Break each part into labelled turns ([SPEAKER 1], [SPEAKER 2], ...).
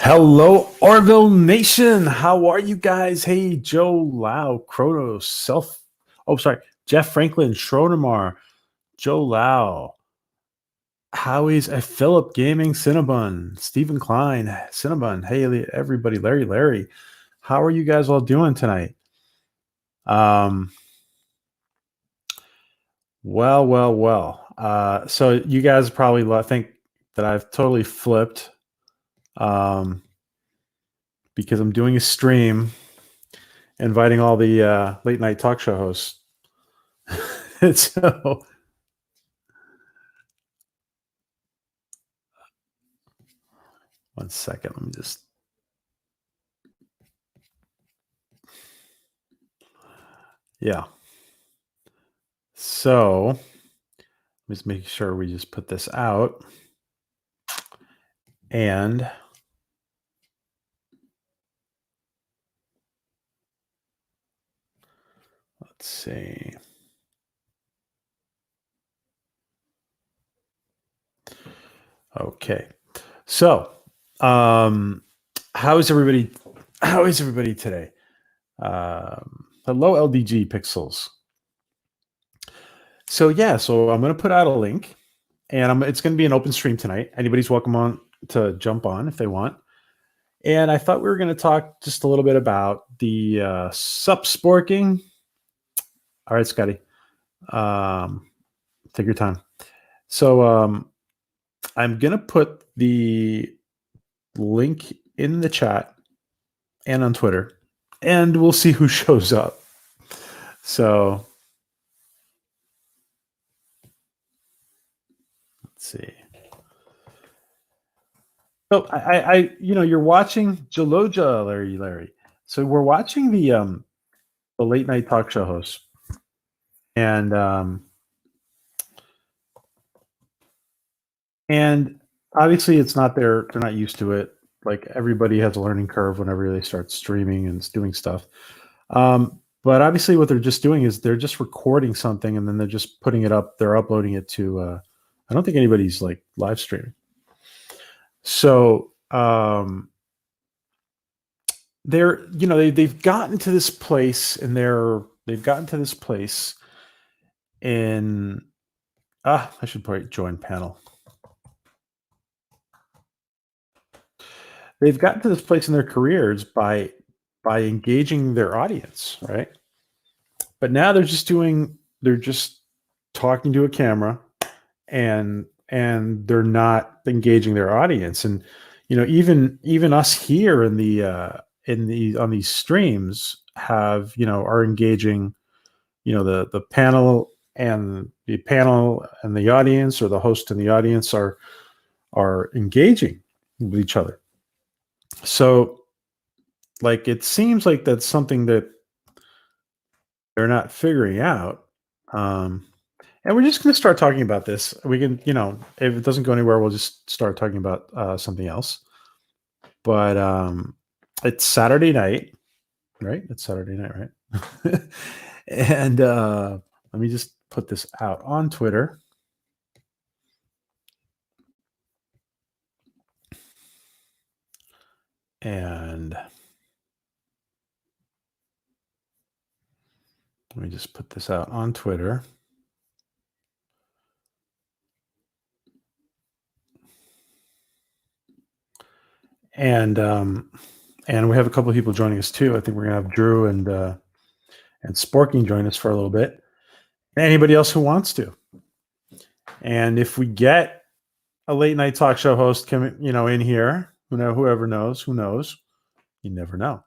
[SPEAKER 1] Hello, Orville Nation. How are you guys? Hey, Joe Lau, Kronos, Jeff Franklin, Schronemar, Joe Lau, Howie's Philip Gaming, Cinnabon, Stephen Klein, Cinnabon. Hey, everybody, Larry. How are you guys all doing tonight? Well. So you guys probably think that I've totally flipped. Because I'm doing a stream inviting all the late night talk show hosts. So one second, let me just So let's make sure we just put this out. And let's see. Okay. So, how is everybody today? Hello, LDG Pixels. So I'm going to put out a link, and it's going to be an open stream tonight. Anybody's welcome on to jump on if they want. And I thought we were going to talk just a little bit about the sup sporking. All right, Scotty. Take your time. So I'm going to put the link in the chat and on Twitter, and we'll see who shows up. So let's see. So you're watching Jaloja, Larry. So we're watching the late night talk show hosts, and obviously it's not they're not used to it. Like everybody has a learning curve whenever they start streaming and doing stuff. But obviously what they're just doing is they're just recording something and then they're just putting it up. They're uploading it to, I don't think anybody's like live streaming. So they've gotten to this place and I should probably join panel. They've gotten to this place in their careers by engaging their audience, right? But now they're just talking to a camera and they're not engaging their audience. And even us here on these streams are engaging the panel and the audience, or the host and the audience are engaging with each other. So like it seems like that's something that they're not figuring out. And we're just going to start talking about this. We can, if it doesn't go anywhere, we'll just start talking about something else. But it's Saturday night, right? It's Saturday night, right? And let me just put this out on Twitter. And let me just put this out on Twitter. And we have a couple of people joining us too. I think we're gonna have Drew and Sporking join us for a little bit. Anybody else who wants to. And if we get a late night talk show host coming, in here, whoever knows, who knows, you never know.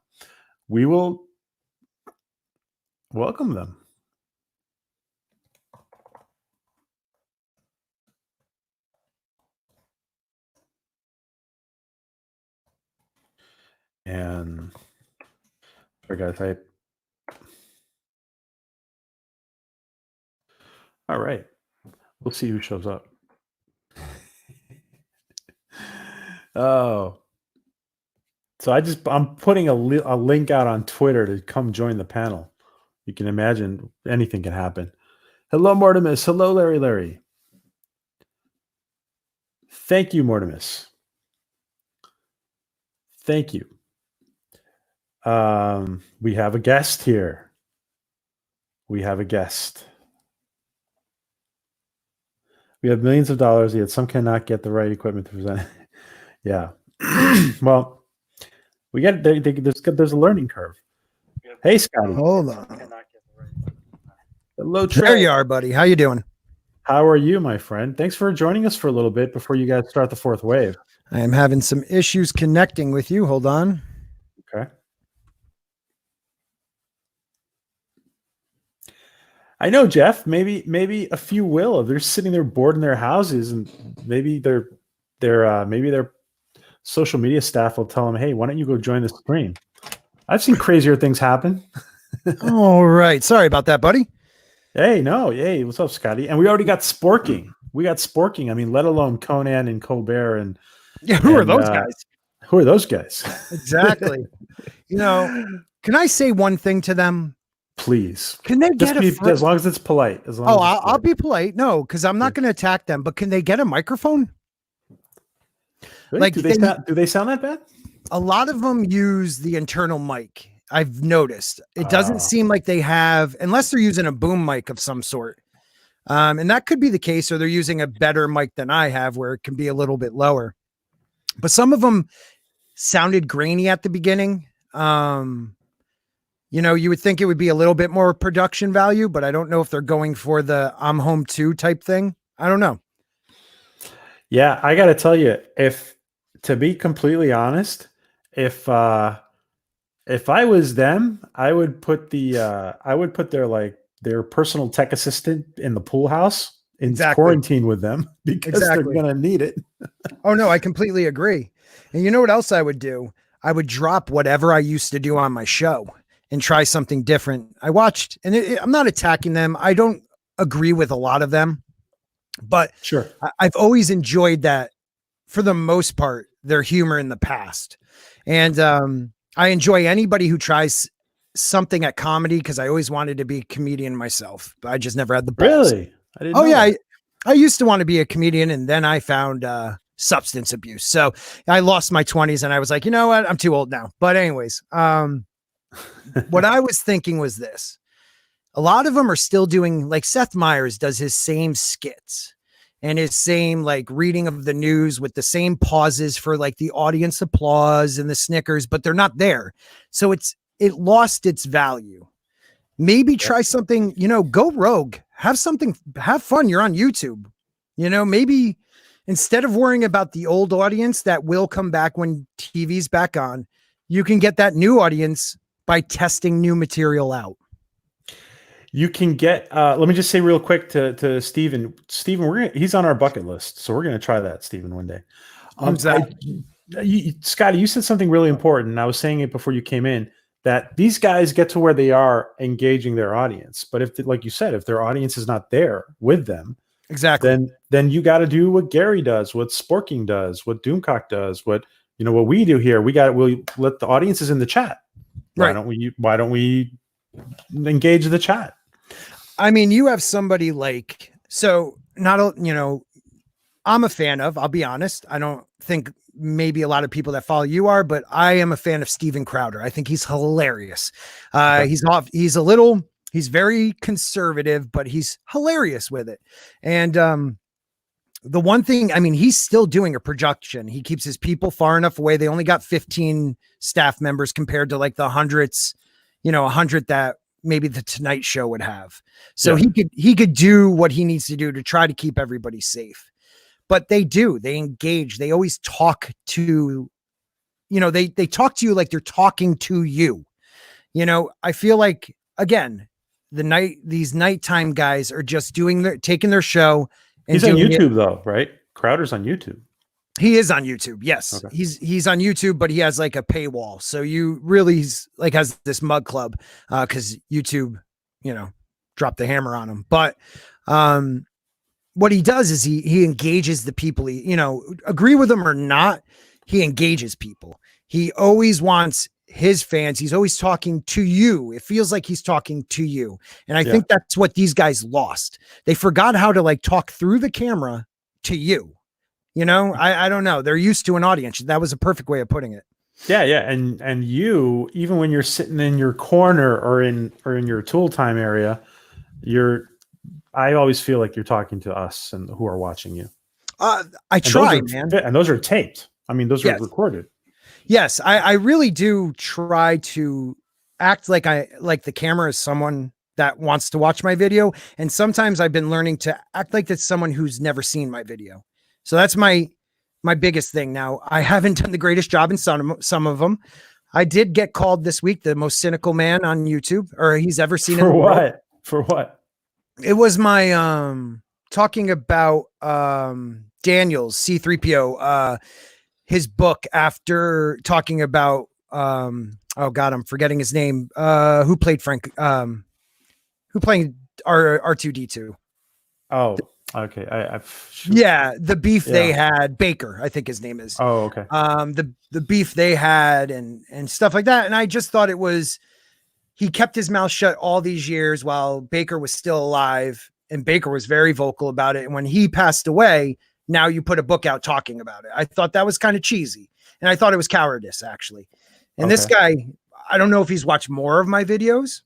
[SPEAKER 1] We will welcome them. And I gotta type. All right. We'll see who shows up. Oh. So I'm putting a link out on Twitter to come join the panel. You can imagine anything can happen. Hello, Mortimus. Hello, Larry. Thank you, Mortimus. Thank you. We have a guest here. We have a guest. We have millions of dollars, yet some cannot get the right equipment to present. Yeah. Well, we get there's a learning curve. Hey, Scotty.
[SPEAKER 2] Hold on.
[SPEAKER 1] Hello, Trevor.
[SPEAKER 2] There you are, buddy. How you doing?
[SPEAKER 1] How are you, my friend? Thanks for joining us for a little bit before you guys start the fourth wave.
[SPEAKER 2] I am having some issues connecting with you. Hold on.
[SPEAKER 1] Okay. I know, Jeff. Maybe a few will. They're sitting there bored in their houses, and maybe their social media staff will tell them, "Hey, why don't you go join the stream?" I've seen crazier things happen.
[SPEAKER 2] All right. Sorry about that, buddy.
[SPEAKER 1] Hey, no. Hey, what's up, Scotty? And we already got Sporking. We got Sporking. I mean, let alone Conan and Colbert and
[SPEAKER 2] yeah. Who are those guys?
[SPEAKER 1] Who are those guys?
[SPEAKER 2] Exactly. Can I say one thing to them?
[SPEAKER 1] Please.
[SPEAKER 2] Can they get
[SPEAKER 1] as long as it's polite?
[SPEAKER 2] I'll be polite. No, because I'm not going to attack them. But can they get a microphone?
[SPEAKER 1] Really? Like, do they sound that bad?
[SPEAKER 2] A lot of them use the internal mic. I've noticed it doesn't seem like they have, unless they're using a boom mic of some sort. And that could be the case, or they're using a better mic than I have, where it can be a little bit lower. But some of them sounded grainy at the beginning. You would think it would be a little bit more production value, but I don't know if they're going for the I'm home too type thing. I don't know.
[SPEAKER 1] Yeah, I got to tell you, to be completely honest, if I was them, I would put their personal tech assistant in the pool house in quarantine with them, because they're going to need it.
[SPEAKER 2] Oh no, I completely agree. And you know what else I would do? I would drop whatever I used to do on my show and try something different. I watched, and I'm not attacking them. I don't agree with a lot of them, but
[SPEAKER 1] sure,
[SPEAKER 2] I've always enjoyed that, for the most part, their humor in the past. And I enjoy anybody who tries something at comedy, because I always wanted to be a comedian myself, but I just never had the balls.
[SPEAKER 1] Really? I didn't know that.
[SPEAKER 2] I used to want to be a comedian, and then I found substance abuse. So I lost my 20s, and I was like, you know what? I'm too old now. But anyways, what I was thinking was this. A lot of them are still doing, like Seth Meyers does his same skits and his same like reading of the news with the same pauses for like the audience applause and the snickers, but they're not there. So it lost its value. Maybe try something, go rogue, have fun. You're on YouTube, maybe instead of worrying about the old audience that will come back when TV's back on, you can get that new audience by testing new material out.
[SPEAKER 1] You can get, let me just say real quick to Steven. Steven, he's on our bucket list. So we're going to try that, Steven, one day. Scotty, you said something really important. And I was saying it before you came in, that these guys get to where they are engaging their audience. But if, like you said, if their audience is not there with them,
[SPEAKER 2] exactly,
[SPEAKER 1] then you got to do what Gary does, what Sporking does, what Doomcock does, what we do here. We'll let the audiences in the chat. Why don't we engage the chat?
[SPEAKER 2] I mean, you have somebody like, I'm a fan of, I'll be honest. I don't think maybe a lot of people that follow you are, but I am a fan of Steven Crowder. I think he's hilarious. He's very conservative, but he's hilarious with it. And, the one thing, I mean, he's still doing a production. He keeps his people far enough away. They only got 15 staff members compared to like the hundreds, 100 that maybe the Tonight Show would have. So he could do what he needs to do to try to keep everybody safe. But they engage. They always talk to, they talk to you like they're talking to you. I feel like, again, these nighttime guys are just taking their show.
[SPEAKER 1] He's on YouTube though, right? Crowder's on YouTube.
[SPEAKER 2] He is on YouTube. Yes. Okay. He's on YouTube, but he has like a paywall. So you really has this mug club because YouTube, dropped the hammer on him. But what he does is he engages the people. He, agree with them or not, he engages people. He always wants his fans. He's always talking to you. It feels like he's talking to you. And I think that's what these guys lost. They forgot how to like talk through the camera to you. I don't know. They're used to an audience. That was a perfect way of putting it.
[SPEAKER 1] Yeah, yeah, and you, even when you're sitting in your corner or in your tool time area, I always feel like you're talking to us and who are watching you.
[SPEAKER 2] I
[SPEAKER 1] And those
[SPEAKER 2] try,
[SPEAKER 1] are
[SPEAKER 2] man.
[SPEAKER 1] and those are taped. I mean, those are
[SPEAKER 2] Yes.
[SPEAKER 1] recorded.
[SPEAKER 2] Yes, I really do try to act like the camera is someone that wants to watch my video. And sometimes I've been learning to act like it's someone who's never seen my video. So that's my biggest thing. Now, I haven't done the greatest job in some of them. I did get called this week the most cynical man on YouTube, or he's ever seen in
[SPEAKER 1] For
[SPEAKER 2] the world.
[SPEAKER 1] what? For what?
[SPEAKER 2] It was my talking about Daniel's C3PO, his book, after talking about oh god, I'm forgetting his name. Who played Frank? Who played R2D2?
[SPEAKER 1] Oh, okay.
[SPEAKER 2] Yeah, the beef they had, Baker, I think his name is.
[SPEAKER 1] Oh, okay.
[SPEAKER 2] The beef they had and stuff like that. And I just thought it was, he kept his mouth shut all these years while Baker was still alive, and Baker was very vocal about it. And when he passed away, now you put a book out talking about it. I thought that was kind of cheesy, and I thought it was cowardice, actually. And this guy, I don't know if he's watched more of my videos,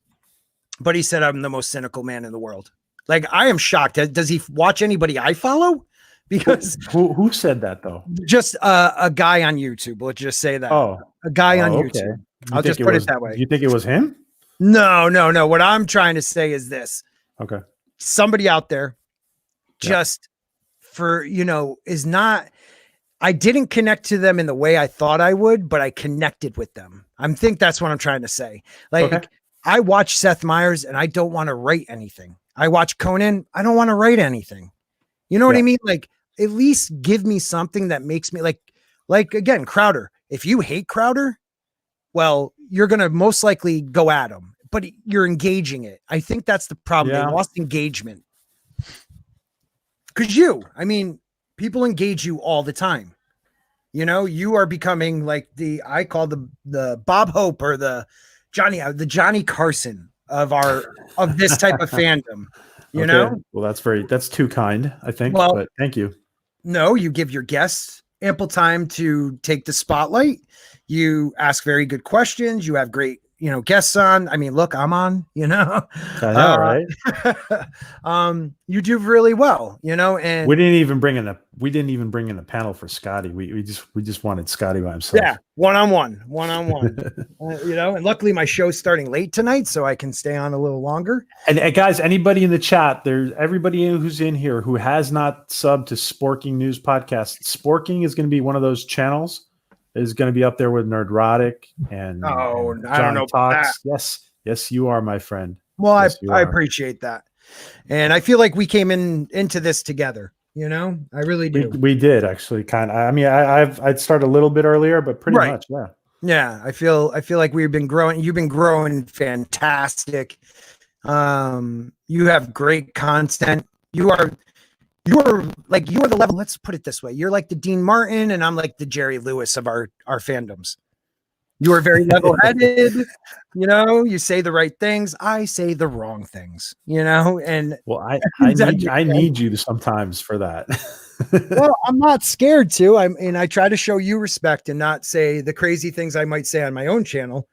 [SPEAKER 2] but he said I'm the most cynical man in the world. Like, I am shocked. Does he watch anybody I follow? Because
[SPEAKER 1] who said that though?
[SPEAKER 2] Just a guy on YouTube. Let's just say that.
[SPEAKER 1] Oh,
[SPEAKER 2] a guy on
[SPEAKER 1] okay.
[SPEAKER 2] YouTube. I'll just put it that way.
[SPEAKER 1] You think it was him?
[SPEAKER 2] No. What I'm trying to say is this.
[SPEAKER 1] Okay.
[SPEAKER 2] Somebody out there just for, is not, I didn't connect to them in the way I thought I would, but I connected with them. I think that's what I'm trying to say. Like, I watch Seth Meyers and I don't want to write anything. I watch Conan. I don't want to write anything. You know what I mean? Like, at least give me something that makes me like again, Crowder. If you hate Crowder, well, you're going to most likely go at him, but you're engaging it. I think that's the problem. They lost engagement. Because people engage you all the time. You are becoming like I call the Bob Hope or the Johnny Carson of this type of fandom. You know?
[SPEAKER 1] Well, that's too kind, I think.
[SPEAKER 2] Well,
[SPEAKER 1] but thank you.
[SPEAKER 2] No, you give your guests ample time to take the spotlight. You ask very good questions. You have great, guests on. I mean, look, I'm on,
[SPEAKER 1] I know, right?
[SPEAKER 2] You do really well, and
[SPEAKER 1] we didn't even bring in a panel for Scotty. We just wanted Scotty by himself.
[SPEAKER 2] Yeah. One-on-one, and luckily my show's starting late tonight, so I can stay on a little longer.
[SPEAKER 1] And guys, anybody in the chat, everybody who's in here who has not subbed to Sporking News Podcast, Sporking is going to be one of those channels. Is going to be up there with Nerdrotic and John
[SPEAKER 2] I don't know
[SPEAKER 1] Talks. Yes, you are, my friend.
[SPEAKER 2] Well,
[SPEAKER 1] yes,
[SPEAKER 2] I appreciate that, and I feel like we came into this together. I really do.
[SPEAKER 1] We did actually, kind of. I mean, I'd start a little bit earlier, but pretty much, yeah.
[SPEAKER 2] Yeah, I feel like we've been growing. You've been growing fantastic. You have great content. You are the level. Let's put it this way: you're like the Dean Martin, and I'm like the Jerry Lewis of our fandoms. You are very level-headed. You say the right things. I say the wrong things. And
[SPEAKER 1] well, I need you sometimes for that.
[SPEAKER 2] Well, I'm not scared to. I try to show you respect and not say the crazy things I might say on my own channel.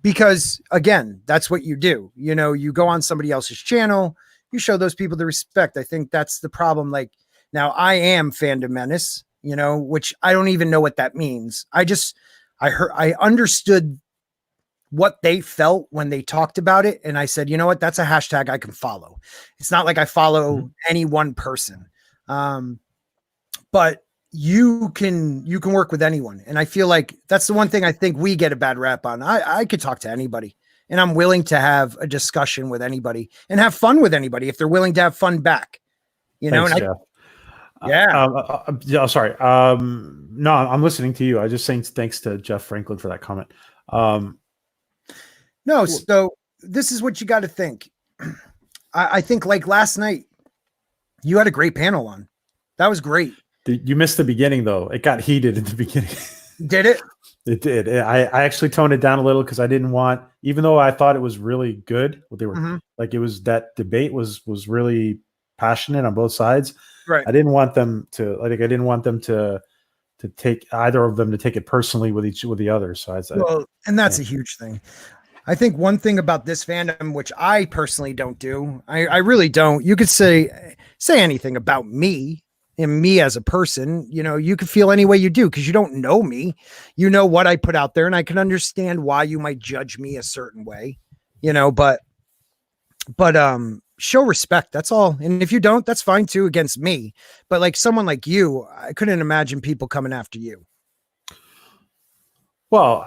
[SPEAKER 2] Because again, that's what you do. You go on somebody else's channel. You show those people the respect. I think that's the problem. Like, now I am Fandom Menace, which I don't even know what that means. I understood what they felt when they talked about it. And I said, you know what, that's a hashtag I can follow. It's not like I follow any one person. But you can work with anyone. And I feel like that's the one thing I think we get a bad rap on. I could talk to anybody. And I'm willing to have a discussion with anybody and have fun with anybody if they're willing to have fun back.
[SPEAKER 1] Thanks, Jeff. Yeah. Sorry. No, I'm listening to you. I was just saying thanks to Jeff Franklin for that comment.
[SPEAKER 2] No, so this is what you got to think. I think like last night, you had a great panel on. That was great.
[SPEAKER 1] You missed the beginning though. It got heated in the beginning.
[SPEAKER 2] Did it?
[SPEAKER 1] It did. I actually toned it down a little because I didn't want, even though I thought it was really good, what they were like, it was that debate was really passionate on both sides.
[SPEAKER 2] Right.
[SPEAKER 1] I didn't want them to take either of them to take it personally with the other. So
[SPEAKER 2] and that's a huge thing. I think one thing about this fandom, which I personally don't do, I really don't. You could say anything about me and me as a person. You could feel any way you do because you don't know me. You know what I put out there, and I can understand why you might judge me a certain way. But show respect. That's all. And if you don't, that's fine too against me. But like someone like you, I couldn't imagine people coming after you.
[SPEAKER 1] Well,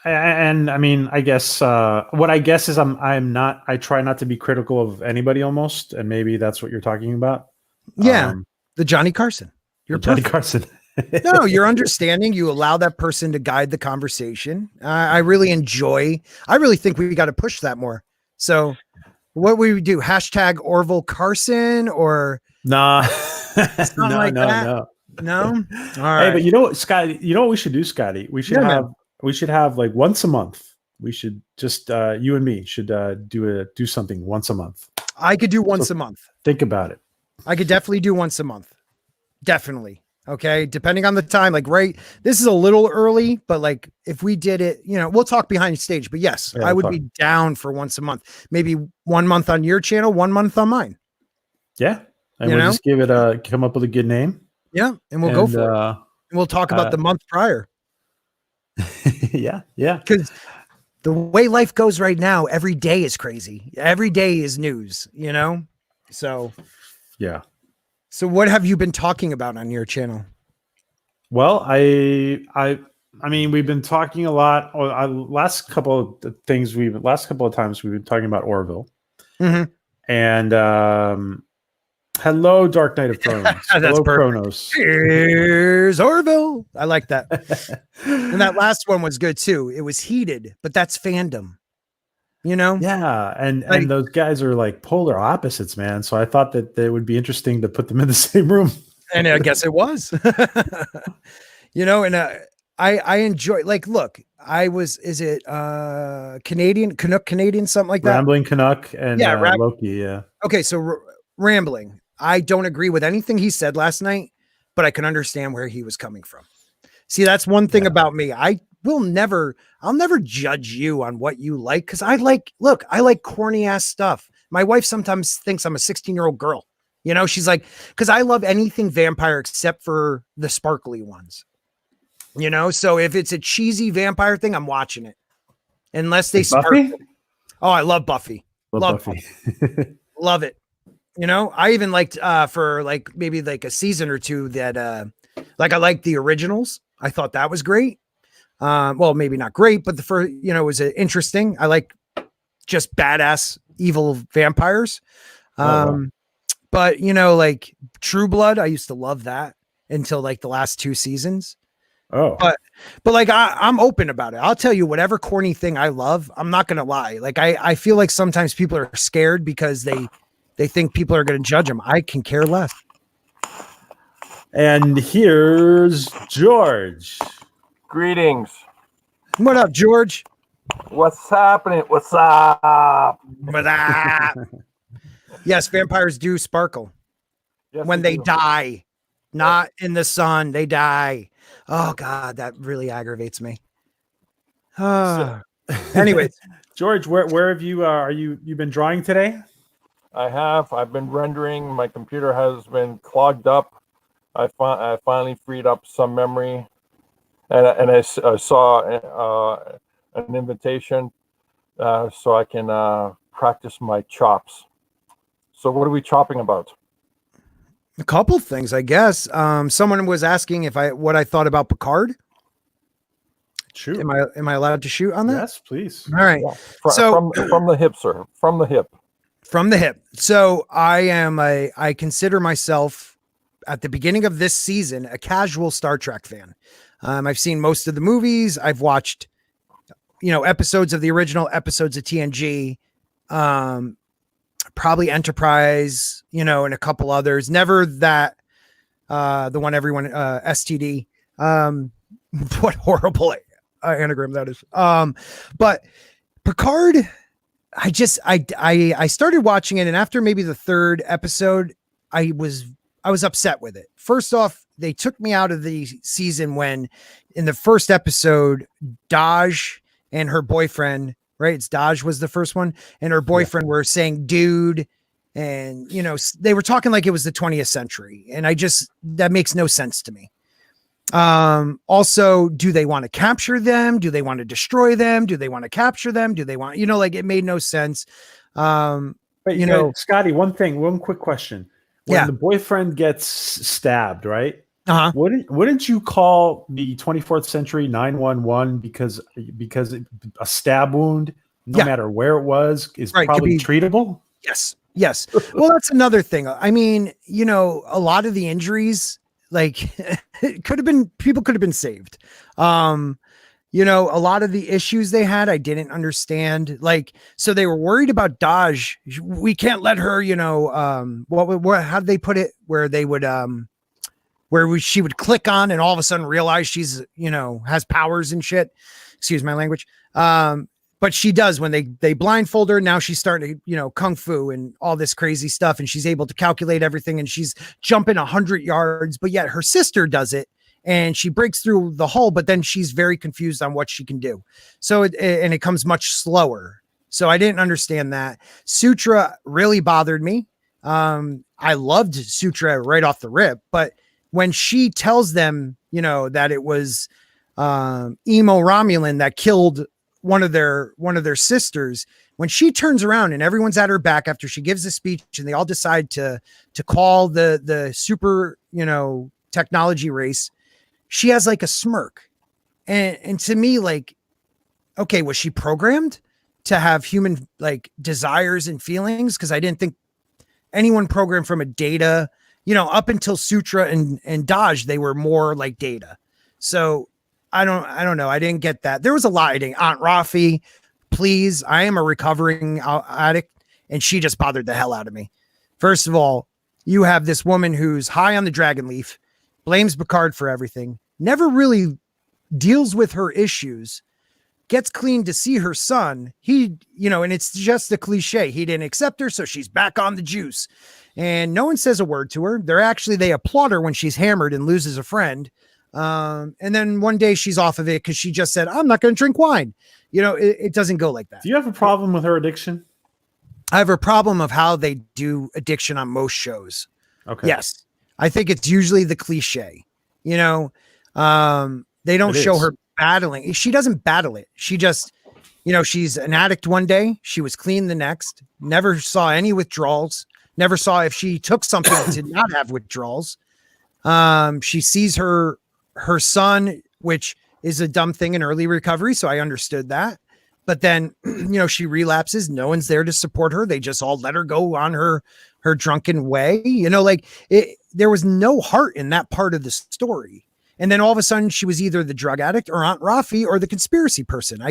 [SPEAKER 1] and I mean, I guess what I guess is I try not to be critical of anybody almost, and maybe that's what you're talking about.
[SPEAKER 2] Yeah, the Johnny Carson. You're
[SPEAKER 1] Johnny Carson.
[SPEAKER 2] No, you're understanding. You allow that person to guide the conversation. I really think we got to push that more. So, what we do? Hashtag Orville Carson or
[SPEAKER 1] nah,
[SPEAKER 2] something like that. No. All right.
[SPEAKER 1] Hey, but you know what, Scotty? You know what we should do, Scotty? We should have like once a month. We should just you and me should do something once a month.
[SPEAKER 2] I could do once a month.
[SPEAKER 1] Think about it.
[SPEAKER 2] I could definitely do once a month. Definitely. Okay. Depending on the time, like, right. This is a little early, but like if we did it, we'll talk behind stage, but yes, I would be down for once a month, maybe 1 month on your channel, 1 month on mine.
[SPEAKER 1] Yeah. And we'll just give it come up with a good name.
[SPEAKER 2] Yeah. And we'll go for it. And we'll talk about the month prior.
[SPEAKER 1] Yeah.
[SPEAKER 2] Because the way life goes right now, every day is crazy. Every day is news, So,
[SPEAKER 1] yeah.
[SPEAKER 2] So what have you been talking about on your channel?
[SPEAKER 1] Well, I mean, we've been talking a lot. Last couple of times we've been talking about Orville.
[SPEAKER 2] Mm-hmm.
[SPEAKER 1] And hello, Dark Knight of Thrones. Hello, Kronos.
[SPEAKER 2] Here's Orville. I like that. And that last one was good too. It was heated, but that's fandom.
[SPEAKER 1] Yeah, and those guys are like polar opposites, man. So I thought that it would be interesting to put them in the same room.
[SPEAKER 2] And I guess it was. And I enjoy, like, look, is it Canuck Canadian, something like that?
[SPEAKER 1] Rambling Canuck and Loki, yeah.
[SPEAKER 2] Okay, so Rambling. I don't agree with anything he said last night, but I can understand where he was coming from. See, that's one thing about me. I'll never judge you on what you like. Cause I like corny ass stuff. My wife sometimes thinks I'm a 16-year-old girl. She's like, cause I love anything vampire except for the sparkly ones, so if it's a cheesy vampire thing, I'm watching it unless they sparkle. Oh, I love Buffy. Love Buffy. Love it. I even liked, for like maybe like a season or two that, like I liked the originals. I thought that was great. Well, maybe not great, but the first, was interesting. I like just badass evil vampires. But like True Blood, I used to love that until like the last 2 seasons.
[SPEAKER 1] Oh,
[SPEAKER 2] but like I'm open about it. I'll tell you whatever corny thing I love. I'm not gonna lie. Like I feel like sometimes people are scared because they think people are gonna judge them. I can care less.
[SPEAKER 1] And here's George.
[SPEAKER 3] Greetings.
[SPEAKER 2] What up, George?
[SPEAKER 3] What's happening? What's up?
[SPEAKER 2] Yes, vampires do sparkle when they die, not in the sun. They die. Oh God, that really aggravates me. Anyways,
[SPEAKER 1] George, where have you? You've been drawing today?
[SPEAKER 3] I have. I've been rendering. My computer has been clogged up. I finally freed up some memory. And I saw an invitation so I can practice my chops. So what are we chopping about?
[SPEAKER 2] A couple things, I guess. Someone was asking what I thought about Picard.
[SPEAKER 1] Shoot.
[SPEAKER 2] Am I allowed to shoot on that?
[SPEAKER 1] Yes, please.
[SPEAKER 2] All right.
[SPEAKER 3] Yeah. From the hip, sir. From the hip.
[SPEAKER 2] From the hip. So I consider myself at the beginning of this season a casual Star Trek fan. I've seen most of the movies. I've watched, episodes of the original, episodes of TNG, probably Enterprise, and a couple others. Never that, the one everyone, STD. What horrible anagram that is. But Picard, I started watching it, and after maybe the 3rd episode, I was I was upset with it. First off, they took me out of the season when in the first episode, Daj and her boyfriend, right? It's Daj was the first one, and her boyfriend were saying, dude, and they were talking like it was the 20th century. And that makes no sense to me. Also, do they want to capture them? Do they want to destroy them? Do they want to capture them? Do they want, like it made no sense.
[SPEAKER 1] But Scotty, one quick question. When the boyfriend gets stabbed, right? Wouldn't you call the 24th century 911 because a stab wound, no matter where it was, is probably treatable?
[SPEAKER 2] Yes. Well, that's another thing. I mean, a lot of the injuries, like people could have been saved. A lot of the issues they had, I didn't understand. Like, so they were worried about Daj. We can't let her, how'd they put it? Where they would, she would click on and all of a sudden realize she's, has powers and shit. Excuse my language. But she does when they blindfold her. Now she's starting to, kung fu and all this crazy stuff. And she's able to calculate everything and she's jumping 100 yards, but yet her sister does it. And she breaks through the hull, but then she's very confused on what she can do. So it comes much slower. So I didn't understand that. Sutra really bothered me. I loved Sutra right off the rip, but when she tells them, that it was Emo Romulan that killed one of their sisters, when she turns around and everyone's at her back after she gives a speech and they all decide to call the super, technology race, she has like a smirk. And to me, like, okay, was she programmed to have human like desires and feelings? Because I didn't think anyone programmed from a Data, up until Sutra and Daj, they were more like Data. So I don't know. I didn't get that. There was a lot. Aunt Rafi, please. I am a recovering addict, and she just bothered the hell out of me. First of all, you have this woman who's high on the dragon leaf, blames Picard for everything, never really deals with her issues, gets Klein to see her son. And it's just the cliche. He didn't accept her, so she's back on the juice. And no one says a word to her. They applaud her when she's hammered and loses a friend. And then one day she's off of it because she just said, I'm not going to drink wine. It doesn't go like that.
[SPEAKER 1] Do you have a problem with her addiction?
[SPEAKER 2] I have a problem of how they do addiction on most shows.
[SPEAKER 1] Okay.
[SPEAKER 2] Yes. I think it's usually the cliche, they don't show her battling. She doesn't battle it. She just, she's an addict one day. She was clean the next, never saw any withdrawals, never saw if she took something that did not have withdrawals. She sees her son, which is a dumb thing in early recovery. So I understood that. But then, she relapses. No one's there to support her. They just all let her go on her drunken way. There was no heart in that part of the story. And then all of a sudden she was either the drug addict or Aunt Rafi or the conspiracy person.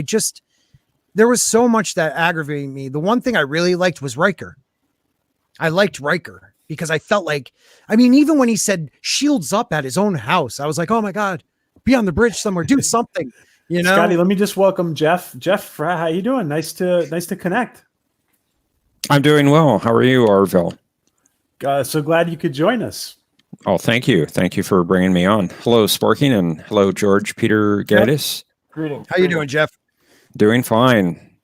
[SPEAKER 2] There was so much that aggravated me. The one thing I really liked was Riker. I liked Riker because I felt like, even when he said shields up at his own house, I was like, oh my God, be on the bridge somewhere, do something,
[SPEAKER 1] Scotty, let me just welcome Jeff. Jeff, how you doing? Nice to connect.
[SPEAKER 4] I'm doing well. How are you, Orville?
[SPEAKER 1] So glad you could join us.
[SPEAKER 4] Oh, thank you. Thank you for bringing me on. Hello, Sparking, and hello, George Peter Gaddis.
[SPEAKER 3] Greetings.
[SPEAKER 2] How you doing, Jeff?
[SPEAKER 4] Doing fine.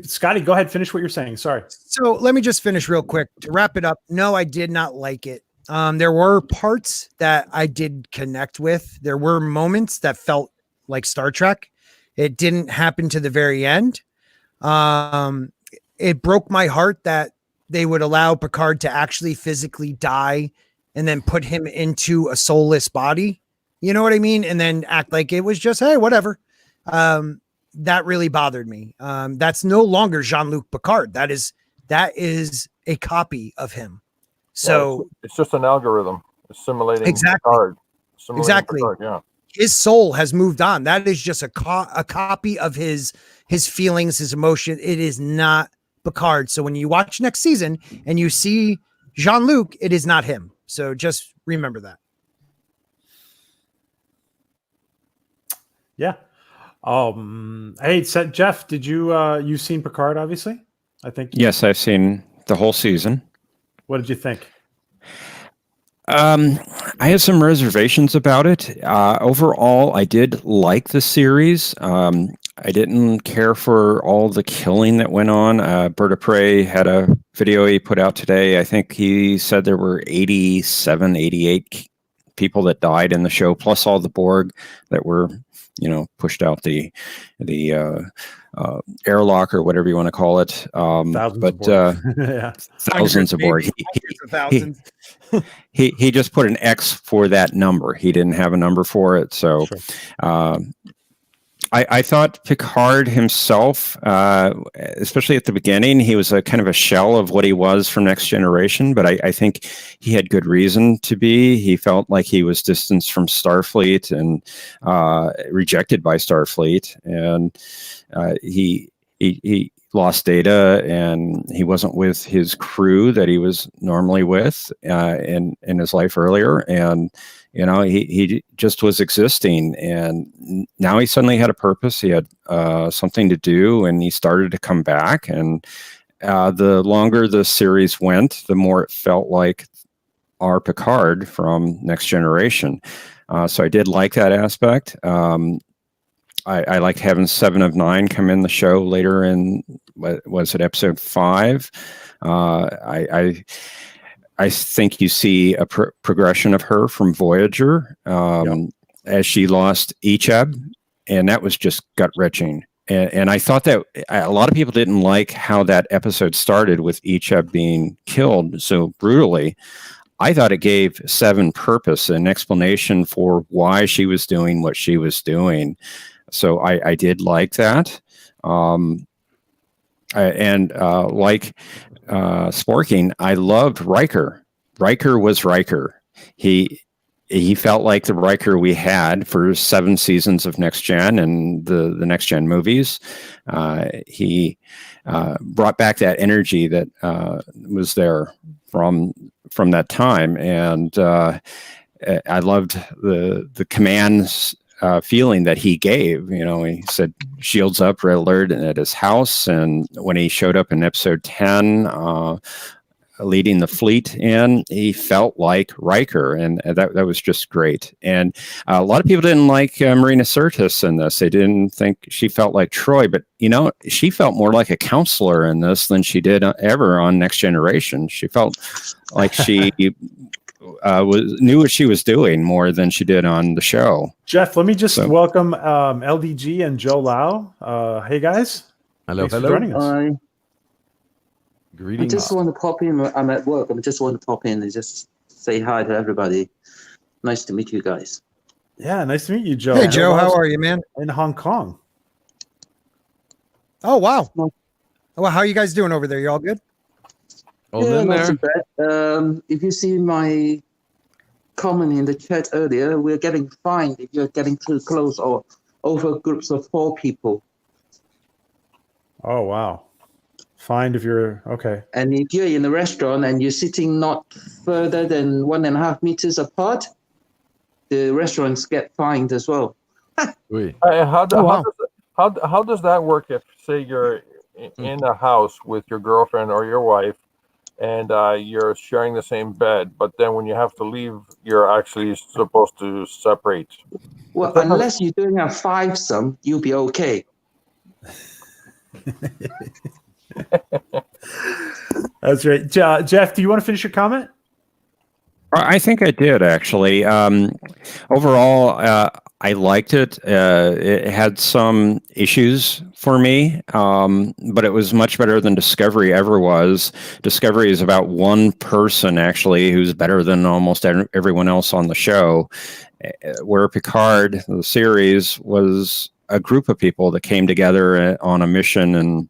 [SPEAKER 1] Scotty, go ahead. Finish what you're saying. Sorry.
[SPEAKER 2] So let me just finish real quick to wrap it up. No, I did not like it. There were parts that I did connect with. There were moments that felt like Star Trek. It didn't happen to the very end. It broke my heart that they would allow Picard to actually physically die and then put him into a soulless body. You know what I mean? And then act like it was just, hey, whatever. That really bothered me. That's no longer Jean-Luc Picard. That is a copy of him. So
[SPEAKER 3] it's just an algorithm assimilating
[SPEAKER 2] exactly.
[SPEAKER 3] Picard.
[SPEAKER 2] Exactly.
[SPEAKER 3] Picard, yeah.
[SPEAKER 2] His soul has moved on. That is just a copy of his feelings, his emotion. It is not Picard. So when you watch next season and you see Jean-Luc, it is not him. So just remember that.
[SPEAKER 1] Yeah. Hey, Jeff, did you've seen Picard, obviously? I think.
[SPEAKER 4] Yes, I've seen the whole season.
[SPEAKER 1] What did you think?
[SPEAKER 4] I had some reservations about it. Overall, I did like the series. I didn't care for all the killing that went on. Bird of Prey had a video he put out today. I think he said there were 87, 88 people that died in the show, plus all the Borg that were, pushed out the airlock or whatever you want to call it.
[SPEAKER 1] Thousands of Borg. Yeah.
[SPEAKER 4] Thousands of Borg.
[SPEAKER 2] Thousands.
[SPEAKER 4] He just put an X for that number. He didn't have a number for it. So I thought Picard himself, especially at the beginning, he was a kind of a shell of what he was from Next Generation, but I think he had good reason to be. He felt like he was distanced from Starfleet and rejected by Starfleet, and he lost data, and he wasn't with his crew that he was normally with in his life earlier, and he just was existing, and now he suddenly had a purpose. He had something to do, and he started to come back, and the longer the series went, the more it felt like our Picard from Next Generation. So I did like that aspect. I liked having 7 of 9 come in the show later in, was it episode 5? I think you see a progression of her from Voyager as she lost Ichab, and that was just gut-wrenching. And I thought that a lot of people didn't like how that episode started with Ichab being killed so brutally. I thought it gave 7 purpose, an explanation for why she was doing what she was doing. So I did like that. Like Sporking, I loved Riker. Riker was Riker. He felt like the Riker we had for 7 seasons of Next Gen and the Next Gen movies. He brought back that energy that was there from that time, and I loved the commands. Feeling that he gave, he said shields up, red alert at his house. And when he showed up in episode 10, leading the fleet in, he felt like Riker, and that was just great. And a lot of people didn't like Marina Sirtis in this. They didn't think she felt like Troy, but she felt more like a counselor in this than she did ever on Next Generation. She felt like she knew what she was doing more than she did on the show.
[SPEAKER 1] Jeff, let me just welcome LDG and Joe Lau. Hey guys.
[SPEAKER 5] Hello.
[SPEAKER 1] Thanks for joining us.
[SPEAKER 6] Hi.
[SPEAKER 5] Greetings.
[SPEAKER 6] I just want to pop in. I'm at work. I just want to pop in and just say hi to everybody. Nice to meet you guys.
[SPEAKER 1] Yeah, nice to meet you, Joe.
[SPEAKER 2] Hey Joe, how are you, man?
[SPEAKER 1] In Hong Kong.
[SPEAKER 2] Oh wow. Well, how are you guys doing over there? You all good?
[SPEAKER 6] Yeah, not too bad. If you see my comment in the chat earlier, we're getting fined if you're getting too close or over groups of 4 people.
[SPEAKER 1] Oh wow. Fined if you're okay.
[SPEAKER 6] And if you're in a restaurant and you're sitting not further than 1.5 meters apart, the restaurants get fined as well.
[SPEAKER 3] How does that work if, say, you're in a house with your girlfriend or your wife, and you're sharing the same bed, but then when you have to leave, you're actually supposed to separate?
[SPEAKER 6] Well, unless you're doing a 5-some, you'll be okay.
[SPEAKER 1] That's right. Jeff, do you want to finish your comment?
[SPEAKER 4] I think I did, actually. Overall, I liked it. It had some issues for me, but it was much better than Discovery ever was. Discovery is about one person, actually, who's better than almost everyone else on the show, where Picard, the series, was a group of people that came together on a mission, and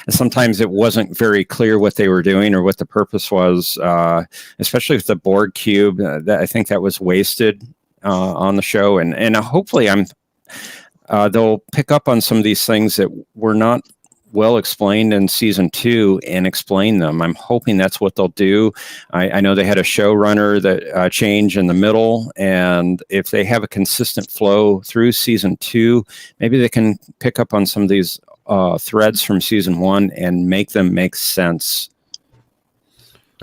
[SPEAKER 4] sometimes it wasn't very clear what they were doing or what the purpose was, especially with the Borg cube. I think that was wasted on the show, and hopefully they'll pick up on some of these things that were not well explained in season 2 and explain them. I'm hoping that's what they'll do. I know they had a showrunner that changed in the middle, and if they have a consistent flow through season 2, maybe they can pick up on some of these threads from season 1 and make them make sense.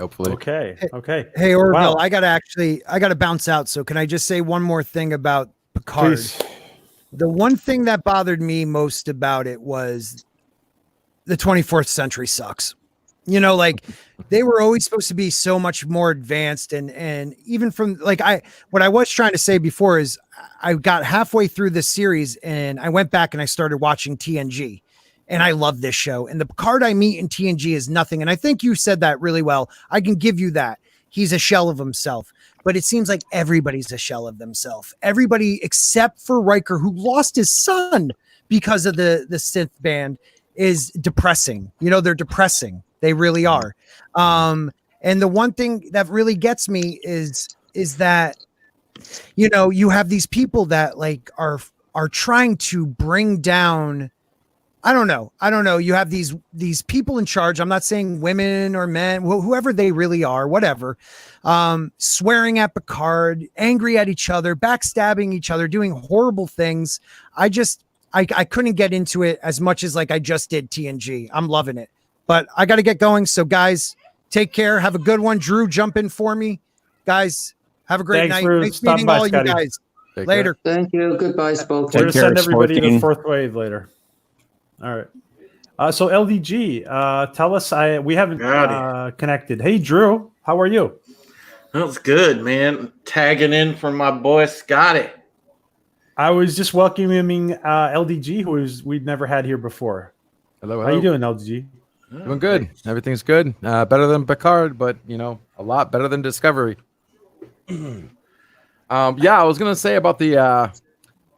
[SPEAKER 5] Hopefully.
[SPEAKER 1] Okay. Okay.
[SPEAKER 2] Hey, Orville,
[SPEAKER 1] Wow.
[SPEAKER 2] I gotta bounce out. So can I just say one more thing about Picard?
[SPEAKER 1] Please.
[SPEAKER 2] The one thing that bothered me most about it was the 24th century sucks. You know, like they were always supposed to be so much more advanced, and even from like what I was trying to say before is I got halfway through this series and I went back and I started watching TNG, and I love this show. And the Picard I meet in TNG is nothing. And I think you said that really well. I can give you that. He's a shell of himself, but it seems like everybody's a shell of themselves. Everybody except for Riker, who lost his son because of the synth band, is depressing. You know, they're depressing. They really are. And the one thing that really gets me is that, you know, you have these people that like are trying to bring down, I don't know. You have these people in charge. I'm not saying women or men, whoever they really are, whatever, swearing at Picard, angry at each other, backstabbing each other, doing horrible things. I couldn't get into it as much as like I just did TNG. I'm loving it, but I got to get going. So guys, take care. Have a good one. Drew, jump in for me. Guys, have a great night. Nice meeting all you guys. Later.
[SPEAKER 6] Thank you. Goodbye, Spoke.
[SPEAKER 1] We're going to send everybody to the fourth wave later. All right. So LDG, tell us, we haven't connected. Hey, Drew, how are you?
[SPEAKER 7] That was good, man. Tagging in for my boy Scotty.
[SPEAKER 1] I was just welcoming LDG, we'd never had here before.
[SPEAKER 5] Hello.
[SPEAKER 1] How you doing, LDG?
[SPEAKER 5] Doing good. Everything's good. Better than Picard, but you know, a lot better than Discovery. Yeah, I was gonna say about the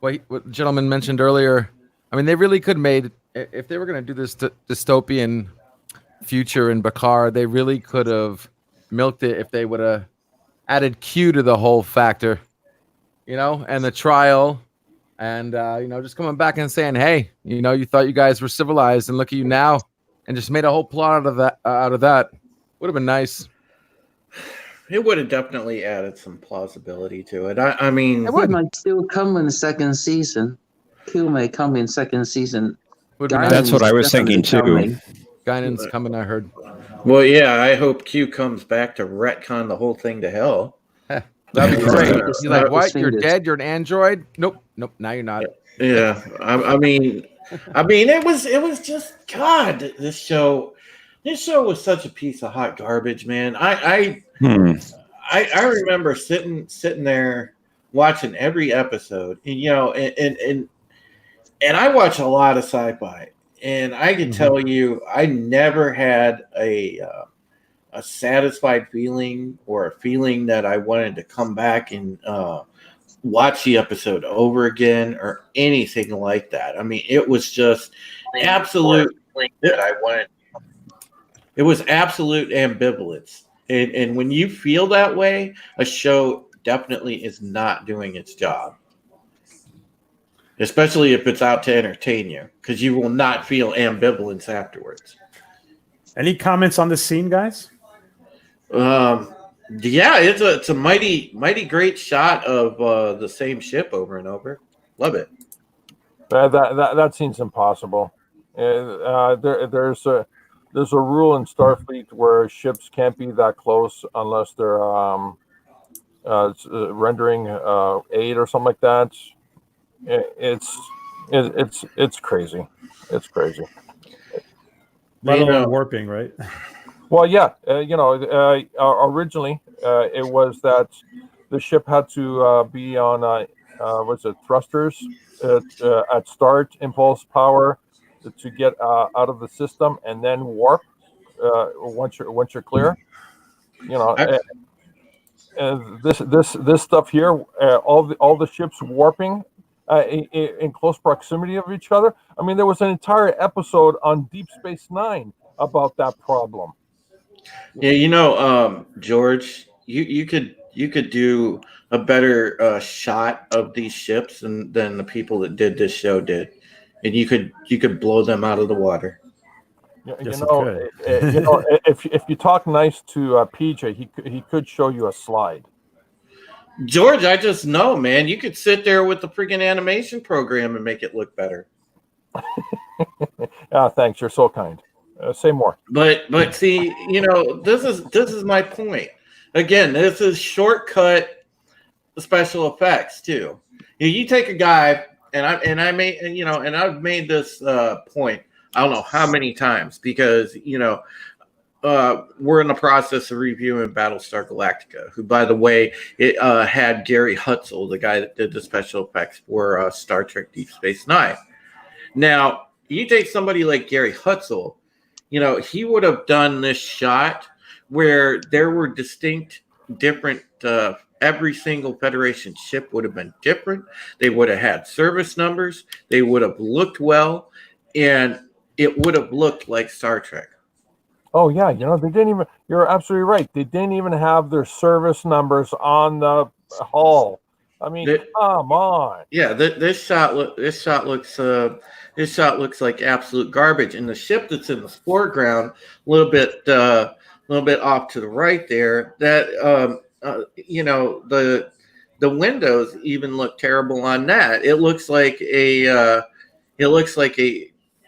[SPEAKER 5] what the gentleman mentioned earlier. I mean, they really could made, if they were gonna do this dystopian future in Picard, they really could have milked it if they would have added Q to the whole factor, you know, and the trial, and you know, just coming back and saying, hey, you know, you thought you guys were civilized, and look at you now, and just made a whole plot out of that. Would have been nice.
[SPEAKER 7] It would have definitely added some plausibility to it. I mean,
[SPEAKER 6] it might still come in the second season. Q may come in second season.
[SPEAKER 4] That's what I was thinking too.
[SPEAKER 5] Guinan's coming, I heard.
[SPEAKER 7] Well, yeah, I hope Q comes back to retcon the whole thing to hell.
[SPEAKER 5] That'd be great. He's like, what? You're dead? You're an android? Nope. Now you're not.
[SPEAKER 7] Yeah. I mean, it was just, God, this show was such a piece of hot garbage, man. I remember sitting there watching every episode, and you know, and I watch a lot of sci-fi, and I can tell you, I never had a satisfied feeling or a feeling that I wanted to come back and watch the episode over again or anything like that. I mean, it was just absolute. It was absolute ambivalence. And when you feel that way, a show definitely is not doing its job. Especially if it's out to entertain you, because you will not feel ambivalence afterwards.
[SPEAKER 1] Any comments on the scene, guys?
[SPEAKER 7] Yeah, it's a mighty great shot of the same ship over and over. Love it.
[SPEAKER 3] That seems impossible. There's a rule in Starfleet where ships can't be that close unless they're rendering aid or something like that. It's crazy. It's crazy.
[SPEAKER 1] Let alone warping, right?
[SPEAKER 3] Well, yeah. Originally, it was that the ship had to be on thrusters at start, impulse power to get out of the system, and then warp once you're clear. You know, this stuff here, all the ships warping in close proximity of each other. I mean, there was an entire episode on Deep Space Nine about that problem.
[SPEAKER 7] Yeah, you know, George, you could do a better shot of these ships than the people that did this show did, and you could blow them out of the water.
[SPEAKER 3] If you talk nice to PJ, he could show you a slide.
[SPEAKER 7] George, I just know, man. You could sit there with the freaking animation program and make it look better.
[SPEAKER 3] Thanks. You're so kind. Say more.
[SPEAKER 7] But see, this is my point. Again, this is shortcut special effects too. You take a guy, and I've made this point. I don't know how many times, because we're in the process of reviewing Battlestar Galactica, who, by the way, it had Gary Hutzel, the guy that did the special effects for Star Trek Deep Space Nine. Now, you take somebody like Gary Hutzel, he would have done this shot where there were distinct, different, every single Federation ship would have been different. They would have had service numbers. They would have looked well, and it would have looked like Star Trek.
[SPEAKER 3] Oh yeah, they didn't even. You're absolutely right. They didn't even have their service numbers on the hull. I mean, come on.
[SPEAKER 7] Yeah, this shot looks like absolute garbage. And the ship that's in the foreground, a little bit off to the right there, that the windows even look terrible on that. It looks like a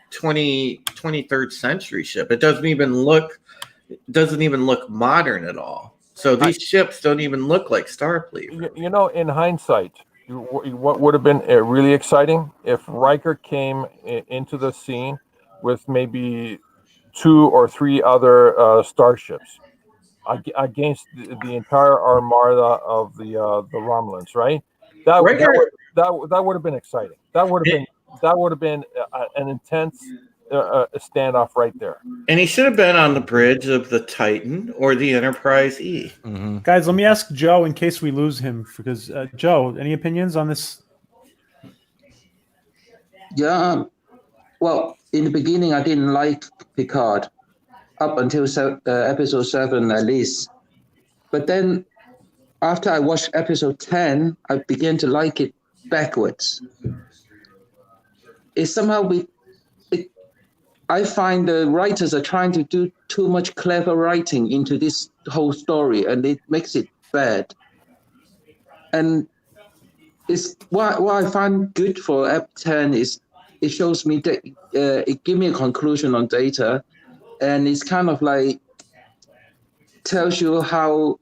[SPEAKER 7] 23rd century ship. It doesn't even look modern at all. So these ships don't even look like Starfleet.
[SPEAKER 3] In hindsight, what would have been really exciting if Riker came into the scene with maybe 2 or 3 other starships against the entire armada of the Romulans, right? That would have been exciting. That would have been an intense standoff right there.
[SPEAKER 7] And he should have been on the bridge of the Titan or the Enterprise E.
[SPEAKER 1] Mm-hmm. Guys, let me ask Joe in case we lose him, because Joe, any opinions on this?
[SPEAKER 6] Yeah. Well, in the beginning, I didn't like Picard up until episode 7 at least. But then after I watched episode 10, I began to like it backwards. It's somehow I find the writers are trying to do too much clever writing into this whole story, and it makes it bad. And it's what I find good for Ep 10 is it shows me that it gives me a conclusion on Data, and it's kind of like tells you how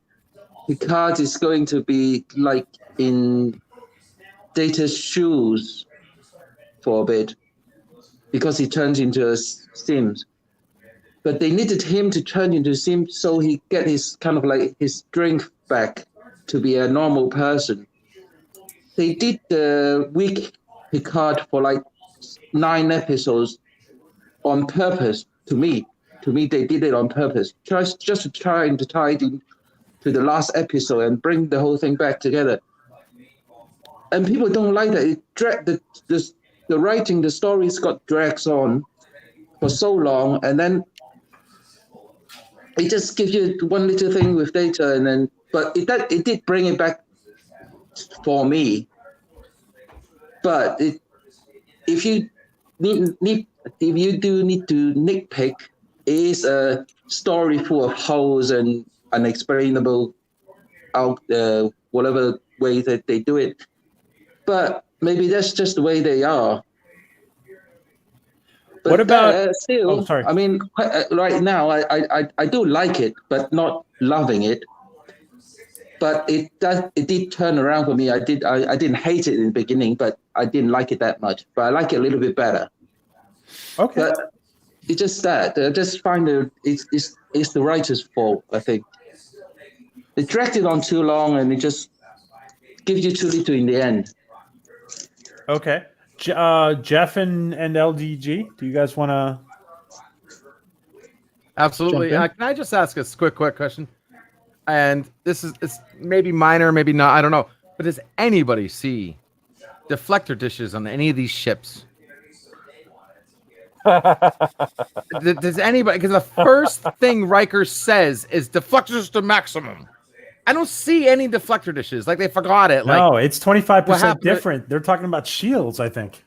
[SPEAKER 6] Picard is going to be like in Data's shoes for a bit, because he turns into a Sims. But they needed him to turn into a Sim so he get his kind of like his strength back to be a normal person. They did the weak Picard for like 9 episodes on purpose. To me, they did it on purpose, just to try and to tie it in to the last episode and bring the whole thing back together. And people don't like that. It dragged the writing, the stories got drags on for so long, and then it just gives you one little thing with Data, and then it did bring it back for me. But if you do need to nitpick, it is a story full of holes and unexplainable whatever way that they do it. But maybe that's just the way they are. But
[SPEAKER 1] what about
[SPEAKER 6] still?
[SPEAKER 1] Oh, sorry.
[SPEAKER 6] I mean, right now, I do like it, but not loving it. But it did turn around for me. I didn't hate it in the beginning, but I didn't like it that much. But I like it a little bit better.
[SPEAKER 1] Okay.
[SPEAKER 6] But it's just that I just find it's the writer's fault. I think they dragged it on too long, and it just gives you too little in the end.
[SPEAKER 1] Okay. Jeff and LDG, do you guys want to?
[SPEAKER 5] Absolutely. Can I just ask a quick question? And it's maybe minor, maybe not. I don't know. But does anybody see deflector dishes on any of these ships? Does anybody? Because the first thing Riker says is deflectors to maximum. I don't see any deflector dishes. Like they forgot it.
[SPEAKER 1] No, it's 25% different. They're talking about shields, I think.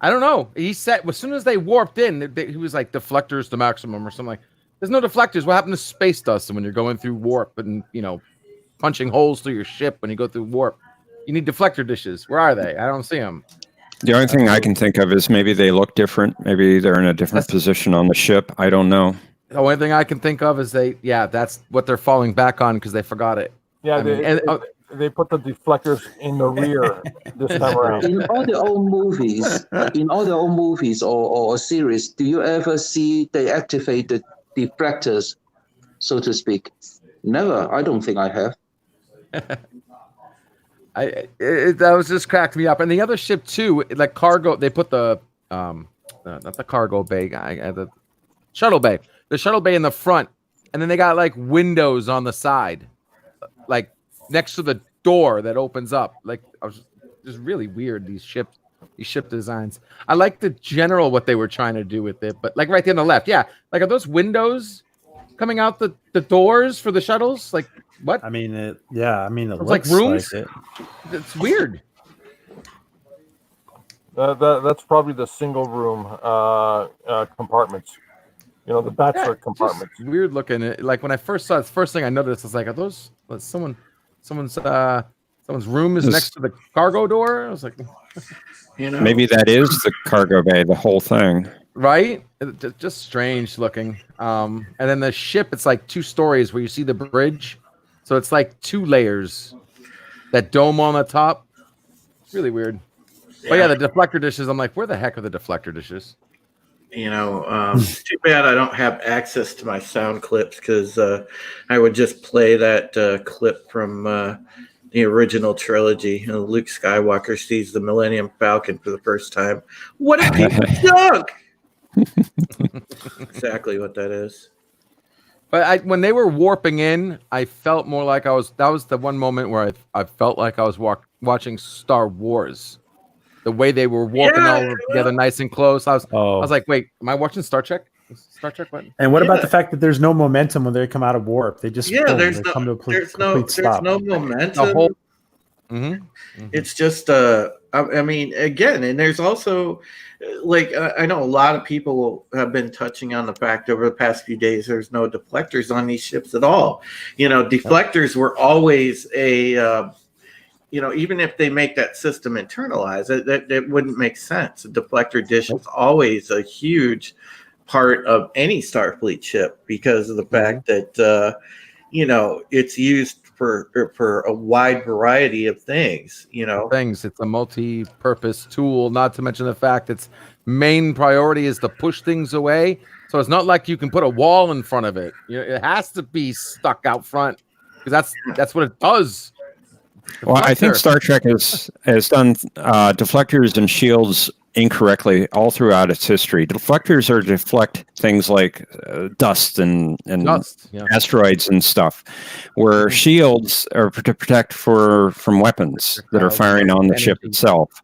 [SPEAKER 5] I don't know. He said as soon as they warped in, he was like deflectors to maximum or something like. There's no deflectors. What happened to space dust when you're going through warp and punching holes through your ship when you go through warp? You need deflector dishes. Where are they? I don't see them.
[SPEAKER 4] The only thing I can think of is maybe they look different. Maybe they're in a different position on the ship. I don't know.
[SPEAKER 5] The only thing I can think of is that's what they're falling back on because they forgot it.
[SPEAKER 3] Yeah, they put the deflectors in the rear this time around.
[SPEAKER 6] In all the old movies or series, do you ever see they activate the deflectors, so to speak? Never. I don't think I have.
[SPEAKER 5] That was just cracked me up. And the other ship too, like cargo, they put the not the cargo bay guy, the shuttle bay in the front, and then they got like windows on the side, like next to the door that opens up. Like I was just really weird. These ship designs. I like the general what they were trying to do with it, but like right there on the left, yeah, like are those windows coming out the doors for the shuttles? Like what?
[SPEAKER 1] I mean, it looks
[SPEAKER 5] like rooms.
[SPEAKER 1] Like it.
[SPEAKER 5] It's weird.
[SPEAKER 3] That's probably the single room compartments. You know, the bachelor compartments.
[SPEAKER 5] Weird looking. Like when I first saw it, the first thing I noticed was like, are those someone's room is next to the cargo door? I was like,
[SPEAKER 4] maybe that is the cargo bay, the whole thing.
[SPEAKER 5] Right? Just strange looking. And then the ship, it's like 2 stories where you see the bridge. So it's like 2 layers. That dome on the top. It's really weird. Yeah. But yeah, the deflector dishes. I'm like, where the heck are the deflector dishes?
[SPEAKER 7] It's too bad I don't have access to my sound clips because I would just play that clip from the original trilogy. Luke Skywalker sees the Millennium Falcon for the first time. What a piece of junk! Exactly what that is.
[SPEAKER 5] But when they were warping in, I felt more like that was the one moment where I felt like I was watching Star Wars. The way they were warping all together nice and close. I was like, wait, am I watching Star Trek? Star Trek what?
[SPEAKER 1] And what about the fact that there's no momentum when they come out of warp? They just
[SPEAKER 7] there's no momentum. It's just I mean, again, and there's also like I know a lot of people have been touching on the fact over the past few days there's no deflectors on these ships at all. You know, deflectors were always a even if they make that system internalize, that wouldn't make sense. A deflector dish is always a huge part of any Starfleet ship because of the fact that it's used for a wide variety of things.
[SPEAKER 5] It's a multi-purpose tool. Not to mention the fact its main priority is to push things away. So it's not like you can put a wall in front of it. It has to be stuck out front because that's what it does.
[SPEAKER 4] Well, I think Star Trek has done deflectors and shields incorrectly all throughout its history. Deflectors are to deflect things like dust and asteroids and stuff, where shields are to protect from weapons that are firing on the ship itself.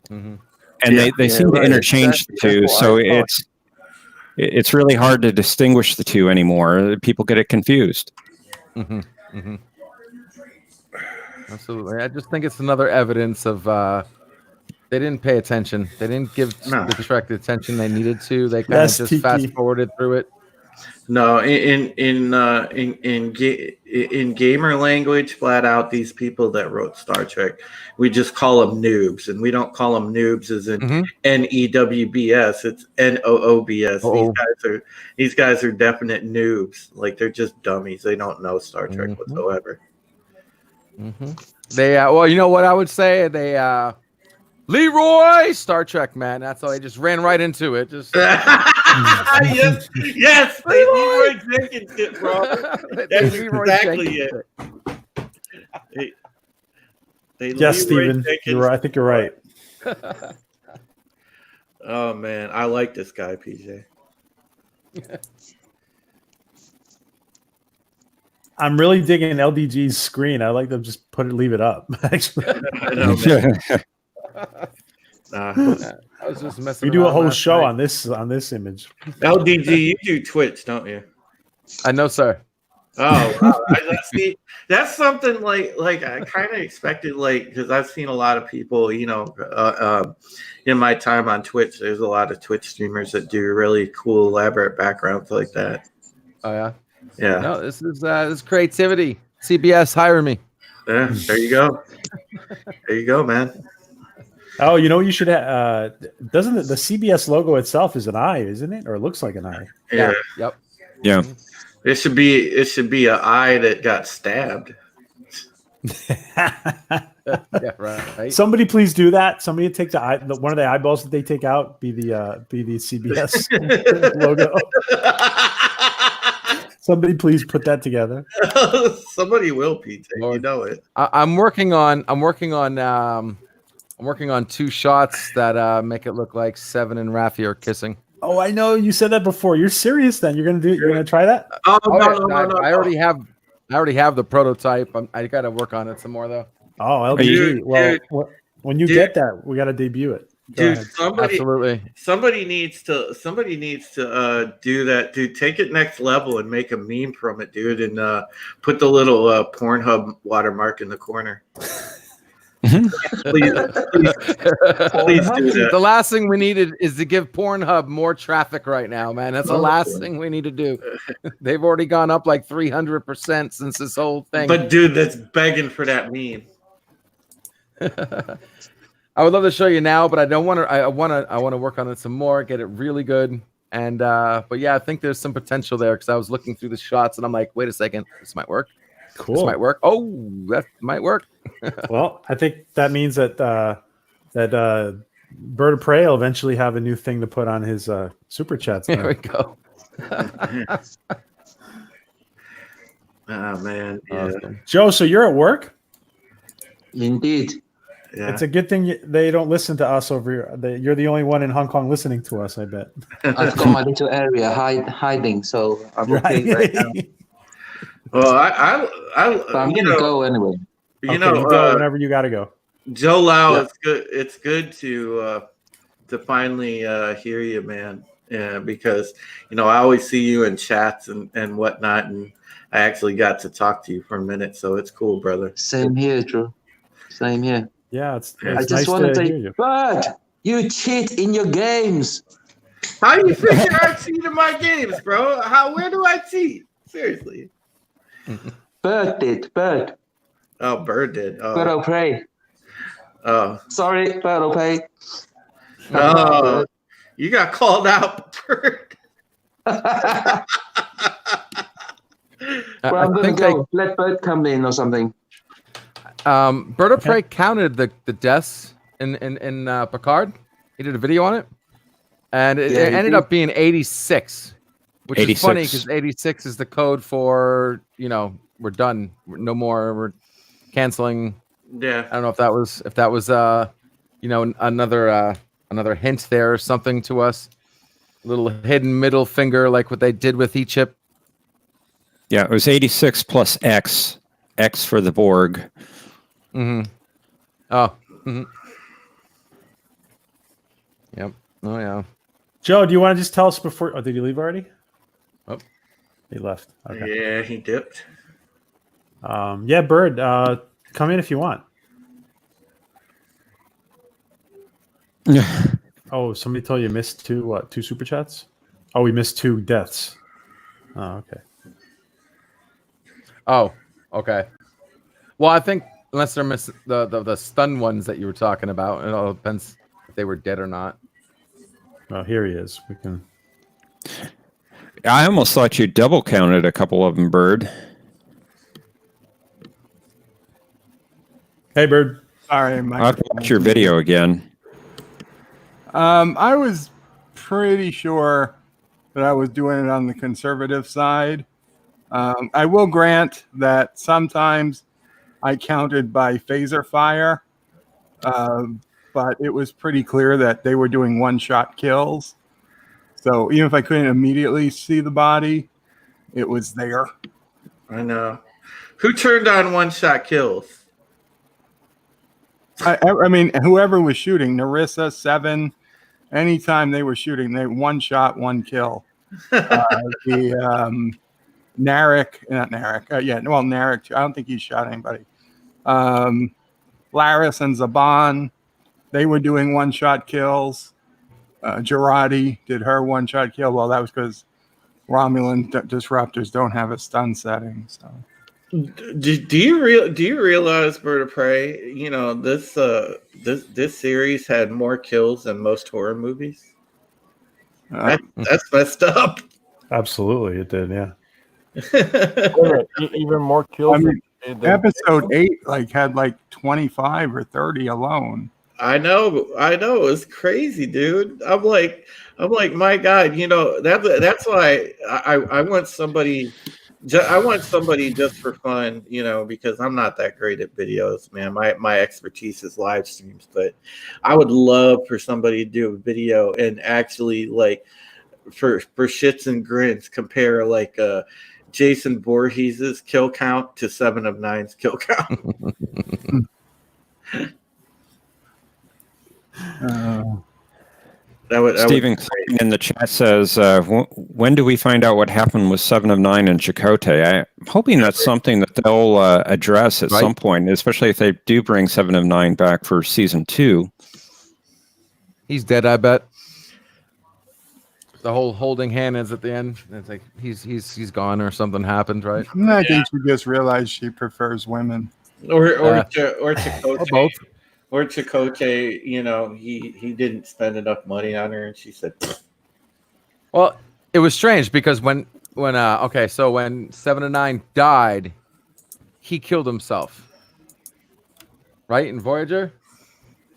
[SPEAKER 4] And they seem to interchange the two, so it's really hard to distinguish the two anymore. People get it confused.
[SPEAKER 5] Absolutely. I just think it's another evidence of they didn't pay attention. They didn't give the Trek the attention they needed to. They kind of just fast forwarded through it.
[SPEAKER 7] No, in gamer language, flat out, these people that wrote Star Trek, we just call them noobs, and we don't call them noobs as in NEWBS. It's NOOBS. These guys are definite noobs. Like they're just dummies. They don't know Star Trek whatsoever.
[SPEAKER 5] They well, you know what I would say? They Leroy Star Trek, man. That's all. They just ran right into it. Just
[SPEAKER 7] yes, Leroy Jenkins it, Robert. That's exactly it.
[SPEAKER 1] Yes, Stephen. I think you're right.
[SPEAKER 7] Oh man, I like this guy, PJ.
[SPEAKER 1] I'm really digging LDG's screen. I like them just leave it up. Actually,
[SPEAKER 5] I was just messing.
[SPEAKER 1] We do a whole show on this image.
[SPEAKER 7] LDG, you do Twitch, don't you?
[SPEAKER 5] I know, sir.
[SPEAKER 7] Oh, wow. That's something like I kind of expected, because I've seen a lot of people, in my time on Twitch. There's a lot of Twitch streamers that do really cool, elaborate backgrounds like that.
[SPEAKER 5] Oh yeah.
[SPEAKER 7] Yeah.
[SPEAKER 5] No, this is creativity. CBS, hire me.
[SPEAKER 7] Yeah, there you go. There you go, man.
[SPEAKER 1] Oh, you know what you should have? Doesn't the CBS logo itself is an eye, isn't it? Or it looks like an eye.
[SPEAKER 3] Yeah.
[SPEAKER 5] Yep.
[SPEAKER 4] Yeah.
[SPEAKER 7] It should be an eye that got stabbed.
[SPEAKER 5] Yeah. Right.
[SPEAKER 1] Somebody please do that. Somebody take one of the eyeballs that they take out be the CBS logo. Somebody please put that together.
[SPEAKER 7] Somebody will, Pete. You
[SPEAKER 5] Lord.
[SPEAKER 7] know it.
[SPEAKER 5] I'm working on 2 shots that make it look like Seven and Raffi are kissing.
[SPEAKER 1] Oh, I know you said that before. You're serious then? You're gonna try that?
[SPEAKER 7] Oh,
[SPEAKER 5] I already have the prototype. I got to work on it some more though.
[SPEAKER 1] Oh,
[SPEAKER 7] Dude,
[SPEAKER 1] LGG. Well,
[SPEAKER 7] dude,
[SPEAKER 1] when you get that, we got to debut it. Go
[SPEAKER 7] Dude,
[SPEAKER 1] ahead.
[SPEAKER 5] Absolutely.
[SPEAKER 7] somebody needs to do that, dude. Take it next level and make a meme from it, dude, and put the little Pornhub watermark in the corner. please do that.
[SPEAKER 5] The last thing we needed is to give Pornhub more traffic right now, man. That's the last thing we need to do. They've already gone up like 300% since this whole thing.
[SPEAKER 7] But dude, that's begging for that meme.
[SPEAKER 5] I would love to show you now, but I don't want to. I want to work on it some more, get it really good. And but yeah, I think there's some potential there because I was looking through the shots and I'm like, wait a second, this might work.
[SPEAKER 1] Cool.
[SPEAKER 5] This might work. Oh, that might work.
[SPEAKER 1] Well, I think that means that Bird of Prey will eventually have a new thing to put on his super chats.
[SPEAKER 5] There we go.
[SPEAKER 7] Oh man, yeah.
[SPEAKER 5] Awesome.
[SPEAKER 1] Joe, so you're at work?
[SPEAKER 6] Indeed.
[SPEAKER 7] Yeah.
[SPEAKER 1] It's a good thing they don't listen to us over here. You're the only one in Hong Kong listening to us, I bet.
[SPEAKER 6] I've got my little area hiding, so I'm okay right now.
[SPEAKER 7] Well,
[SPEAKER 6] But I'm gonna go anyway.
[SPEAKER 7] You
[SPEAKER 1] Okay,
[SPEAKER 7] know,
[SPEAKER 1] you go whenever you got to go.
[SPEAKER 7] Joe Lau,
[SPEAKER 6] Yeah.
[SPEAKER 7] it's good to finally hear you, man. Yeah, because I always see you in chats and whatnot, and I actually got to talk to you for a minute, so it's cool, brother.
[SPEAKER 6] Same here, Drew. Same here.
[SPEAKER 1] Yeah, it's
[SPEAKER 6] I
[SPEAKER 1] nice
[SPEAKER 6] just want to
[SPEAKER 1] hear
[SPEAKER 6] say,
[SPEAKER 1] you.
[SPEAKER 6] Bird, you cheat in your games.
[SPEAKER 7] How do you figure I cheat in my games, bro? Where do I cheat? Seriously.
[SPEAKER 6] Bird did. Bird.
[SPEAKER 7] Oh, Bird did.
[SPEAKER 6] Bird
[SPEAKER 7] Oh,
[SPEAKER 6] will pray.
[SPEAKER 7] oh.
[SPEAKER 6] Sorry, Bird will pray.
[SPEAKER 7] Oh, you got called out, Bird.
[SPEAKER 6] Well, I'm gonna go. Let Bird come in or something.
[SPEAKER 5] Bird of Prey counted the deaths in Picard. He did a video on it, and it
[SPEAKER 6] Yeah, he
[SPEAKER 5] ended
[SPEAKER 6] did.
[SPEAKER 5] up being 86, which
[SPEAKER 4] 86.
[SPEAKER 5] is funny because 86 is the code for we're done, no more, we're canceling.
[SPEAKER 7] Yeah.
[SPEAKER 5] I don't know if that was another hint there or something to us, a little hidden middle finger like what they did with Egypt.
[SPEAKER 4] Yeah, it was 86 plus X for the Borg.
[SPEAKER 5] Mm-hmm. Oh. Mm-hmm. Yep. Oh yeah.
[SPEAKER 1] Joe, do you want to just tell us before? Oh, did you leave already?
[SPEAKER 5] Oh.
[SPEAKER 1] He left. Okay.
[SPEAKER 7] Yeah, he dipped.
[SPEAKER 1] Yeah, Bird, come in if you want. Oh, somebody told you missed two super chats? Oh, we missed 2 deaths. Oh, okay.
[SPEAKER 5] Oh, okay. Well, I think unless they're missing the stun ones that you were talking about, it all depends if they were dead or not.
[SPEAKER 1] Well, here he is. We can.
[SPEAKER 4] I almost thought you double counted a couple of them, Bird.
[SPEAKER 1] Hey, Bird.
[SPEAKER 8] Sorry,
[SPEAKER 4] I'll have to watch your video again.
[SPEAKER 8] I was pretty sure that I was doing it on the conservative side. I will grant that sometimes I counted by phaser fire, but it was pretty clear that they were doing one-shot kills. So even if I couldn't immediately see the body, it was there.
[SPEAKER 7] I know. Who turned on one-shot kills?
[SPEAKER 8] I mean, whoever was shooting, Narissa, Seven, anytime they were shooting, they one shot, one kill. Narek, not Narek. Narek, too. I don't think he shot anybody. Laris and Zaban, they were doing one-shot kills. Girardi did her one-shot kill. Well, that was because Romulan disruptors don't have a stun setting. So
[SPEAKER 7] Do you realize, Bird of Prey? You know this series had more kills than most horror movies. That's messed up.
[SPEAKER 1] Absolutely, it did. Yeah.
[SPEAKER 3] Even more kills.
[SPEAKER 8] I mean, episode 8 had 25 or 30 alone.
[SPEAKER 7] I know, it's crazy, dude. I'm like, my God, that's why I want somebody. I want somebody just for fun, because I'm not that great at videos, man. My expertise is live streams, but I would love for somebody to do a video and actually for shits and grins compare Jason Voorhees's kill count to 7 of 9's kill count.
[SPEAKER 4] Stephen Klein in the chat says, when do we find out what happened with 7 of 9 and Chakoty? I'm hoping that's something that they'll address at some point, especially if they do bring 7 of 9 back for season 2.
[SPEAKER 5] He's dead, I bet. The whole holding hands at the end. It's like he's gone or something happened, right?
[SPEAKER 8] I think she just realized she prefers women.
[SPEAKER 7] Or Chakoty.
[SPEAKER 5] Or both.
[SPEAKER 7] Or Chakoty, he didn't spend enough money on her, and she said,
[SPEAKER 5] well, it was strange because when 7 of 9 died, he killed himself. Right? In Voyager?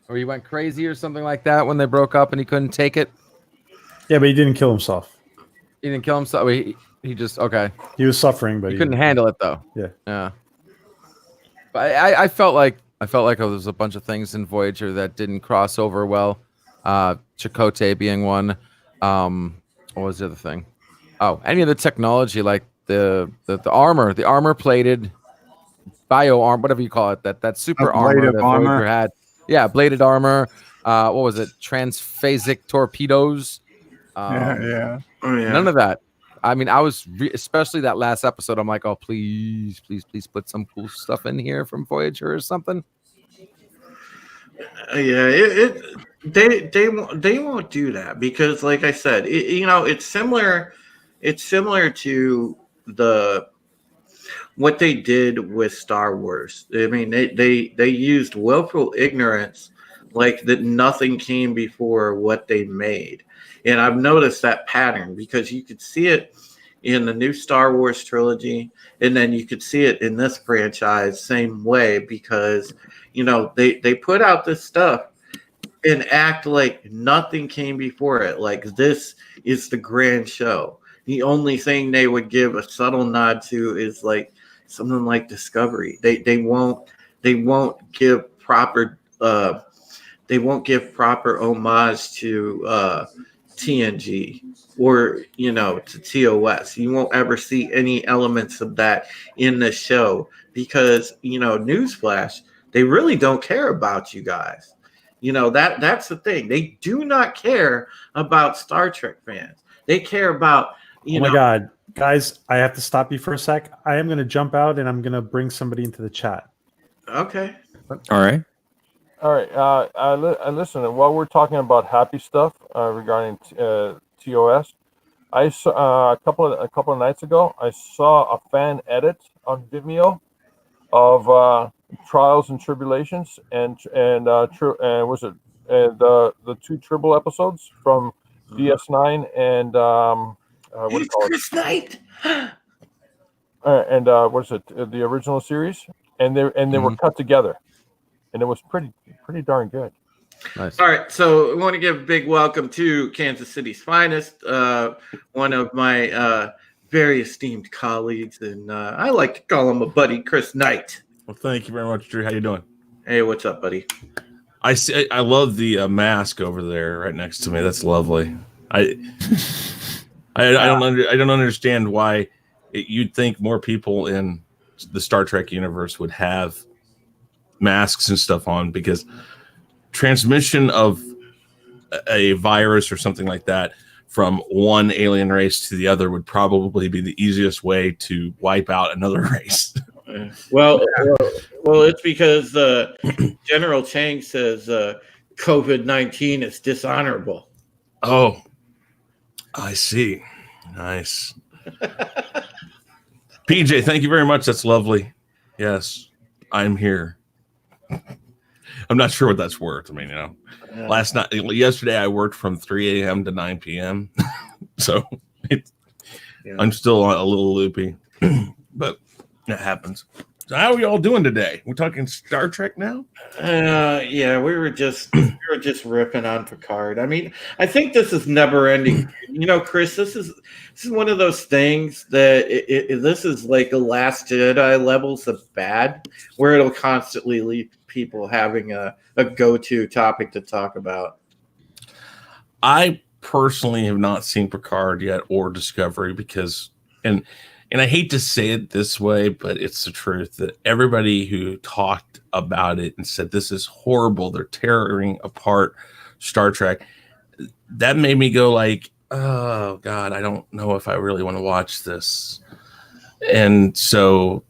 [SPEAKER 5] Or he went crazy or something like that when they broke up and he couldn't take it.
[SPEAKER 1] Yeah, but he didn't kill himself.
[SPEAKER 5] He didn't kill himself. He just
[SPEAKER 1] He was suffering, but
[SPEAKER 5] he couldn't handle it though.
[SPEAKER 1] Yeah.
[SPEAKER 5] But I felt like there was a bunch of things in Voyager that didn't cross over well. Chakoty being one. What was the other thing? Oh, any of the technology, like the armor plated bio arm, whatever you call it, that super armor that Voyager had. Yeah, bladed armor. What was it? Transphasic torpedoes.
[SPEAKER 8] Yeah.
[SPEAKER 7] "Oh yeah."
[SPEAKER 5] None of that. I mean, I was especially that last episode. I'm like, oh, please put some cool stuff in here from Voyager or something.
[SPEAKER 7] Yeah, they won't do that because, like I said, it's similar. It's similar to what they did with Star Wars. I mean, they used willful ignorance, like that nothing came before what they made. And I've noticed that pattern because you could see it in the new Star Wars trilogy, and then you could see it in this franchise same way because, they put out this stuff and act like nothing came before it. Like this is the grand show. The only thing they would give a subtle nod to is like something like Discovery. They won't give proper homage to TNG or to TOS. You won't ever see any elements of that in the show because newsflash, they really don't care about you guys. That's the thing. They do not care about Star Trek fans. They care about
[SPEAKER 1] Oh my God, guys! I have to stop you for a sec. I am going to jump out and I'm going to bring somebody into the chat.
[SPEAKER 7] Okay.
[SPEAKER 4] All right.
[SPEAKER 3] Listen, while we're talking about happy stuff regarding TOS, I saw a couple of nights ago. I saw a fan edit on Vimeo of Trials and Tribulations and was it the 2 Tribble episodes from DS9 and what do you call
[SPEAKER 7] Chris Knight.
[SPEAKER 3] And what is it? The original series, and they were cut together, and it was pretty darn good.
[SPEAKER 5] Nice.
[SPEAKER 7] All right, so I want to give a big welcome to Kansas City's finest, one of my very esteemed colleagues, and I like to call him a buddy, Chris Knight.
[SPEAKER 9] Well, thank you very much, Drew. How you doing?
[SPEAKER 7] Hey, what's up, buddy?
[SPEAKER 9] I love the mask over there right next to me. That's lovely. I don't understand why you'd think more people in the Star Trek universe would have masks and stuff on, because transmission of a virus or something like that from one alien race to the other would probably be the easiest way to wipe out another race.
[SPEAKER 7] Well, it's because General Chang says COVID-19 is dishonorable.
[SPEAKER 9] Oh, I see. Nice. PJ, thank you very much. That's lovely. Yes, I'm here. I'm not sure what that's worth. I mean, yesterday I worked from 3 a.m. to 9 p.m. So I'm still a little loopy, but it happens. So how are you all doing today? We're talking Star Trek now?
[SPEAKER 7] Yeah, we were just ripping on Picard. I mean, I think this is never ending. You know, Chris, this is one of those things that this is like a Last Jedi levels of bad, where it'll constantly leave people having a go-to topic to talk about.
[SPEAKER 9] I personally have not seen Picard yet or Discovery because, and I hate to say it this way, but it's the truth that everybody who talked about it and said this is horrible, they're tearing apart Star Trek, that made me go like, oh God, I don't know if I really want to watch this. And so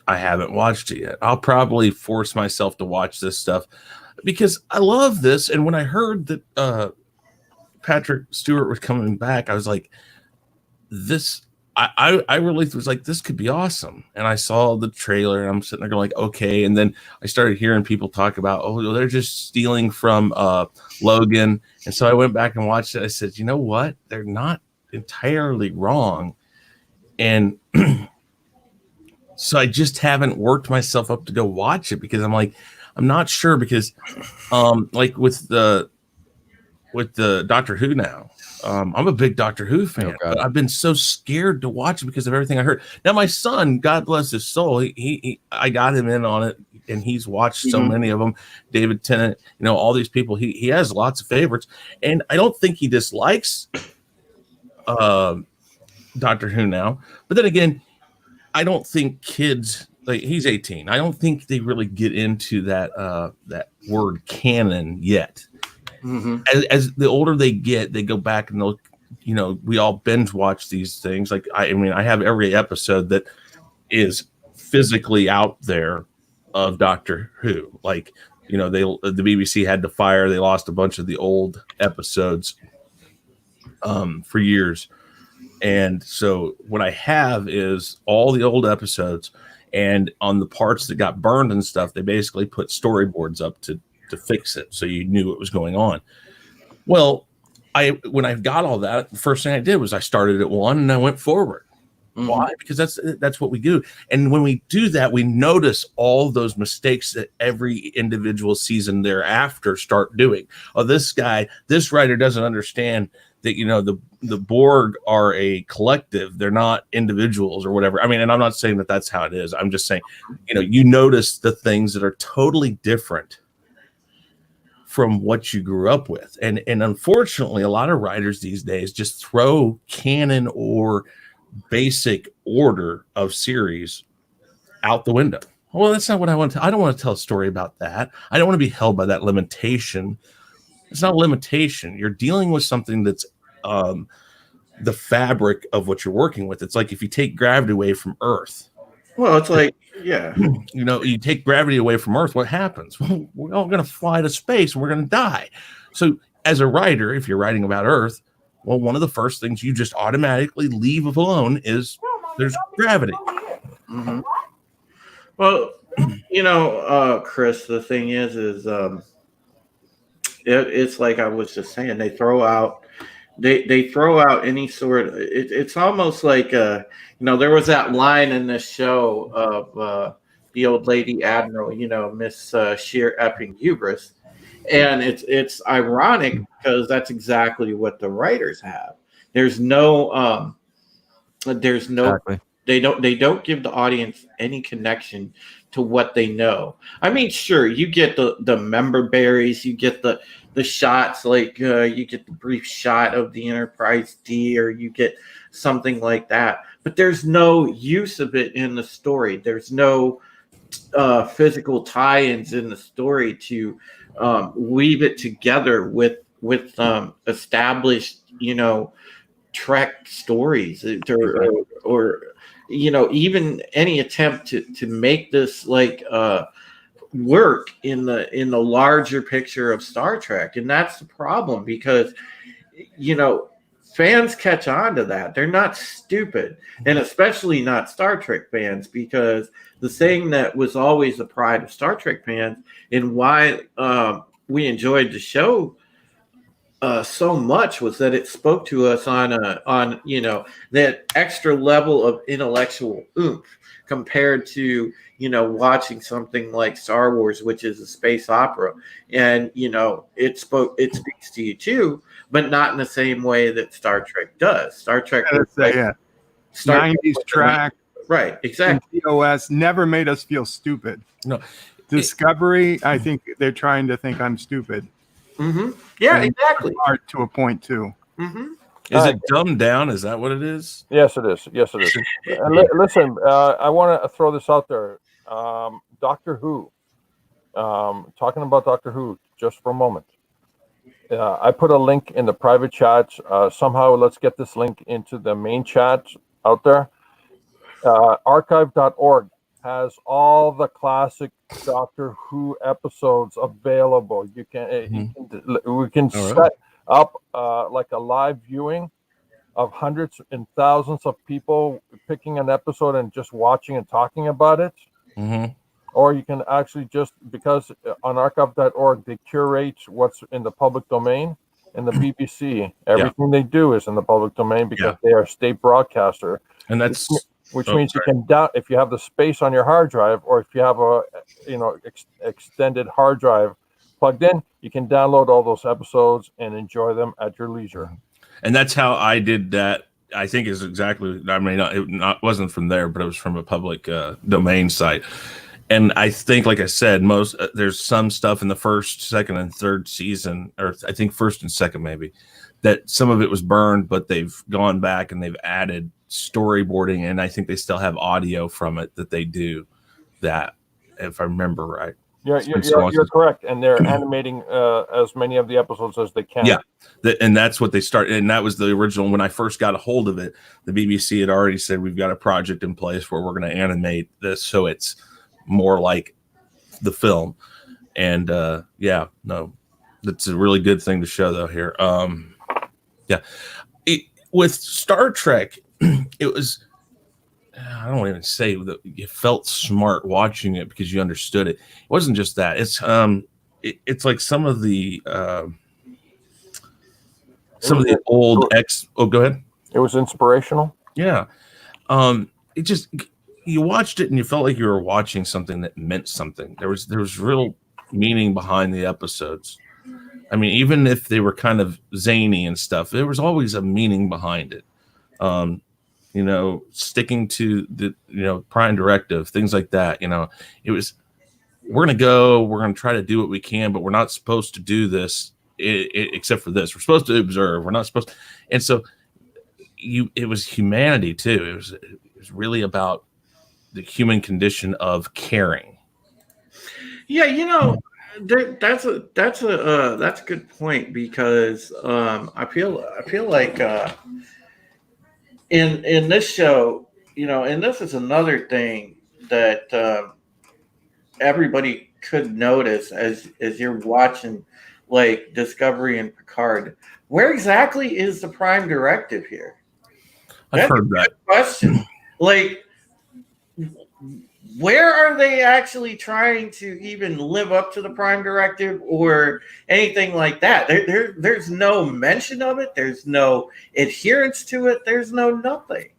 [SPEAKER 9] I haven't watched it yet. I'll probably force myself to watch this stuff because I love this. And when I heard that Patrick Stewart was coming back, I was like, this, I really was like, this could be awesome. And I saw the trailer and I'm sitting there going like, okay. And then I started hearing people talk about, oh, they're just stealing from Logan. And so I went back and watched it. I said, you know what? They're not entirely wrong. And so I just haven't worked myself up to go watch it because I'm like, I'm not sure because like with the Doctor Who now, I'm a big Doctor Who fan, but I've been so scared to watch it because of everything I heard. Now my son, God bless his soul, I got him in on it and he's watched so many of them. David Tennant, you know, all these people, he has lots of favorites. And I don't think he dislikes Doctor Who now. But then again, I don't think kids, like he's 18. I don't think they really get into that word canon yet. As the older they get, they go back and they'll, you know, we all binge watch these things. Like I mean, I have every episode that is physically out there of Doctor Who. Like, you know, the BBC had to fire. They lost a bunch of the old episodes for years. And so what I have is all the old episodes, and on the parts that got burned and stuff, they basically put storyboards up to fix it, so you knew what was going on. Well, when I got all that, the first thing I did was I started at 1 and I went forward. Why? Because that's what we do. And when we do that, we notice all those mistakes that every individual season thereafter start doing. Oh, this writer doesn't understand that, you know, the Borg are a collective. They're not individuals or whatever. I mean, and I'm not saying that that's how it is. I'm just saying, you know, you notice the things that are totally different from what you grew up with. And unfortunately, a lot of writers these days just throw canon or basic order of series out the window. Well, that's not what I want to. I don't want to tell a story about that. I don't want to be held by that limitation. It's not a limitation. You're dealing with something that's the fabric of what you're working with. It's like if you take gravity away from Earth.
[SPEAKER 7] Well, it's like, yeah,
[SPEAKER 9] you know, you take gravity away from Earth, what happens? Well, we're all going to fly to space and we're going to die. So as a writer, if you're writing about Earth, well, one of the first things you just automatically leave alone is there's gravity.
[SPEAKER 7] Well, you know, Chris, the thing is it's like I was just saying, they throw out any sort of, it's almost like you know, there was that line in this show of the old lady admiral, you know, Miss Sheer Epping Hubris, and it's ironic because that's exactly what the writers have. There's no
[SPEAKER 5] Exactly.
[SPEAKER 7] they don't give the audience any connection to what they know. I mean, sure, you get the member berries, you get the shots, like you get the brief shot of the Enterprise D, or you get something like that, but there's no use of it in the story. There's no physical tie-ins in the story to weave it together with established, you know, Trek stories, or you know, even any attempt to make this like work in the larger picture of Star Trek. And that's the problem, because, you know, fans catch on to that. They're not stupid, and especially not Star Trek fans, because the thing that was always the pride of Star Trek fans and why we enjoyed the show so much was that it spoke to us on that extra level of intellectual oomph compared to watching something like Star Wars, which is a space opera, and it speaks to you too, but not in the same way that Star Trek does. Star Trek,
[SPEAKER 8] Star 90s track,
[SPEAKER 7] right? Exactly.
[SPEAKER 8] TOS never made us feel stupid.
[SPEAKER 9] No,
[SPEAKER 8] Discovery, I think they're trying to think I'm stupid.
[SPEAKER 7] Mm-hmm. Yeah,
[SPEAKER 8] and
[SPEAKER 7] exactly.
[SPEAKER 8] Art to a point too.
[SPEAKER 7] Mm-hmm.
[SPEAKER 9] Is it dumbed down? Is that what it is?
[SPEAKER 3] Yes, it is. Yes, it is. Listen, I want to throw this out there. Doctor Who. Talking about Doctor Who just for a moment. I put a link in the private chat. Somehow, let's get this link into the main chat out there. Archive.org has all the classic Doctor Who episodes available. We can set up like a live viewing of hundreds and thousands of people picking an episode and just watching and talking about it.
[SPEAKER 9] Mm-hmm.
[SPEAKER 3] Or you can actually just, because on archive.org they curate what's in the public domain. In the BBC, everything they do is in the public domain because they are a state broadcaster,
[SPEAKER 9] and that's
[SPEAKER 3] which means you can if you have the space on your hard drive, or if you have a extended hard drive plugged in, you can download all those episodes and enjoy them at your leisure.
[SPEAKER 9] And that's how I did that. I think is exactly. I mean, it wasn't from there, but it was from a public domain site. And I think, like I said, there's some stuff in the first, second, and third season, or I think first and second maybe, that some of it was burned, but they've gone back and they've added storyboarding, and I think they still have audio from it that they do that, if I remember right.
[SPEAKER 3] You're correct, and they're animating as many of the episodes as they can.
[SPEAKER 9] Yeah, and that's what they started, and that was the original. When I first got a hold of it, the BBC had already said, we've got a project in place where we're going to animate this so it's more like the film. And that's a really good thing to show though here. With Star Trek, it was, I don't even say that you felt smart watching it because you understood it. It wasn't just that. It's like some of the old go ahead.
[SPEAKER 3] It was inspirational.
[SPEAKER 9] Yeah. It just, you watched it and you felt like you were watching something that meant something. There was real meaning behind the episodes. I mean, even if they were kind of zany and stuff, there was always a meaning behind it. Sticking to the prime directive, things like that. It was, we're going to try to do what we can, but we're not supposed to do this except for this. We're supposed to observe. We're not supposed to. And so it was humanity too. It was really about the human condition of caring.
[SPEAKER 7] Yeah, that's a good point, because I feel like in this show, and this is another thing that everybody could notice as you're watching like Discovery and Picard. Where exactly is the prime directive here?
[SPEAKER 9] I've heard that
[SPEAKER 7] question. Like, where are they actually trying to even live up to the prime directive or anything like that? There's no mention of it. There's no adherence to it. There's no nothing.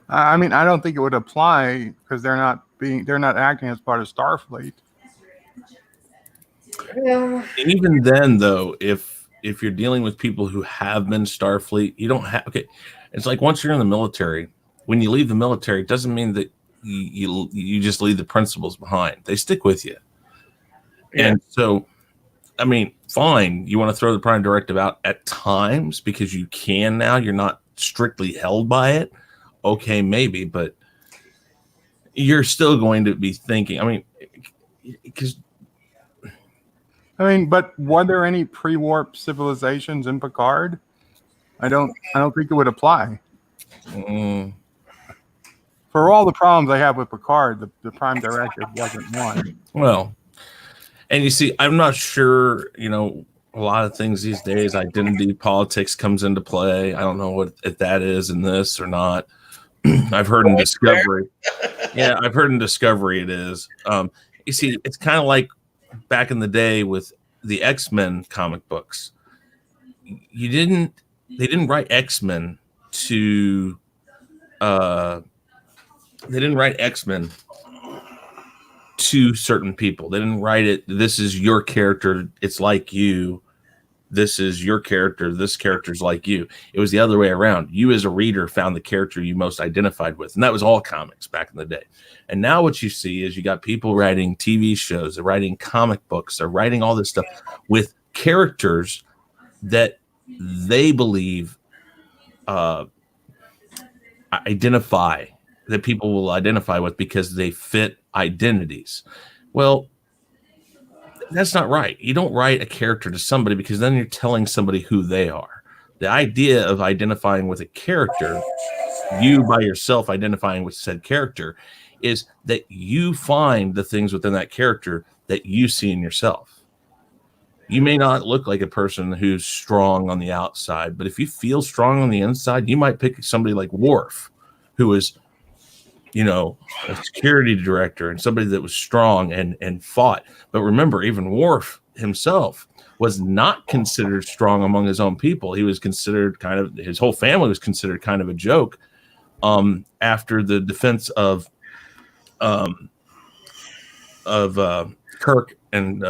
[SPEAKER 8] I mean, I don't think it would apply because they're not acting as part of Starfleet.
[SPEAKER 7] Yeah.
[SPEAKER 9] Even then, though, if you're dealing with people who have been Starfleet, you don't have. Okay, it's like once you're in the military. When you leave the military, it doesn't mean that you just leave the principles behind. They stick with you. Yeah. And so, I mean, fine, you want to throw the prime directive out at times because you can now. You're not strictly held by it. Okay, maybe, but you're still going to be thinking.
[SPEAKER 8] But were there any pre-warp civilizations in Picard? I don't think it would apply. For all the problems I have with Picard, the prime directive wasn't one.
[SPEAKER 9] Well, and you see, I'm not sure, a lot of things these days. Identity politics comes into play. I don't know if that is in this or not. I've heard in Discovery. Yeah, I've heard in Discovery it is. You see, it's kind of like back in the day with the X-Men comic books. They didn't write X-Men to they didn't write X-Men to certain people. They didn't write it, this is your character, it's like you. This is your character, this character's like you. It was the other way around. You as a reader found the character you most identified with. And that was all comics back in the day. And now what you see is you got people writing TV shows, they're writing comic books, they're writing all this stuff with characters that they believe identify, that people will identify with because they fit identities. Well, that's not right. You don't write a character to somebody because then you're telling somebody who they are. The idea of identifying with a character, you by yourself identifying with said character, is that you find the things within that character that you see in yourself. You may not look like a person who's strong on the outside, but if you feel strong on the inside, you might pick somebody like Worf, who is, you know, a security director and somebody that was strong and fought. But remember, even Worf himself was not considered strong among his own people. He was considered his whole family was considered kind of a joke after the defense of Kirk and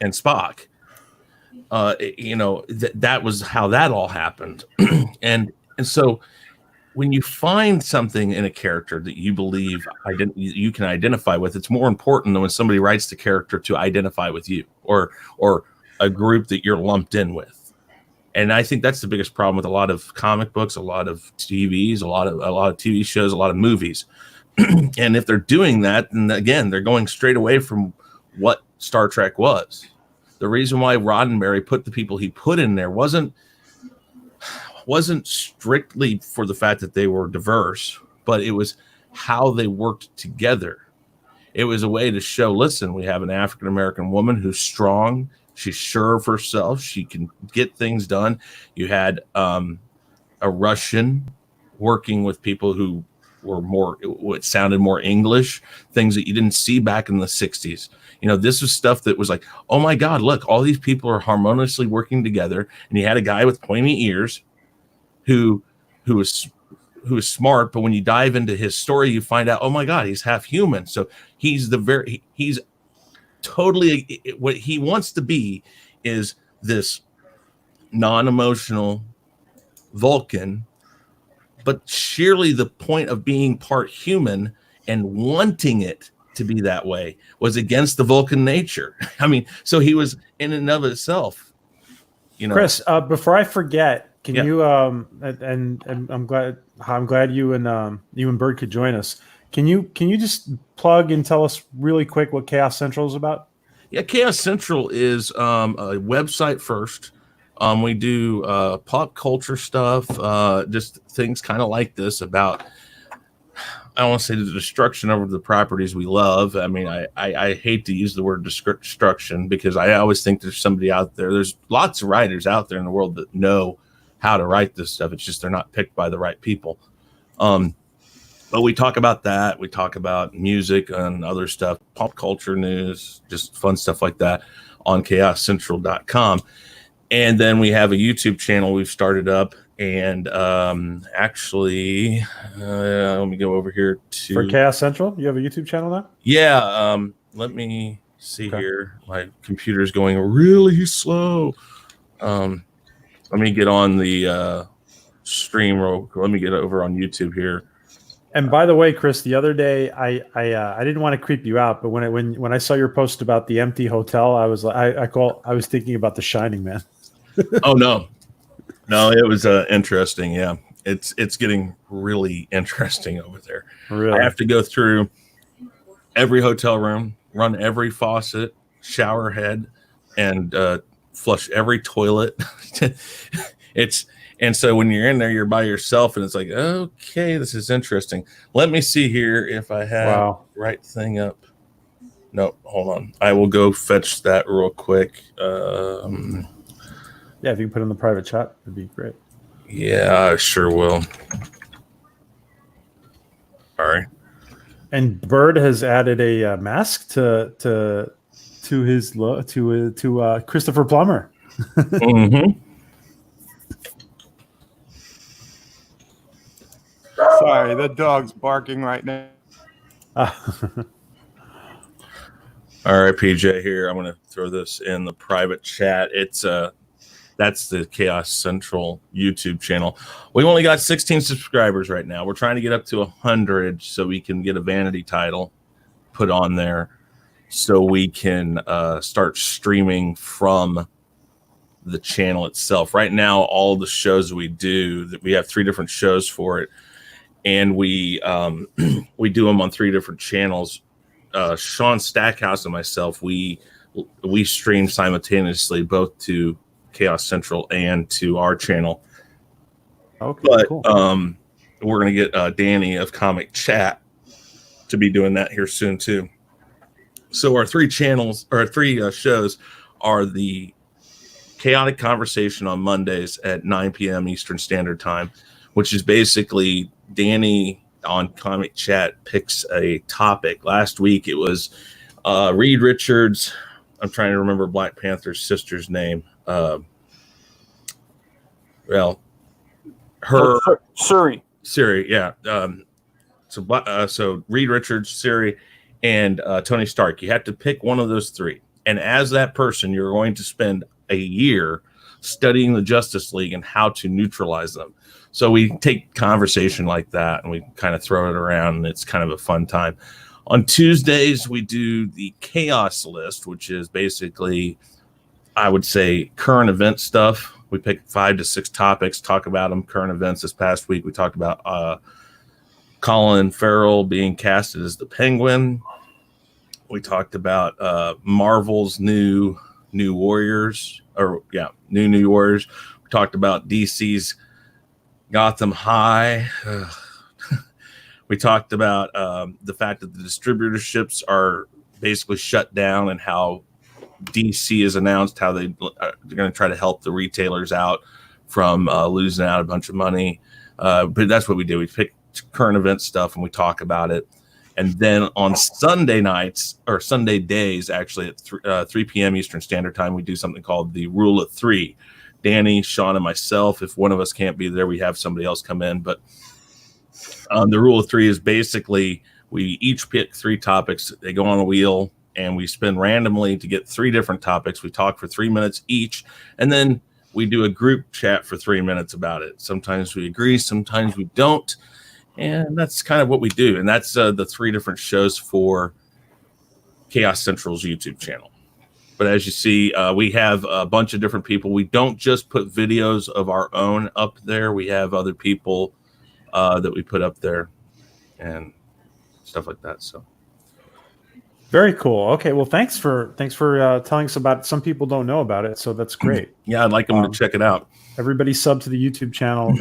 [SPEAKER 9] Spock. That was how that all happened. and so when you find something in a character that you believe you can identify with, it's more important than when somebody writes the character to identify with you or a group that you're lumped in with. And I think that's the biggest problem with a lot of comic books, a lot of TVs, a lot of TV shows, a lot of movies. And if they're doing that, then again, they're going straight away from what Star Trek was. The reason why Roddenberry put the people he put in there wasn't strictly for the fact that they were diverse, but it was how they worked together. It was a way to show, listen, we have an African-American woman who's strong. She's sure of herself. She can get things done. You had a Russian working with people who were what sounded more English, things that you didn't see back in the 60s. This was stuff that was like, oh my God, look, all these people are harmoniously working together. And you had a guy with pointy ears who is smart, but when you dive into his story, you find out, oh my God, he's half human. So he's totally what he wants to be is this non-emotional Vulcan, but surely the point of being part human and wanting it to be that way was against the Vulcan nature. I mean, so he was in and of itself,
[SPEAKER 1] Chris, before I forget, can you and I'm glad you and Bird could join us. Can you just plug and tell us really quick what Chaos Central is about?
[SPEAKER 9] Yeah, Chaos Central is a website first. We do pop culture stuff, just things kind of like this about, I don't want to say the destruction of the properties we love. I mean, I hate to use the word destruction because I always think there's somebody out there. There's lots of writers out there in the world that know how to write this stuff. It's just they're not picked by the right people. But we talk about that. We talk about music and other stuff, pop culture news, just fun stuff like that on chaoscentral.com. And then we have a YouTube channel we've started up. And actually, let me go over here to...
[SPEAKER 1] For Chaos Central? You have a YouTube channel now?
[SPEAKER 9] Yeah. Let me see here. My computer's going really slow. Let me get on the stream. Let me get over on YouTube here.
[SPEAKER 1] And by the way, Chris, the other day I didn't want to creep you out, but when I saw your post about the empty hotel, I was like, I was thinking about The Shining, man.
[SPEAKER 9] Oh no, it was interesting. Yeah, it's getting really interesting over there.
[SPEAKER 1] Really?
[SPEAKER 9] I have to go through every hotel room, run every faucet, shower head, and flush every toilet. And so when you're in there, you're by yourself, and it's like, okay, this is interesting. Let me see here if I have the right thing up. No, hold on. I will go fetch that real quick.
[SPEAKER 1] Yeah, if you can put it in the private chat, it'd be great.
[SPEAKER 9] Yeah, I sure will. All right.
[SPEAKER 1] And Bird has added a mask to his to Christopher Plummer.
[SPEAKER 9] Mm-hmm.
[SPEAKER 8] Sorry, the dog's barking right now.
[SPEAKER 9] All right, PJ. Here, I'm going to throw this in the private chat. It's that's the Chaos Central YouTube channel. We've only got 16 subscribers right now. We're trying to get up to 100 so we can get a vanity title put on there, so we can start streaming from the channel itself. Right now, all the shows we do, that we have 3 different shows for it, and we do them on 3 different channels. Sean Stackhouse and myself, we stream simultaneously both to Chaos Central and to our channel.
[SPEAKER 1] Okay,
[SPEAKER 9] but
[SPEAKER 1] cool.
[SPEAKER 9] We're gonna get Danny of Comic Chat to be doing that here soon too. So our 3 channels, or 3 shows, are the Chaotic Conversation on Mondays at 9 p.m. Eastern Standard Time, which is basically Danny on Comic Chat picks a topic. Last week it was Reed Richards. I'm trying to remember Black Panther's sister's name. Siri, yeah. So Reed Richards, Siri, and Tony Stark. You have to pick one of those 3. And as that person, you're going to spend a year studying the Justice League and how to neutralize them. So we take conversation like that and we kind of throw it around, and it's kind of a fun time. On Tuesdays, we do the Chaos List, which is basically, I would say, current event stuff. We pick 5 to 6 topics, talk about them. Current events this past week, we talked about Colin Farrell being casted as the Penguin. We talked about Marvel's new Warriors, new Warriors. We talked about DC's Gotham High. We talked about the fact that the distributorships are basically shut down, and how DC has announced how they're going to try to help the retailers out from losing out a bunch of money. But that's what we do. We pick current event stuff and we talk about it. And then on Sunday nights, or Sunday days, actually at 3 p.m. Eastern Standard Time, we do something called the Rule of 3. Danny, Sean, and myself. If one of us can't be there, we have somebody else come in. But the Rule of 3 is basically we each pick 3 topics. They go on a wheel, and we spin randomly to get 3 different topics. We talk for 3 minutes each, and then we do a group chat for 3 minutes about it. Sometimes we agree, sometimes we don't. And that's kind of what we do. And that's the 3 different shows for Chaos Central's YouTube channel. But as you see, we have a bunch of different people. We don't just put videos of our own up there. We have other people that we put up there and stuff like that. So
[SPEAKER 1] very cool. Okay, well, thanks for telling us about it. Some people don't know about it, so that's great.
[SPEAKER 9] Yeah, I'd like them to check it out. Everybody
[SPEAKER 1] sub to the YouTube channel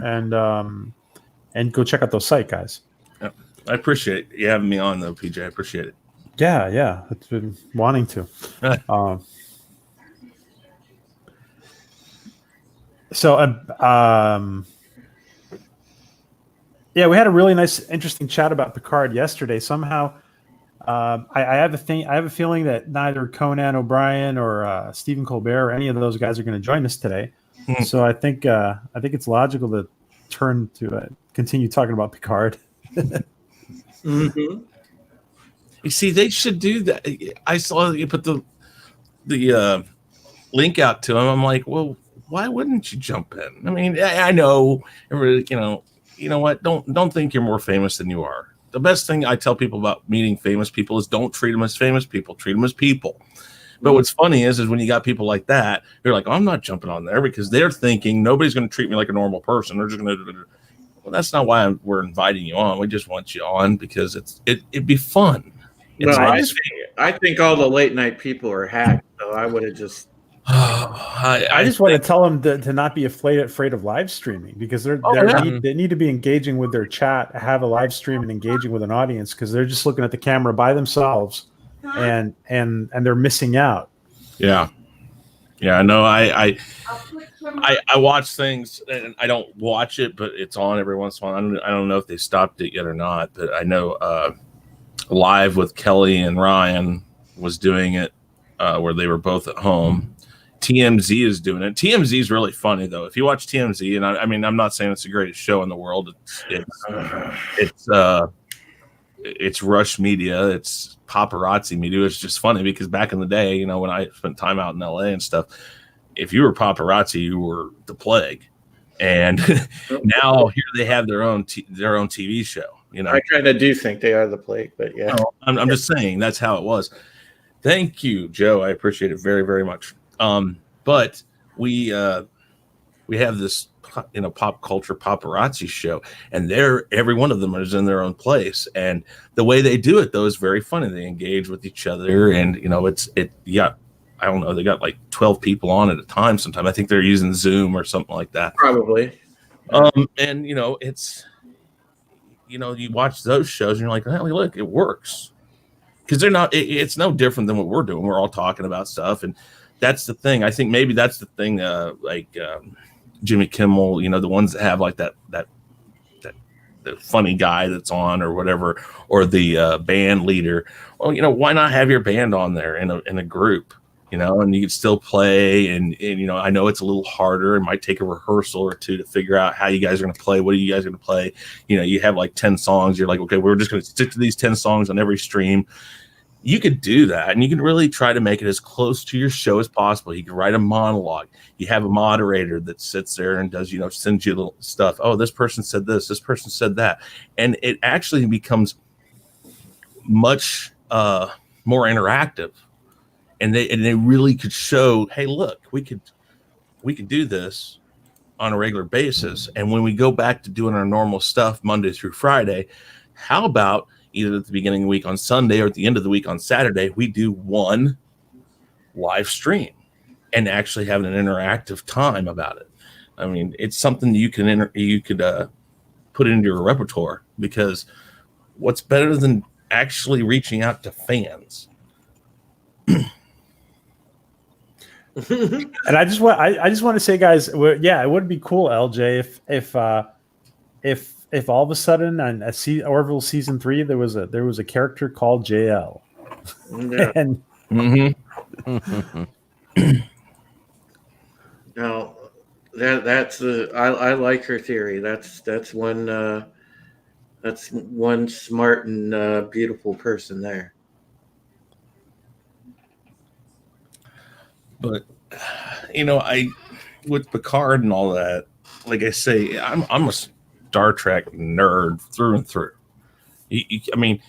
[SPEAKER 1] and go check out those site guys.
[SPEAKER 9] Yeah, I appreciate you having me on, though, PJ. I appreciate it.
[SPEAKER 1] Yeah, it's been wanting to. Yeah, we had a really nice, interesting chat about Picard yesterday. Somehow, I have a feeling that neither Conan O'Brien or Stephen Colbert or any of those guys are going to join us today. So I think it's logical to turn to continue talking about Picard.
[SPEAKER 9] Mm-hmm. You see, they should do that. I saw you put the link out to him. I'm like, well, why wouldn't you jump in? I mean, I know, you know what? Don't think you're more famous than you are. The best thing I tell people about meeting famous people is don't treat them as famous people. Treat them as people. But what's funny is when you got people like that, you're like, oh, I'm not jumping on there because they're thinking nobody's going to treat me like a normal person. They're just going to. Well, that's not why we're inviting you on. We just want you on because it'd be fun.
[SPEAKER 7] No, I think all the late night people are hacked. So I would have just.
[SPEAKER 1] I just want to tell them to not be afraid of live streaming because they need to be engaging with their chat, have a live stream and engaging with an audience because they're just looking at the camera by themselves and they're missing out.
[SPEAKER 9] Yeah. I know. I watch things, and I don't watch it, but it's on every once in a while. I don't know if they stopped it yet or not, but I know Live with Kelly and Ryan was doing it where they were both at home. TMZ is doing it. TMZ is really funny, though. If you watch TMZ, and I mean, I'm not saying it's the greatest show in the world. It's rush media. It's paparazzi media. It's just funny because back in the day, you know, when I spent time out in LA and stuff, if you were paparazzi, you were the plague. And now here they have their own TV show. You know,
[SPEAKER 7] I kind of do think they are the plague, but yeah,
[SPEAKER 9] no, I'm just saying that's how it was. Thank you, Joe. I appreciate it very, very much. But we have this, you know, pop culture paparazzi show, and every one of them is in their own place. And the way they do it, though, is very funny. They engage with each other, and you know, I don't know, they got like 12 people on at a time. Sometimes I think they're using Zoom or something like that.
[SPEAKER 7] probably.
[SPEAKER 9] And you know, it's, you know, you watch those shows and you're like, hey, look, it works. Because they're not, it's no different than what we're doing. We're all talking about stuff. And that's the thing. I think maybe that's the thing, Jimmy Kimmel, you know, the ones that have like that the funny guy that's on or whatever, or the band leader. Well, you know, why not have your band on there in a group, you know, and you can still play. And you know, I know it's a little harder. It might take a rehearsal or two to figure out how you guys are going to play. What are you guys going to play? You know, you have like 10 songs. You're like, okay, we're just going to stick to these 10 songs on every stream. You could do that, and you can really try to make it as close to your show as possible. You can write a monologue. You have a moderator that sits there and does, you know, sends you little stuff. Oh, this person said this person said that. And it actually becomes much more interactive. And they really could show, hey, look, we could do this on a regular basis. And when we go back to doing our normal stuff Monday through Friday, how about either at the beginning of the week on Sunday or at the end of the week on Saturday, we do one live stream and actually have an interactive time about it. I mean, it's something you could put into your repertoire, because what's better than actually reaching out to fans?
[SPEAKER 1] And I just want to say, guys, yeah, it would be cool, LJ, if all of a sudden on Orville season 3 there was a character called JL.
[SPEAKER 7] Yeah.
[SPEAKER 1] And
[SPEAKER 7] No, that's I like her theory. That's one smart and beautiful person there.
[SPEAKER 9] But you know, with Picard and all that, like I say, I'm a Star Trek nerd through and through. I mean,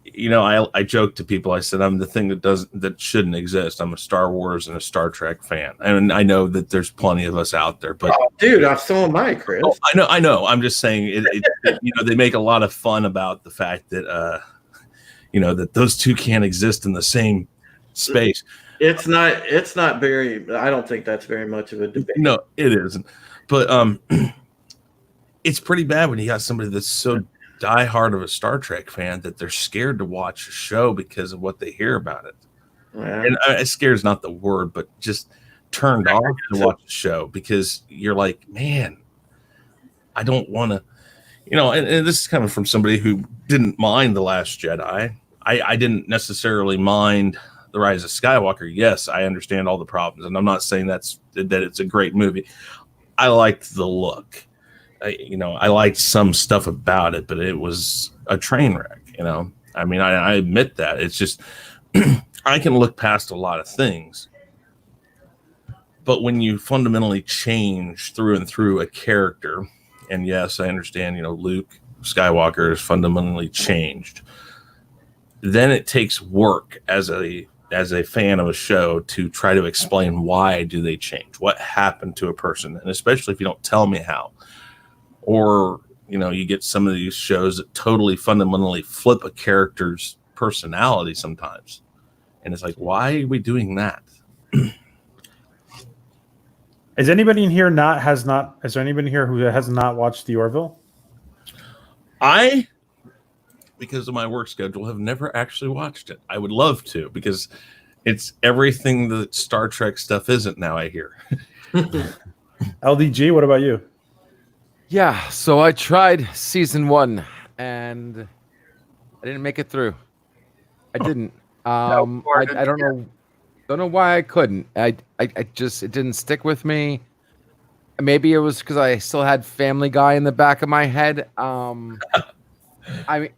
[SPEAKER 9] you know, I joke to people. I said I'm the thing that shouldn't exist. I'm a Star Wars and a Star Trek fan, and I know that there's plenty of us out there. But
[SPEAKER 7] dude, so am I, Chris.
[SPEAKER 9] Oh, I know. I'm just saying, you know, they make a lot of fun about the fact that you know, that those two can't exist in the same space.
[SPEAKER 7] It's not very. I don't think that's very much of a debate.
[SPEAKER 9] No, it isn't. But it's pretty bad when you got somebody that's so diehard of a Star Trek fan that they're scared to watch a show because of what they hear about it.
[SPEAKER 7] Yeah.
[SPEAKER 9] And scared is not the word, but just turned off to watch the show because you're like, man, I don't want to, you know. And this is coming from somebody who didn't mind The Last Jedi. I didn't necessarily mind The Rise of Skywalker. Yes, I understand all the problems, and I'm not saying that it's a great movie. I liked the look. I liked some stuff about it, but it was a train wreck. You know, I mean, I admit that. It's just I can look past a lot of things, but when you fundamentally change through and through a character, and yes, I understand. You know, Luke Skywalker is fundamentally changed. Then it takes work as a fan of a show to try to explain why do they change, what happened to a person, and especially if you don't tell me how. Or, you know, you get some of these shows that totally fundamentally flip a character's personality sometimes. And it's like, why are we doing that?
[SPEAKER 1] is anybody in here is there anybody here who has not watched the Orville?
[SPEAKER 9] I because of my work schedule, have never actually watched it. I would love to, because it's everything that Star Trek stuff isn't now, I hear.
[SPEAKER 1] LDG, what about you?
[SPEAKER 5] Yeah, so I tried season 1 and I didn't make it through. I didn't. I don't know why I couldn't. I just, it didn't stick with me. Maybe it was because I still had Family Guy in the back of my head. It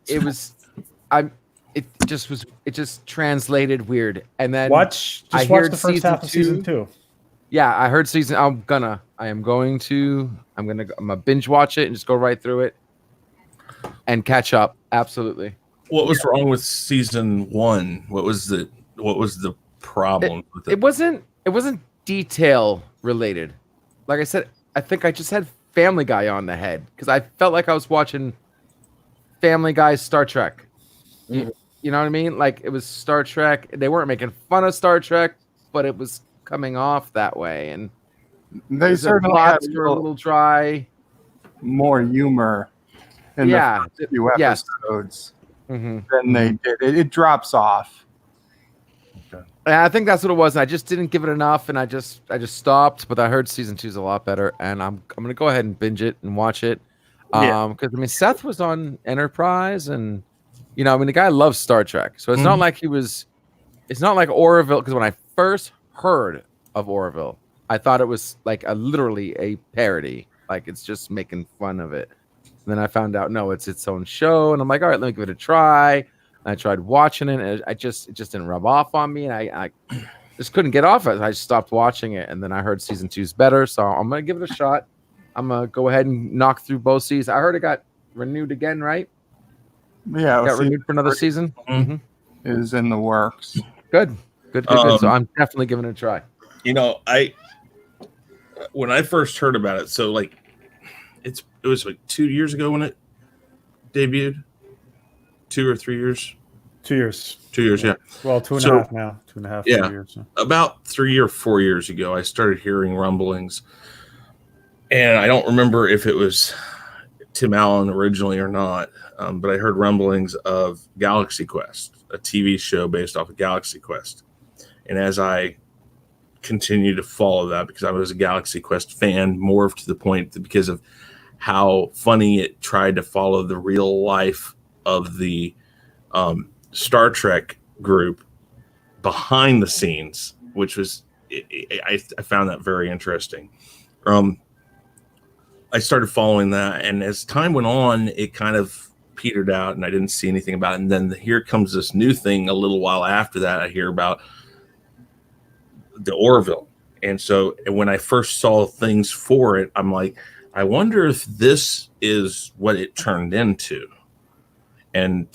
[SPEAKER 5] just translated weird. And then
[SPEAKER 1] Watch the first half of season 2.
[SPEAKER 5] Yeah, I heard I'm gonna binge watch it and just go right through it and catch up. Absolutely.
[SPEAKER 9] What was wrong with season 1? What was the problem with it?
[SPEAKER 5] It wasn't detail related. Like I said, I think I just had Family Guy on the head because I felt like I was watching Family Guy Star Trek. You know what I mean? Like it was Star Trek. They weren't making fun of Star Trek, but it was coming off that way. And
[SPEAKER 8] they certainly had
[SPEAKER 5] a little dry.
[SPEAKER 8] More humor in the first few episodes than they did. It drops off.
[SPEAKER 5] Okay. And I think that's what it was. I just didn't give it enough, and I just stopped. But I heard season 2 is a lot better, and I'm gonna go ahead and binge it and watch it. Because I mean, Seth was on Enterprise, and the guy loves Star Trek, so it's not like he was. It's not like Orville. Because when I first heard of Orville, I thought it was like literally a parody, like it's just making fun of it. And then I found out no, it's its own show, and I'm like, all right, let me give it a try. And I tried watching it, and it just didn't rub off on me, and I just couldn't get off it. I just stopped watching it, and then I heard season 2 is better, so I'm gonna give it a shot. I'm gonna go ahead and knock through both seasons. I heard it got renewed again, right?
[SPEAKER 8] Yeah,
[SPEAKER 5] got renewed for another season.
[SPEAKER 8] Is in the works.
[SPEAKER 5] Good. So I'm definitely giving it a try.
[SPEAKER 9] When I first heard about it, so like it was like 2 years ago when it debuted. 2 or 3 years.
[SPEAKER 1] 2 years.
[SPEAKER 9] 2 years, yeah.
[SPEAKER 1] Well, 2.5 now. 2.5
[SPEAKER 9] yeah.
[SPEAKER 1] years. So.
[SPEAKER 9] About 3 or 4 years ago, I started hearing rumblings, and I don't remember if it was Tim Allen originally or not, but I heard rumblings of Galaxy Quest, a TV show based off of Galaxy Quest. And as I continued to follow that, because I was a Galaxy Quest fan, more to the point that because of how funny it tried to follow the real life of the Star Trek group behind the scenes, which was I found that very interesting. I started following that, and as time went on, it kind of petered out, and I didn't see anything about it. And then here comes this new thing a little while after that. I hear about the Orville, and so when I first saw things for it, I'm like, I wonder if this is what it turned into. And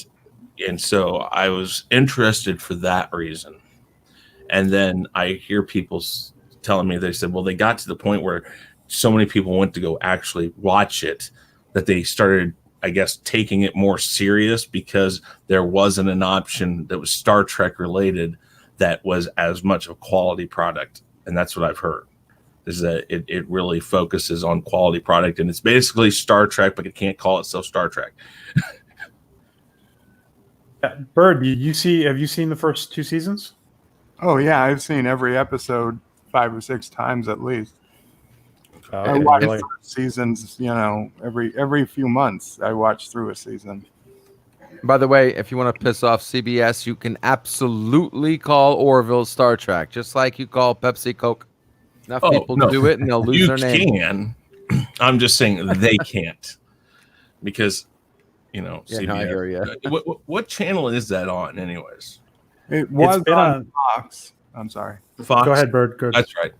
[SPEAKER 9] so I was interested for that reason. And then I hear people telling me, they said, well, they got to the point where so many people went to go actually watch it that they started, I guess, taking it more serious because there wasn't an option that was Star Trek related that was as much of a quality product. And that's what I've heard, is that it really focuses on quality product, and it's basically Star Trek, but it can't call itself Star Trek.
[SPEAKER 1] Bird, have you seen the first 2 seasons?
[SPEAKER 8] Oh yeah, I've seen every episode 5 or 6 times at least.
[SPEAKER 1] Okay,
[SPEAKER 8] I watch
[SPEAKER 1] really?
[SPEAKER 8] seasons, every few months I watch through a season.
[SPEAKER 5] By the way, if you want to piss off CBS, you can absolutely call Orville Star Trek, just like you call Pepsi Coke. Enough people do it, and they'll lose their name.
[SPEAKER 9] You can. I'm just saying they can't, because CBS.
[SPEAKER 5] No, I hear you.
[SPEAKER 9] What channel is that on, anyways?
[SPEAKER 8] It was on Fox. I'm sorry.
[SPEAKER 9] Fox.
[SPEAKER 1] Go ahead, Bird. Good.
[SPEAKER 9] That's right.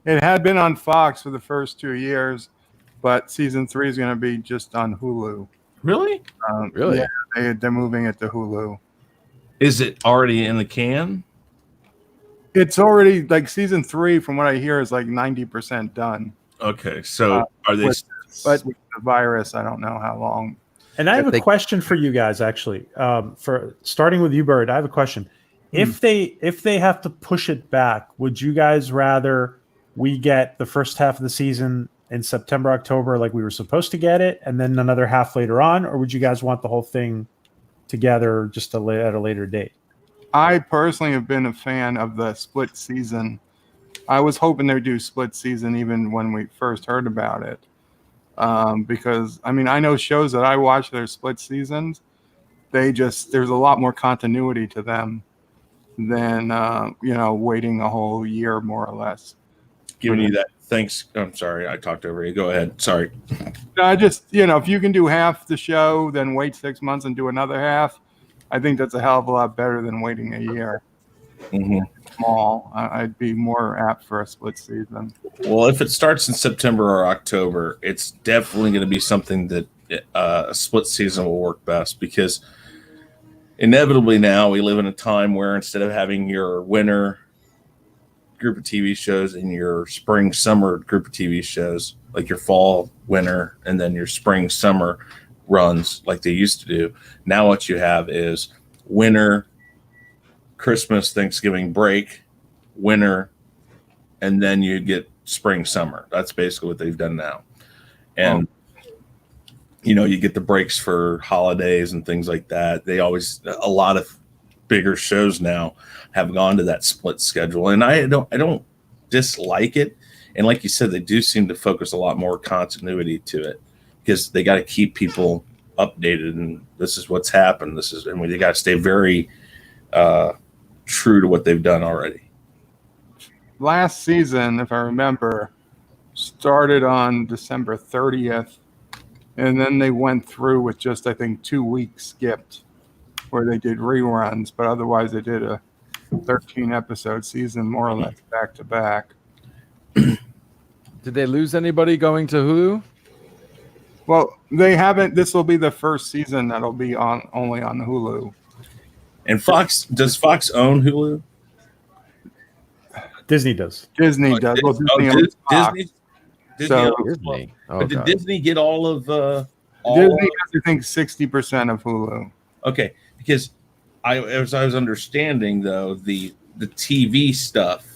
[SPEAKER 8] It had been on Fox for the first 2 years, but season 3 is going to be just on Hulu.
[SPEAKER 9] Really?
[SPEAKER 5] Really?
[SPEAKER 8] Yeah, they're moving it to Hulu.
[SPEAKER 9] Is it already in the can?
[SPEAKER 8] It's already like season 3, from what I hear, is like 90% done.
[SPEAKER 9] Okay, so are they?
[SPEAKER 8] With the virus, I don't know how long.
[SPEAKER 1] And I have a question for you guys, actually. For starting with you, Bird, I have a question. If they have to push it back, would you guys rather we get the first half of the season in September, October, like we were supposed to get it, and then another half later on, or would you guys want the whole thing together just at a later date.
[SPEAKER 8] I personally have been a fan of the split season. I was hoping they'd do split season even when we first heard about it. Because I mean, I know shows that I watch that are split seasons, there's a lot more continuity to them than waiting a whole year more or less.
[SPEAKER 9] Giving you that. Thanks. I'm sorry, I talked over you. Go ahead. Sorry.
[SPEAKER 8] I just, if you can do half the show, then wait 6 months and do another half, I think that's a hell of a lot better than waiting a year.
[SPEAKER 9] Mm-hmm.
[SPEAKER 8] Small. I'd be more apt for a split season.
[SPEAKER 9] Well, if it starts in September or October, it's definitely going to be something that a split season will work best, because inevitably now we live in a time where instead of having your winter group of TV shows and your spring summer group of TV shows, like your fall winter and then your spring summer runs like they used to do, now what you have is winter, Christmas, Thanksgiving break, winter, and then you get spring summer. That's basically what they've done now. And you get the breaks for holidays and things like that. A lot of bigger shows now have gone to that split schedule, and I don't dislike it. And like you said, they do seem to focus a lot more continuity to it, because they got to keep people updated, and this is what's happened. They got to stay very true to what they've done already.
[SPEAKER 8] Last season, if I remember, started on December 30th, and then they went through with just, I think, 2 weeks skipped where they did reruns, but otherwise they did a 13-episode season, more or less back to back.
[SPEAKER 5] Did they lose anybody going to Hulu?
[SPEAKER 8] Well, they haven't. This will be the first season that'll be only on Hulu.
[SPEAKER 9] And does Fox own Hulu?
[SPEAKER 1] Disney does.
[SPEAKER 8] Disney does. Well,
[SPEAKER 9] Disney.
[SPEAKER 8] So,
[SPEAKER 5] Disney.
[SPEAKER 9] But did Disney get all of
[SPEAKER 8] Disney has, I think, 60% of Hulu.
[SPEAKER 9] Okay, because as I was understanding, though, the TV stuff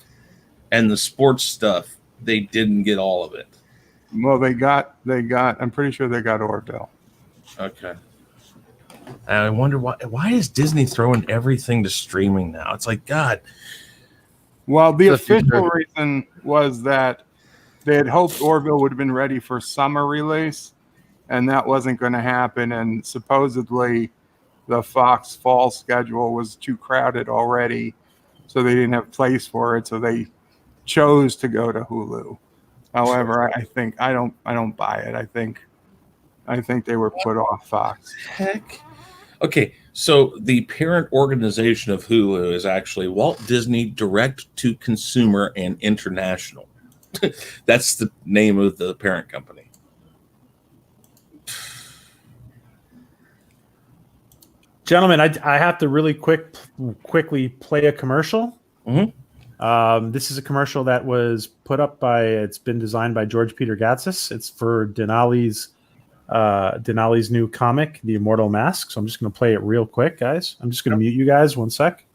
[SPEAKER 9] and the sports stuff, they didn't get all of it.
[SPEAKER 8] Well, they got. I'm pretty sure they got Orville.
[SPEAKER 9] Okay. And I wonder why is Disney throwing everything to streaming now? It's like, God.
[SPEAKER 8] Well, the official reason was that they had hoped Orville would have been ready for summer release, and that wasn't going to happen. And supposedly the Fox fall schedule was too crowded already, so they didn't have place for it. So they chose to go to Hulu. However, I don't buy it. I think they were put off Fox.
[SPEAKER 9] Heck. Okay, so the parent organization of Hulu is actually Walt Disney Direct to Consumer and International. That's the name of the parent company.
[SPEAKER 1] Gentlemen, I have to really quickly play a commercial.
[SPEAKER 9] Mm-hmm.
[SPEAKER 1] This is a commercial that was put up it's been designed by George Peter Gatsis. It's for Denali's new comic, The Immortal Mask. So I'm just going to play it real quick, guys. I'm just going to mute you guys 1 sec.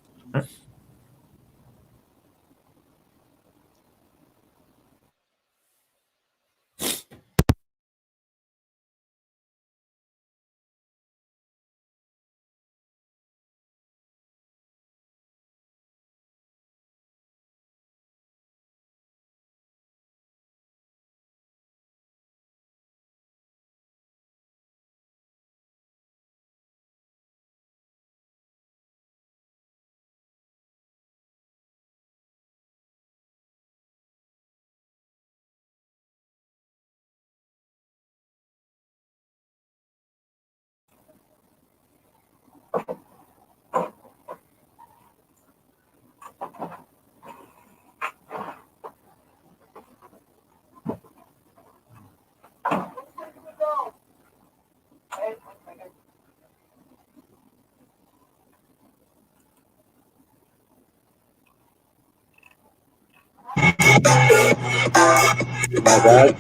[SPEAKER 1] My bad.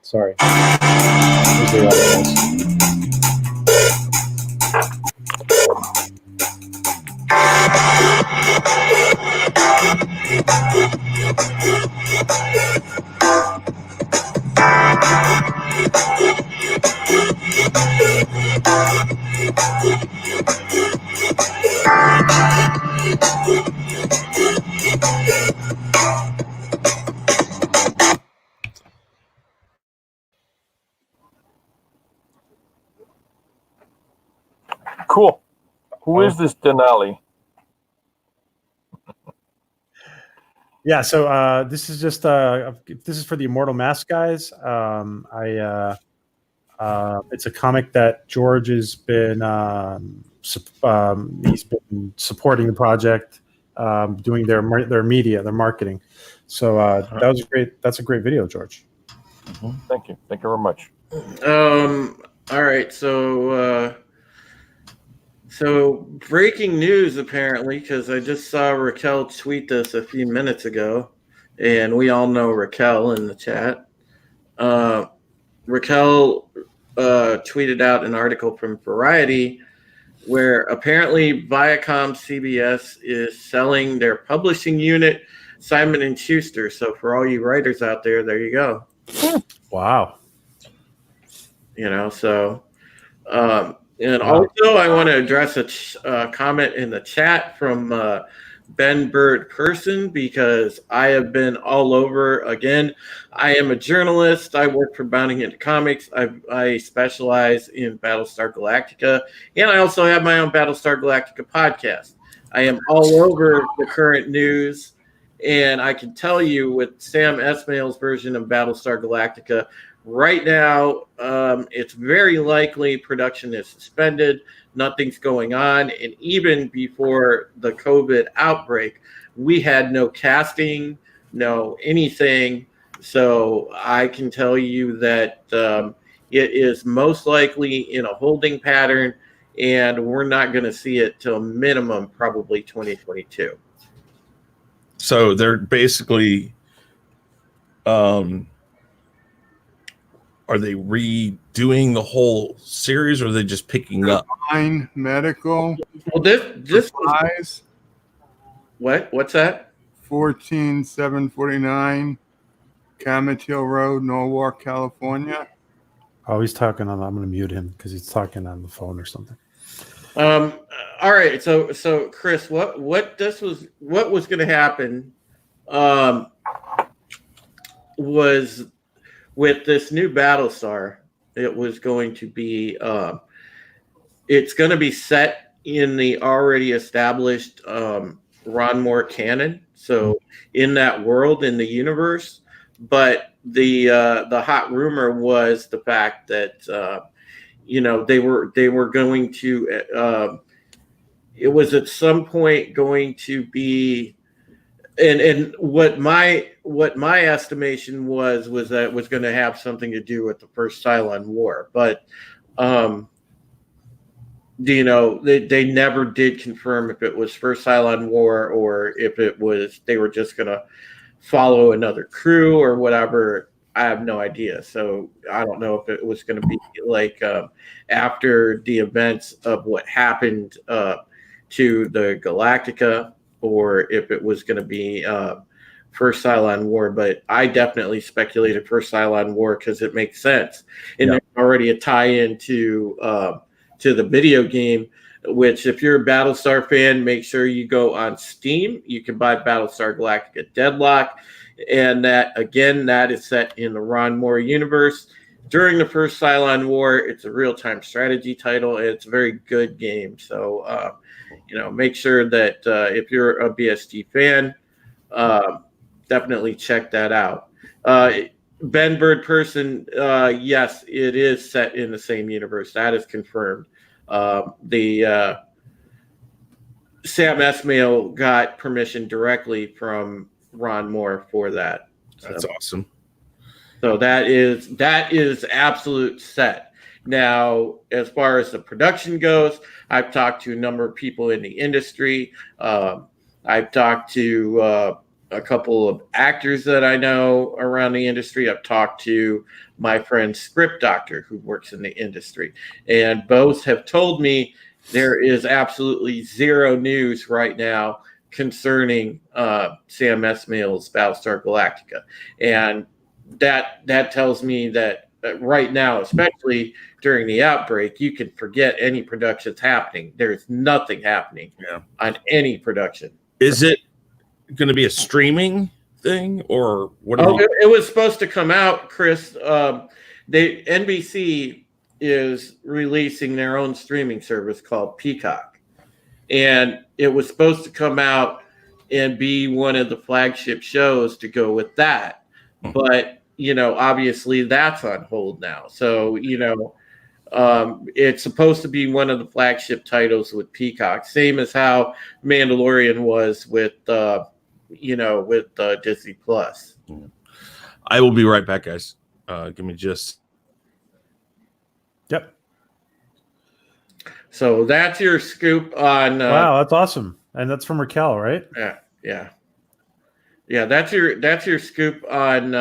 [SPEAKER 1] Sorry.
[SPEAKER 3] Cool. Who is this Denali?
[SPEAKER 1] Yeah, so this is just this is for the Immortal Mask guys. It's a comic that George has been he's been supporting the project, doing their media, their marketing. So that was great. That's a great video, George.
[SPEAKER 3] Thank you. Thank you very much.
[SPEAKER 7] All right. So breaking news, apparently, because I just saw Raquel tweet this a few minutes ago, and we all know Raquel in the chat. Raquel tweeted out an article from Variety where apparently Viacom CBS is selling their publishing unit, Simon & Schuster. So for all you writers out there, there you go.
[SPEAKER 1] Wow.
[SPEAKER 7] And also, I want to address a comment in the chat from Ben Bird Person, because I have been all over again. I am a journalist. I work for Bounding Into Comics. I specialize in Battlestar Galactica, and I also have my own Battlestar Galactica podcast. I am all over the current news, and I can tell you with Sam Esmail's version of Battlestar Galactica, right now, it's very likely production is suspended. Nothing's going on. And even before the COVID outbreak, we had no casting, no anything. So I can tell you that it is most likely in a holding pattern, and we're not going to see it till minimum probably 2022.
[SPEAKER 9] So they're basically are they redoing the whole series, or are they just picking up?
[SPEAKER 8] Klein Medical.
[SPEAKER 7] Well, this
[SPEAKER 8] supplies.
[SPEAKER 7] What's that?
[SPEAKER 8] 14749 Camethill Road, Norwalk, California.
[SPEAKER 1] Oh, he's talking on. I'm going to mute him because he's talking on the phone or something.
[SPEAKER 7] All right. So Chris, what was going to happen was with this new Battlestar, it was going to be it's going to be set in the already established Ron Moore canon, so in that world, in the universe. But the hot rumor was the fact that they were going to it was at some point going to be, and what my estimation was that it was going to have something to do with the first Cylon War, but they never did confirm if it was first Cylon War or if it was they were just going to follow another crew or whatever. I have no idea. So I don't know if it was going to be like after the events of what happened to the Galactica, or if it was going to be first Cylon War. But I definitely speculated first Cylon War because it makes sense. And there's already a tie-in to the video game, which if you're a Battlestar fan, make sure you go on Steam. You can buy Battlestar Galactica Deadlock. And that is set in the Ron Moore universe. During the first Cylon War, it's a real-time strategy title. And it's a very good game. So, make sure that if you're a BSG fan, definitely check that out. Ben Bird Person, yes, it is set in the same universe. That is confirmed. The Sam Esmail got permission directly from Ron Moore for that.
[SPEAKER 9] That's awesome.
[SPEAKER 7] So that is absolute set. Now, as far as the production goes, I've talked to a number of people in the industry. I've talked to a couple of actors that I know around the industry. I've talked to my friend Script Doctor, who works in the industry, and both have told me there is absolutely zero news right now concerning Sam Esmail's Battlestar Galactica, and that tells me that right now, especially during the outbreak, you can forget any production's happening. There's nothing happening on any production.
[SPEAKER 9] Is it going to be a streaming thing, or what?
[SPEAKER 7] It was supposed to come out, Chris. NBC is releasing their own streaming service called Peacock, and it was supposed to come out and be one of the flagship shows to go with that. But, obviously that's on hold now. So, it's supposed to be one of the flagship titles with Peacock, same as how Mandalorian was with, Disney Plus.
[SPEAKER 9] I will be right back, guys. Give me just.
[SPEAKER 1] Yep.
[SPEAKER 7] So that's your scoop on.
[SPEAKER 1] Wow, that's awesome, and that's from Raquel, right?
[SPEAKER 7] Yeah. That's your scoop on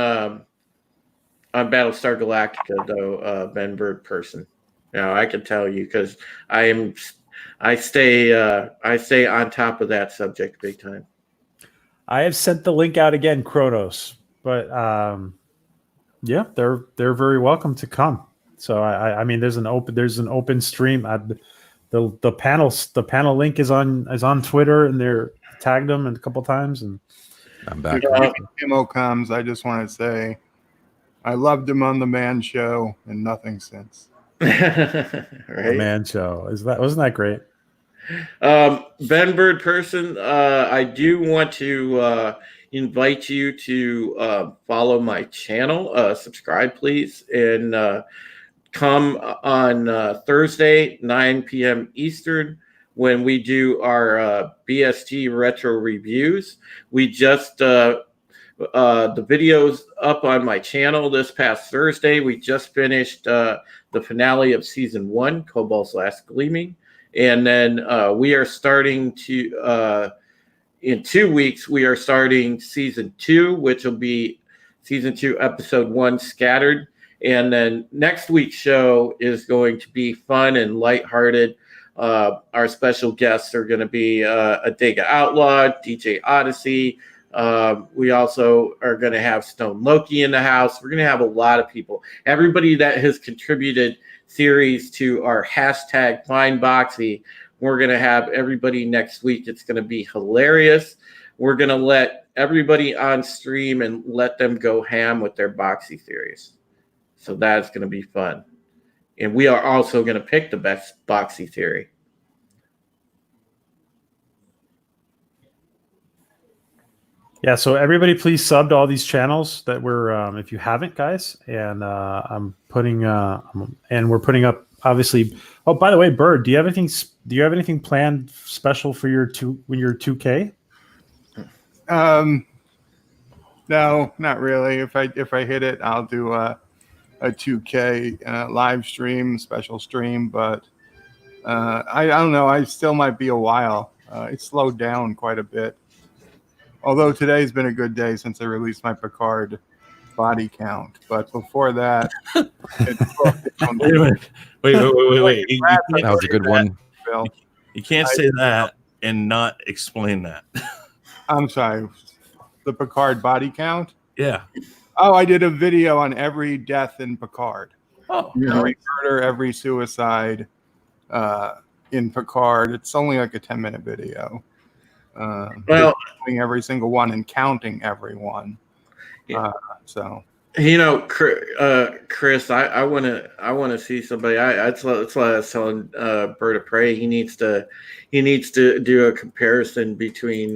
[SPEAKER 7] Battlestar Galactica, though, Ben Bird person. Now I can tell you because I stay on top of that subject big time. I
[SPEAKER 1] have sent the link out again, Kronos, but they're very welcome to come. So I mean, there's an open stream. The panel link is on Twitter, and they're tagged them a couple times, and
[SPEAKER 5] I'm back.
[SPEAKER 8] Kimmo comes. I just want to say, I loved him on the Man Show, and nothing since.
[SPEAKER 7] Right?
[SPEAKER 1] The Man Show wasn't that great?
[SPEAKER 7] Ben Bird person, I do want to invite you to follow my channel. Subscribe, please, and come on Thursday, 9 p.m. Eastern, when we do our BST retro reviews. We just the video's up on my channel this past Thursday. We just finished the finale of season 1, Cobalt's Last Gleaming, and then we are starting to in 2 weeks we are starting season 2, which will be season 2, episode 1, Scattered. And then next week's show is going to be fun and lighthearted. Our special guests are going to be Adega Outlaw, DJ Odyssey. We also are going to have Stone Loki in the house. We're going to have a lot of people. Everybody that has contributed theories to our hashtag FindBoxy, we're going to have everybody next week. It's going to be hilarious. We're going to let everybody on stream and let them go ham with their Boxy theories. So that's going to be fun. And we are also going to pick the best Boxy theory.
[SPEAKER 1] Yeah, so everybody please sub to all these channels that we're, if you haven't, guys. And I'm putting, and we're putting up, obviously. Oh, by the way, Bird, do you have anything planned special for your 2K?
[SPEAKER 8] No, not really. If I hit it, I'll do a 2K live stream, special stream, but I don't know. I still might be a while. It slowed down quite a bit. Although today's been a good day since I released my Picard body count. But before that,
[SPEAKER 9] wait a minute. Wait.
[SPEAKER 5] That was a good one.
[SPEAKER 8] Phil.
[SPEAKER 9] You can't say that and not explain that.
[SPEAKER 8] I'm sorry. The Picard body count?
[SPEAKER 9] Yeah.
[SPEAKER 8] Oh, I did a video on every death in Picard.
[SPEAKER 9] Oh,
[SPEAKER 8] every murder, every suicide in Picard. It's only like a 10-minute video.
[SPEAKER 7] Well,
[SPEAKER 8] doing every single one and counting everyone. So
[SPEAKER 7] Chris, I want to see somebody. That's why I was telling Bird of Prey. He needs to do a comparison between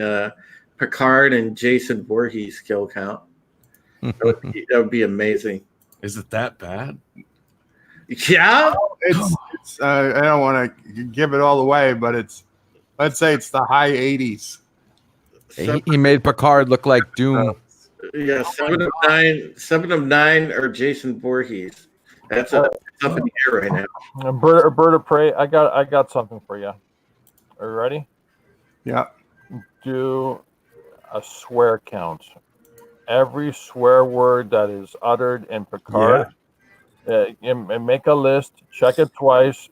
[SPEAKER 7] Picard and Jason Voorhees kill count. That would be amazing.
[SPEAKER 9] Is it that bad?
[SPEAKER 7] Yeah,
[SPEAKER 8] it's I don't want to give it all away, but let's say it's the high 80s.
[SPEAKER 5] He made Picard look like Doom.
[SPEAKER 7] Yeah, 7 of 9 are Jason Voorhees. That's up in the air right now.
[SPEAKER 3] Bird of Prey, I got something for you. Are you ready?
[SPEAKER 8] Yeah.
[SPEAKER 3] Do a swear count. Every swear word that is uttered in Picard. And make a list. Check it twice.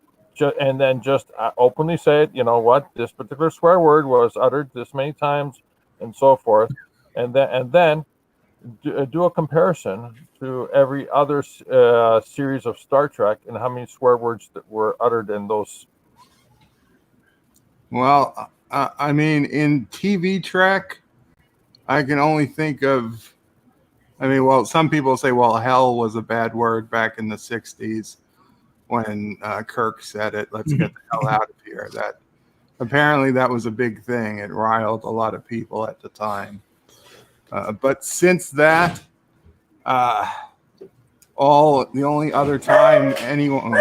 [SPEAKER 3] And then just openly say it. You know what? This particular swear word was uttered this many times, and so forth. And then do a comparison to every other series of Star Trek and how many swear words that were uttered in those.
[SPEAKER 8] Well, I mean, in TV Trek, I can only think of. I mean, well, some people say, well, hell was a bad word back in the 60s when Kirk said it. Let's get the hell out of here. That apparently that was a big thing. It riled a lot of people at the time. But since that, the only other time anyone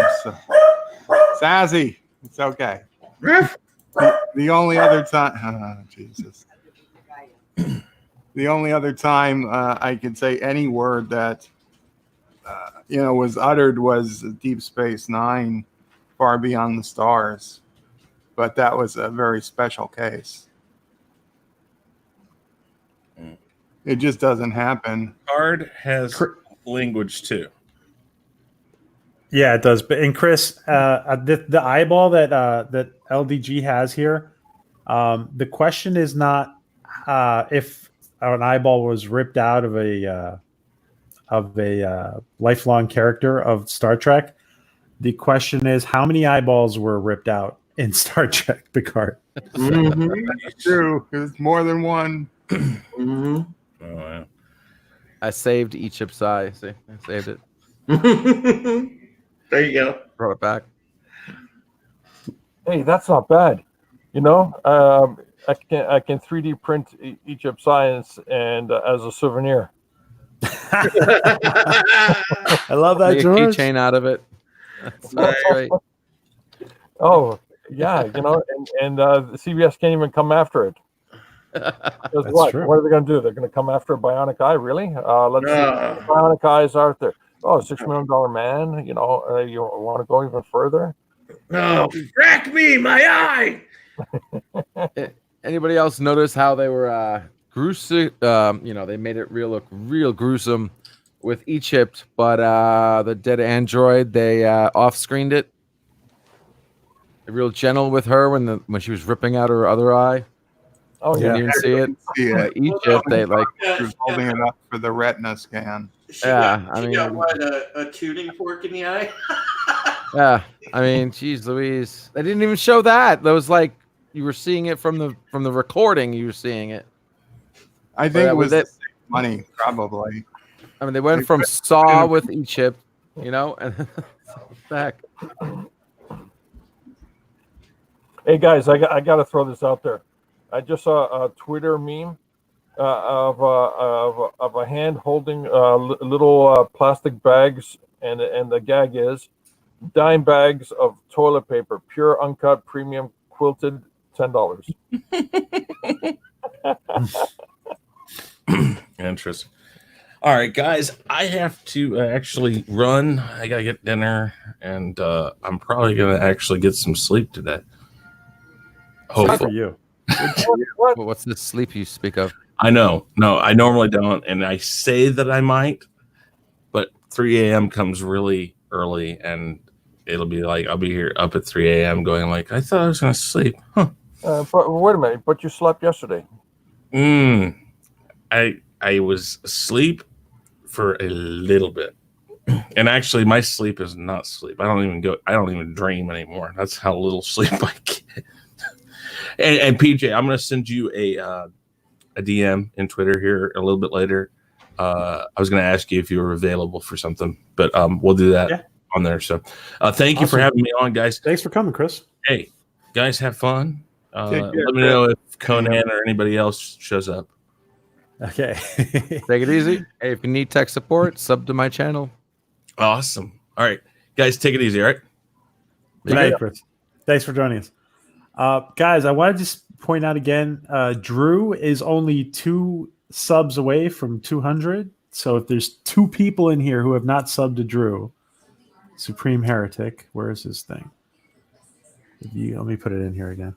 [SPEAKER 8] Sassy, it's okay. The only other time, Jesus. The only other time I could say any word that was uttered was Deep Space Nine, Far Beyond the Stars, but that was a very special case. It just doesn't happen.
[SPEAKER 9] Card has language too.
[SPEAKER 1] Yeah, it does. But and Chris, the eyeball that LDG has here, the question is not if an eyeball was ripped out of a lifelong character of Star Trek. The question is how many eyeballs were ripped out in Star Trek Picard.
[SPEAKER 8] That's true. It's more than one.
[SPEAKER 7] Mhm.
[SPEAKER 9] Oh, yeah.
[SPEAKER 5] I saved Egypt's eye. See, I saved it.
[SPEAKER 7] There you go.
[SPEAKER 5] Brought it back.
[SPEAKER 3] Hey, that's not bad. I can 3D print Egypt science and as a souvenir.
[SPEAKER 1] I love that,
[SPEAKER 5] Make a
[SPEAKER 1] George.
[SPEAKER 5] keychain out of it. That's great.
[SPEAKER 3] Oh yeah, and CBS can't even come after it. What?
[SPEAKER 1] true.
[SPEAKER 3] What are they going to do? They're going to come after a bionic eye, really? Let's see.
[SPEAKER 7] No.
[SPEAKER 3] Bionic eyes out there. Oh, $6 million man. You want to go even further?
[SPEAKER 7] No, crack me, my eye.
[SPEAKER 5] Anybody else notice how they were gruesome? They made it look real gruesome with Egypt, but the dead android, they off-screened it. Real gentle with her when she was ripping out her other eye.
[SPEAKER 3] Oh
[SPEAKER 5] You
[SPEAKER 3] yeah.
[SPEAKER 5] didn't even see it.
[SPEAKER 8] Yeah,
[SPEAKER 5] Egypt, they like.
[SPEAKER 8] she was holding it up for the retina scan.
[SPEAKER 7] She
[SPEAKER 5] Yeah,
[SPEAKER 7] got,
[SPEAKER 5] I
[SPEAKER 7] she got
[SPEAKER 5] mean-
[SPEAKER 7] what, a tuning fork in the eye?
[SPEAKER 5] Yeah, I mean, geez, Louise, they didn't even show that. That was like you were seeing it from the recording. You were seeing it.
[SPEAKER 8] I think it was
[SPEAKER 5] it.
[SPEAKER 8] money, probably.
[SPEAKER 5] I mean, they went from Saw with Egypt, and back.
[SPEAKER 3] Hey guys, I got to throw this out there. I just saw a Twitter meme of a hand holding little plastic bags, and the gag is dime bags of toilet paper, pure uncut premium quilted, $10.
[SPEAKER 9] Interesting. All right, guys, I have to actually run. I gotta get dinner, and I'm probably gonna actually get some sleep today.
[SPEAKER 1] Good for
[SPEAKER 9] Hopefully.
[SPEAKER 1] you.
[SPEAKER 3] What?
[SPEAKER 5] What's the sleep you speak of?
[SPEAKER 9] I know. No, I normally don't, and I say that I might, but 3 a.m. comes really early, and it'll be like I'll be here up at 3 a.m. going like, I thought I was gonna sleep. Huh.
[SPEAKER 3] But wait a minute. But you slept yesterday.
[SPEAKER 9] I was asleep for a little bit. And actually my sleep is not sleep. I don't even dream anymore. That's how little sleep I get. and PJ, I'm gonna send you a DM in Twitter here a little bit later. I was gonna ask you if you were available for something, but we'll do that on there. So thank you for having me on, guys.
[SPEAKER 1] Thanks for coming, Chris.
[SPEAKER 9] Hey, guys, have fun.
[SPEAKER 8] Take care,
[SPEAKER 9] Let me know if Conan or anybody else shows up.
[SPEAKER 1] Okay.
[SPEAKER 5] Take it easy. Hey, if you need tech support, sub to my channel.
[SPEAKER 9] Awesome. All right, guys, take it easy. All right.
[SPEAKER 1] Good night, Chris. Thanks for joining us. Guys, I want to just point out again, Drew is only 2 subs away from 200. So if there's 2 people in here who have not subbed to Drew, Supreme Heretic, where is this thing? Let me put it in here again.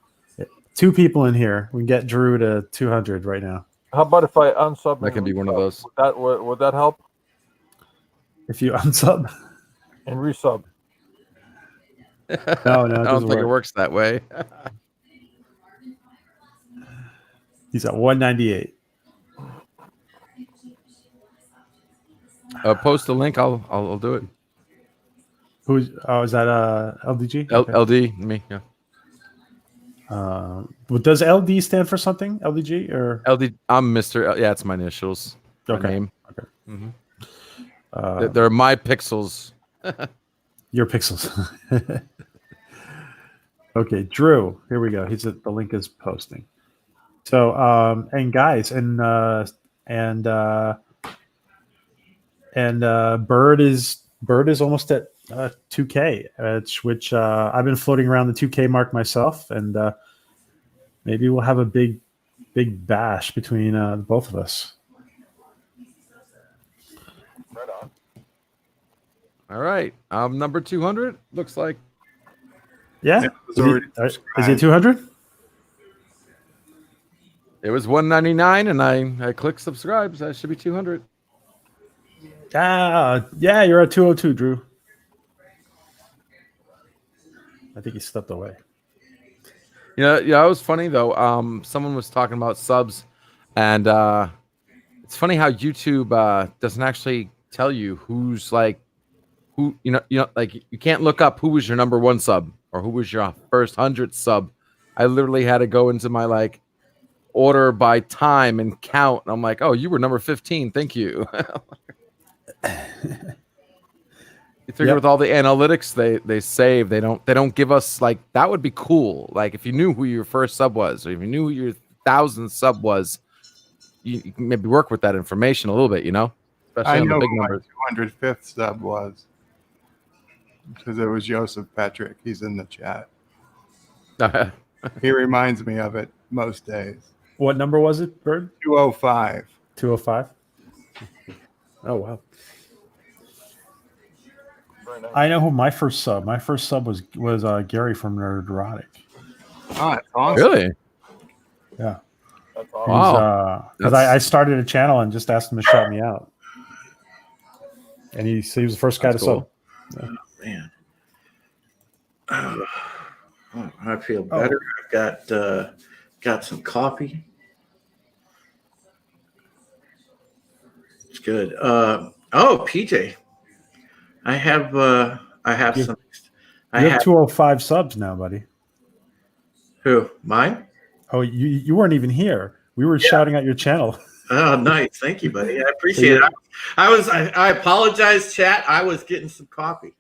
[SPEAKER 1] 2 people in here. We can get Drew to 200 right now.
[SPEAKER 3] How about if I unsub?
[SPEAKER 5] That can be one of those.
[SPEAKER 3] Would that help?
[SPEAKER 1] If you unsub.
[SPEAKER 3] And resub.
[SPEAKER 1] No, it
[SPEAKER 5] I don't
[SPEAKER 1] doesn't
[SPEAKER 5] think it
[SPEAKER 1] work.
[SPEAKER 5] works that way.
[SPEAKER 1] He's at 198.
[SPEAKER 5] Post the link. I'll do it.
[SPEAKER 1] Who's? Oh, is that LDG?
[SPEAKER 5] LD me. Yeah.
[SPEAKER 1] What does LD stand for something? LDG or
[SPEAKER 5] LD? I'm Mr. Yeah, it's my initials. My
[SPEAKER 1] okay.
[SPEAKER 5] name.
[SPEAKER 1] Okay.
[SPEAKER 5] They're my pixels.
[SPEAKER 1] Your pixels. Okay, Drew. Here we go. The link is posting. So, and guys, and Bird is almost at 2K, which I've been floating around the 2K mark myself, and maybe we'll have a big bash between both of us.
[SPEAKER 3] Right on.
[SPEAKER 5] All right. Number 200 looks like.
[SPEAKER 1] Yeah. Is he at 200?
[SPEAKER 5] It was 199, and I clicked subscribe, so that should be 200.
[SPEAKER 1] Yeah, you're at 202, Drew. I think he stepped away.
[SPEAKER 5] Yeah, it was funny though. Someone was talking about subs, and it's funny how YouTube doesn't actually tell you who's like who. Like you can't look up who was your number 1 sub or who was your first 100th sub. I literally had to go into my like order by time and count. And I'm like, oh, you were number 15. Thank you. You figure with all the analytics they save, they don't give us like that would be cool. Like if you knew who your first sub was, or if you knew who your 1,000th sub was, you can maybe work with that information a little bit, especially on the big numbers.
[SPEAKER 8] 205th sub was because it was Joseph Patrick. He's in the chat. He reminds me of it most days.
[SPEAKER 1] What number was it, Bird?
[SPEAKER 8] 205.
[SPEAKER 1] 205. Oh wow.
[SPEAKER 3] Nice.
[SPEAKER 1] I know who my first sub was Gary from Nerdrotic.
[SPEAKER 8] Oh, that's awesome.
[SPEAKER 5] Really?
[SPEAKER 1] Yeah.
[SPEAKER 3] That's awesome.
[SPEAKER 5] Wow.
[SPEAKER 1] Because I started a channel and just asked him to shout me out. And he was the first guy to
[SPEAKER 5] cool.
[SPEAKER 1] sub. Yeah.
[SPEAKER 7] Oh, man. Oh, I feel better. I've got some coffee. It's good. PJ. I have some.
[SPEAKER 1] You have 205 subs now, buddy.
[SPEAKER 7] Who? Mine?
[SPEAKER 1] Oh, you weren't even here. We were shouting out your channel.
[SPEAKER 7] Oh, nice. Thank you, buddy. I appreciate it. I apologize, chat. I was getting some coffee.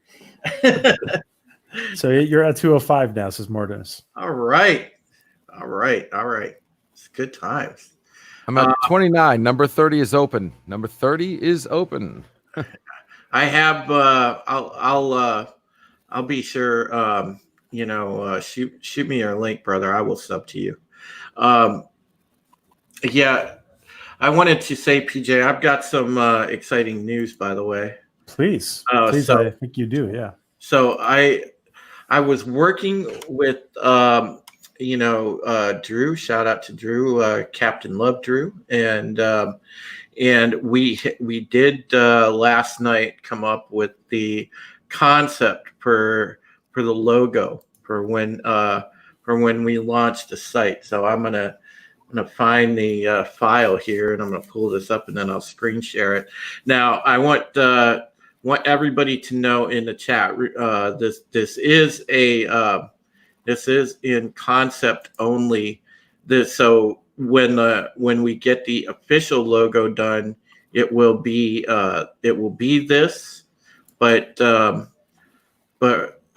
[SPEAKER 1] So you're at 205 now, says Mortis.
[SPEAKER 7] All right. It's good times.
[SPEAKER 5] I'm at 29. Number 30 is open. Number 30 is open.
[SPEAKER 7] I have. I'll be sure. Shoot me your link, brother. I will sub to you. Yeah, I wanted to say, PJ, I've got some exciting news, by the way.
[SPEAKER 1] Please, I think you do. Yeah.
[SPEAKER 7] So I was working with Drew. Shout out to Drew, Captain Love Drew, and we did last night come up with the concept for the logo for when we launched the site. So I'm gonna find the file here, and I'm gonna pull this up, and then I'll screen share it. Now I want everybody to know in the chat. This is in concept only. So when we get the official logo done, it will be this, but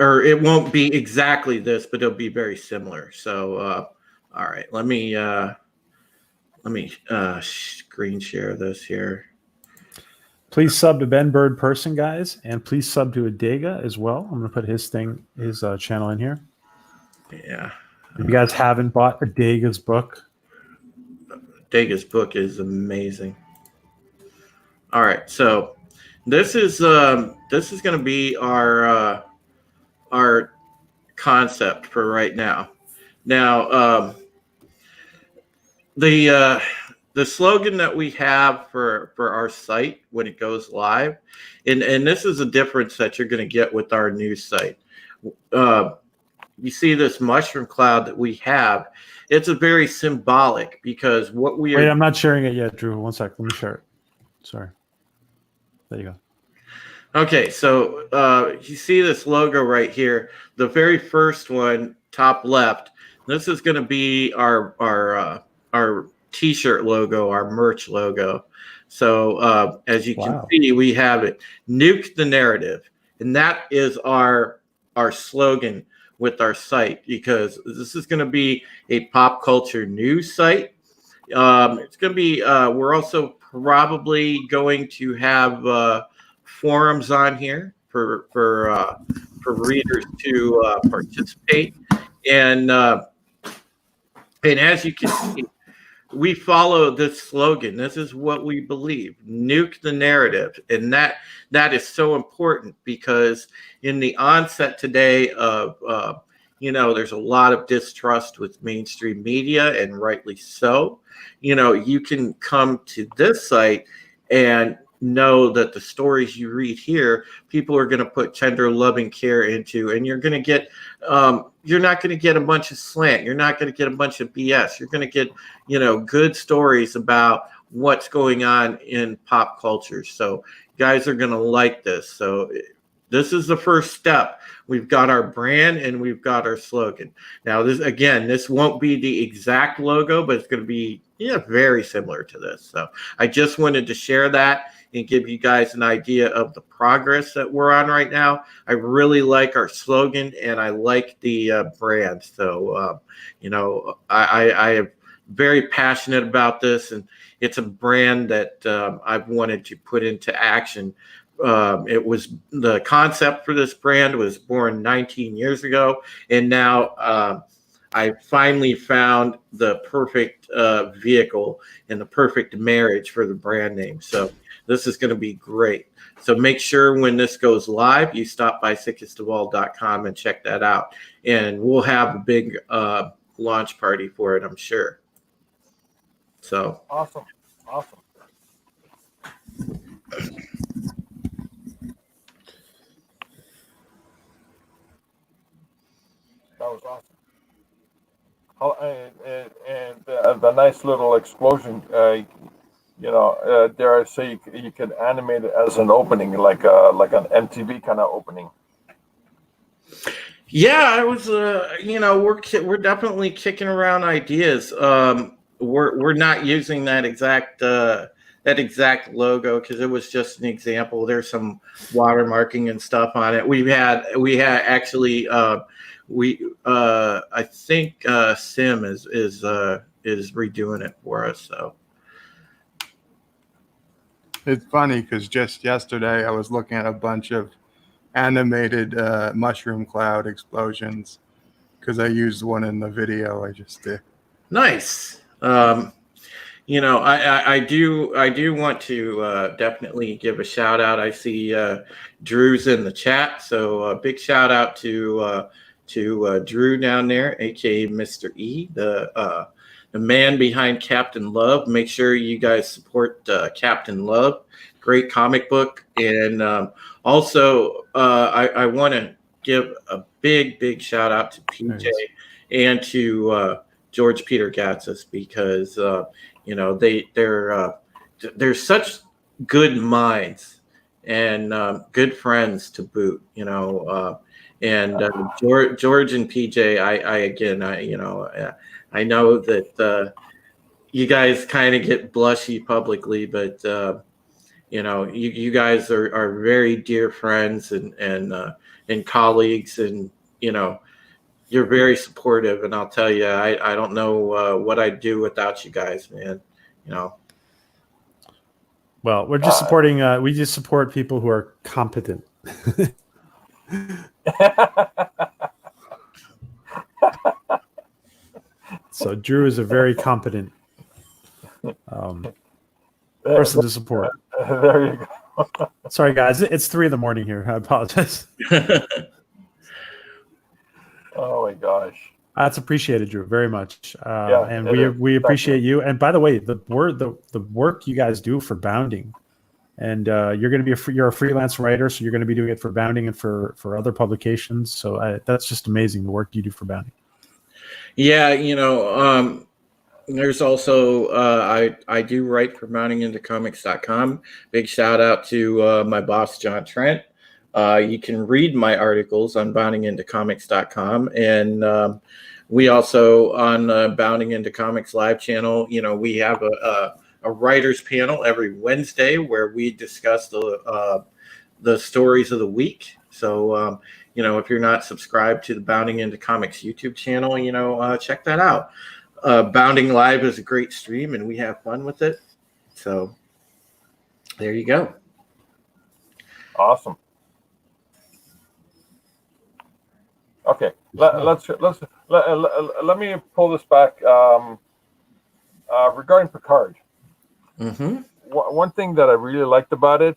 [SPEAKER 7] it won't be exactly this, but it'll be very similar. So all right, let me screen share this here.
[SPEAKER 1] Please sub to Ben Bird Person, guys, and please sub to Adega as well. I'm gonna put his channel in here.
[SPEAKER 7] Yeah.
[SPEAKER 1] If you guys haven't bought Adega's book,
[SPEAKER 7] Adega's book is amazing. All right, so this is going to be our concept for right now. Now, the slogan that we have for our site when it goes live, and this is a difference that you're going to get with our new site. You see this mushroom cloud that we have. It's a very symbolic because what we are.
[SPEAKER 1] Wait, I'm not sharing it yet, Drew. One sec. Let me share it. Sorry. There you go.
[SPEAKER 7] Okay, so you see this logo right here, the very first one, top left. This is going to be our T-shirt logo, our merch logo. So as you can see, we have it, nuke the narrative, and that is our slogan with our site, because this is going to be a pop culture news site. It's going to be. We're also probably going to have forums on here for readers to participate, and as you can see, we follow this slogan. This is what we believe: nuke the narrative, and that is so important, because in the onset today of there's a lot of distrust with mainstream media, and rightly so. You can come to this site and know that the stories you read here, people are going to put tender, loving care into, and you're going to get, you're not going to get a bunch of slant. You're not going to get a bunch of BS. You're going to get, good stories about what's going on in pop culture. So you guys are going to like this. So this is the first step. We've got our brand and we've got our slogan. Now, this won't be the exact logo, but it's going to be very similar to this. So I just wanted to share that and give you guys an idea of the progress that we're on right now. I really like our slogan, and I like the brand. So, I am very passionate about this, and it's a brand that I've wanted to put into action. The concept for this brand was born 19 years ago, and now I finally found the perfect vehicle and the perfect marriage for the brand name. So this is going to be great. So make sure when this goes live, you stop by sickestofall.com and check that out. And we'll have a big launch party for it, I'm sure. So
[SPEAKER 3] awesome. That was awesome. And the nice little explosion, dare I say, you could animate it as an opening, like an MTV kind of opening.
[SPEAKER 7] Yeah, I was, we're definitely kicking around ideas. We're not using that exact logo, because it was just an example. There's some watermarking and stuff on it. We had actually. I think Sim is redoing it for us. So
[SPEAKER 8] it's funny because just yesterday I was looking at a bunch of animated mushroom cloud explosions, because I used one in the video I just did.
[SPEAKER 7] Nice. I do want to definitely give a shout out. I see Drew's in the chat, so big shout out to Drew down there, aka Mr. E, the man behind Captain Love. Make sure you guys support Captain Love. Great comic book. And also, I want to give a big shout out to PJ and to George Peter Gatzis, because they're such good minds and good friends to boot. And George and PJ, I know that you guys kind of get blushy publicly, but you guys are very dear friends and colleagues, and you're very supportive. And I'll tell you, I don't know what I'd do without you guys, man.
[SPEAKER 1] Well, we're just supporting. We just support people who are competent. So Drew is a very competent person to support.
[SPEAKER 3] There you go.
[SPEAKER 1] Sorry, guys. It's 3 a.m. here. I apologize.
[SPEAKER 3] Oh my gosh.
[SPEAKER 1] That's appreciated, Drew, very much.
[SPEAKER 3] Yeah,
[SPEAKER 1] and we appreciate you. And by the way, the work you guys do for Bounding, and you're going to be you're a freelance writer, so you're going to be doing it for Bounding and for other publications. So that's just amazing, the work you do for Bounding.
[SPEAKER 7] Yeah, There's also I do write for mountingintocomics.com. Big shout out to my boss John Trent. You can read my articles on boundingintocomics.com, and we also on Bounding Into Comics live channel. We have a writers panel every Wednesday where we discuss the stories of the week. So if you're not subscribed to the Bounding Into Comics YouTube channel, check that out. Bounding Live is a great stream, and we have fun with it. So there you go.
[SPEAKER 3] Awesome. Okay, let me pull this back regarding Picard.
[SPEAKER 7] Mm-hmm.
[SPEAKER 3] One thing that I really liked about it,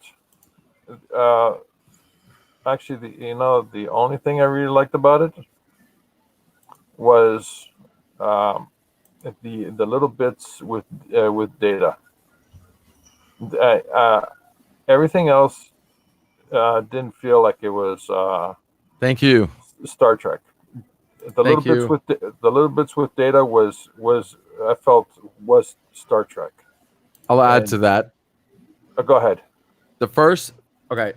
[SPEAKER 3] actually, the only thing I really liked about it was the little bits with Data. Everything else didn't feel like it was.
[SPEAKER 5] Thank you.
[SPEAKER 3] Star Trek. The little bits with Data was I felt was Star Trek.
[SPEAKER 5] I'll add to that.
[SPEAKER 3] Go ahead.
[SPEAKER 5] The first I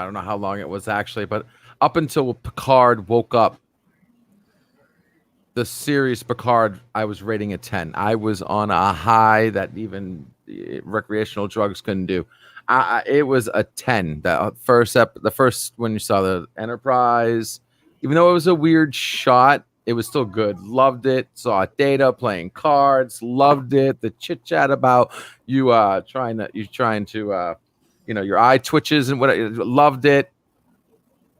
[SPEAKER 5] don't know how long it was actually, but up until Picard woke up, the series Picard, I was rating a 10. I was on a high that even recreational drugs couldn't do. It was a 10. The first when you saw the Enterprise, even though it was a weird shot, it was still good. Loved it. Saw Data playing cards. Loved it. The chit chat about you trying to your eye twitches and what. Loved it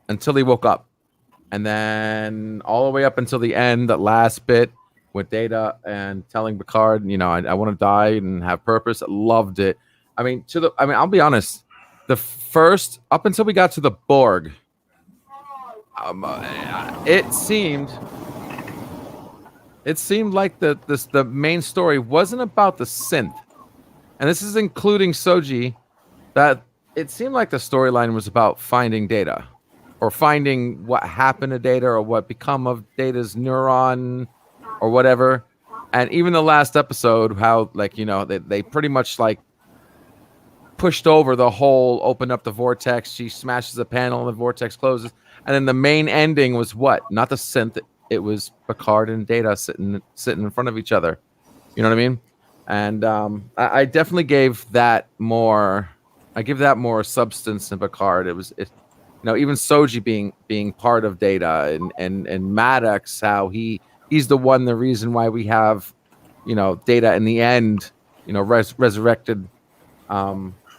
[SPEAKER 5] until he woke up, and then all the way up until the end, that last bit with Data and telling Picard, I want to die and have purpose. Loved it. I'll be honest. The first, up until we got to the Borg, it seemed like the main story wasn't about the synth, and this is including Soji. That it seemed like the storyline was about finding Data, or finding what happened to Data, or what become of Data's neuron, or whatever. And even the last episode, how they pretty much pushed over the whole, open up the vortex, she smashes a panel and the vortex closes, and then the main ending was what? Not the synth, it was Picard and Data sitting in front of each other. You know what I mean? And I definitely gave that more. I give that more substance than Picard. Even Soji being part of Data, and Maddox, how he's the reason why we have Data in the end, resurrected.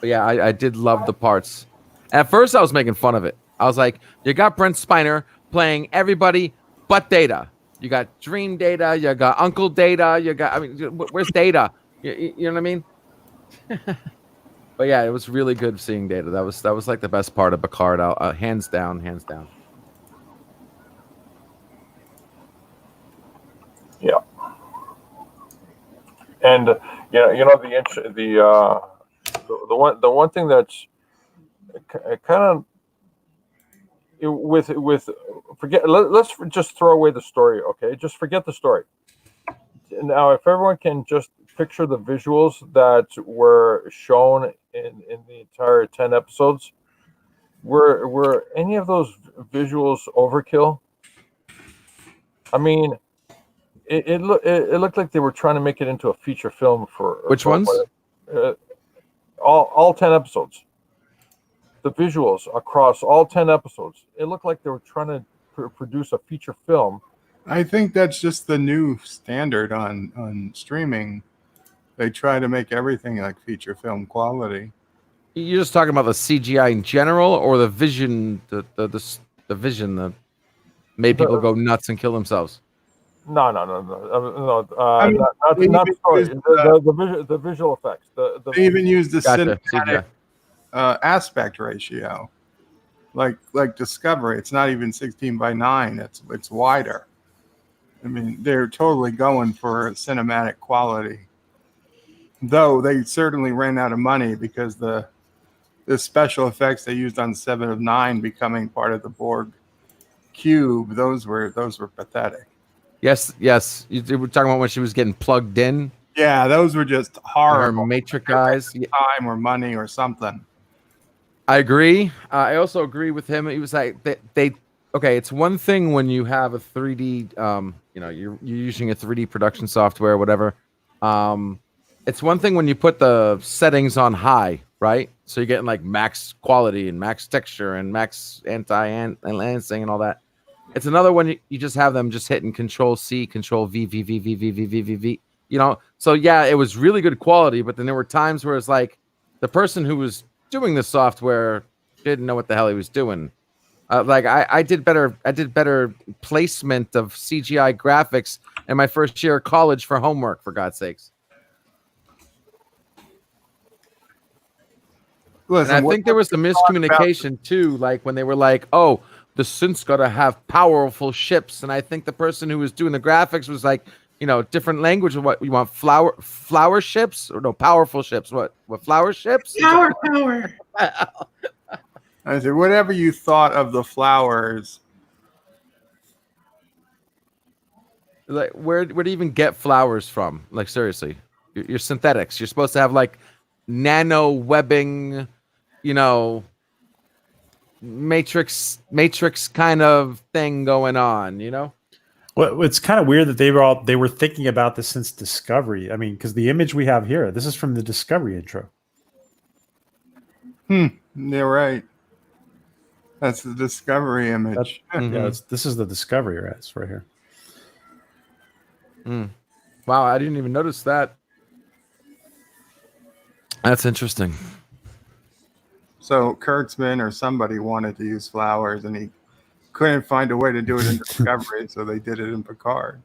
[SPEAKER 5] But yeah, I did love the parts. At first, I was making fun of it. I was like, you got Brent Spiner playing everybody but Data. You got Dream Data. You got Uncle Data. Where's Data? You know what I mean? But yeah, it was really good seeing Data. That was like the best part of Picard. Hands down.
[SPEAKER 3] Yeah. And the one thing that's kind of with forget. Let's just throw away the story, okay? Just forget the story. Now, if everyone can just picture the visuals that were shown in the entire 10 episodes, were any of those visuals overkill? I mean, it looked like they were trying to make it into a feature film for
[SPEAKER 5] which ones?
[SPEAKER 3] All 10 episodes. The visuals across all 10 episodes, it looked like they were trying to produce a feature film.
[SPEAKER 8] I think that's just the new standard on streaming. They try to make everything like feature film quality.
[SPEAKER 5] You're just talking about the CGI in general, or the vision, the vision that made people go nuts and kill themselves?
[SPEAKER 3] No. I mean, not the story. The visual effects.
[SPEAKER 8] They even use the
[SPEAKER 5] Gotcha.
[SPEAKER 8] cinematic aspect ratio, like Discovery. It's not even 16:9. It's wider. I mean, they're totally going for cinematic quality. Though they certainly ran out of money because the special effects they used on 7 of 9 becoming part of the Borg cube, those were pathetic.
[SPEAKER 5] Yes, yes. You were talking about when she was getting plugged in.
[SPEAKER 8] Yeah, those were just
[SPEAKER 5] Her
[SPEAKER 8] horrible.
[SPEAKER 5] matrix eyes. Yeah,
[SPEAKER 8] Time or money or something.
[SPEAKER 5] I agree. I also agree with him. He was like, they okay. It's one thing when you have a 3D, you're using a 3D production software, or whatever. It's one thing when you put the settings on high, right? So you're getting like max quality and max texture and max anti-aliasing and all that. It's another one you just have them just hitting Control C, Control V, V, V, V, V, V, V, V, V. So yeah, it was really good quality, but then there were times where it's like the person who was doing the software didn't know what the hell he was doing. I did better placement of CGI graphics in my first year of college for homework, for God's sakes.
[SPEAKER 8] Listen,
[SPEAKER 5] And I think there was some miscommunication too, like when they were like, "Oh, the synth's got to have powerful ships," and I think the person who was doing the graphics was like, different language of what you want, flower ships or no powerful ships. What flower ships?
[SPEAKER 7] Power.
[SPEAKER 8] I said, whatever you thought of the flowers.
[SPEAKER 5] Like where do you even get flowers from? Like seriously, you're synthetics. You're supposed to have like nano webbing, matrix kind of thing going on.
[SPEAKER 1] Well, it's kind of weird that they were thinking about this since Discovery. I mean, because the image we have here, this is from the Discovery intro.
[SPEAKER 8] You're right. That's the Discovery image.
[SPEAKER 1] Yeah, this is the Discovery right here.
[SPEAKER 5] Wow, I didn't even notice that. That's interesting.
[SPEAKER 8] So Kurtzman or somebody wanted to use flowers, and he couldn't find a way to do it in Discovery, so they did it in Picard.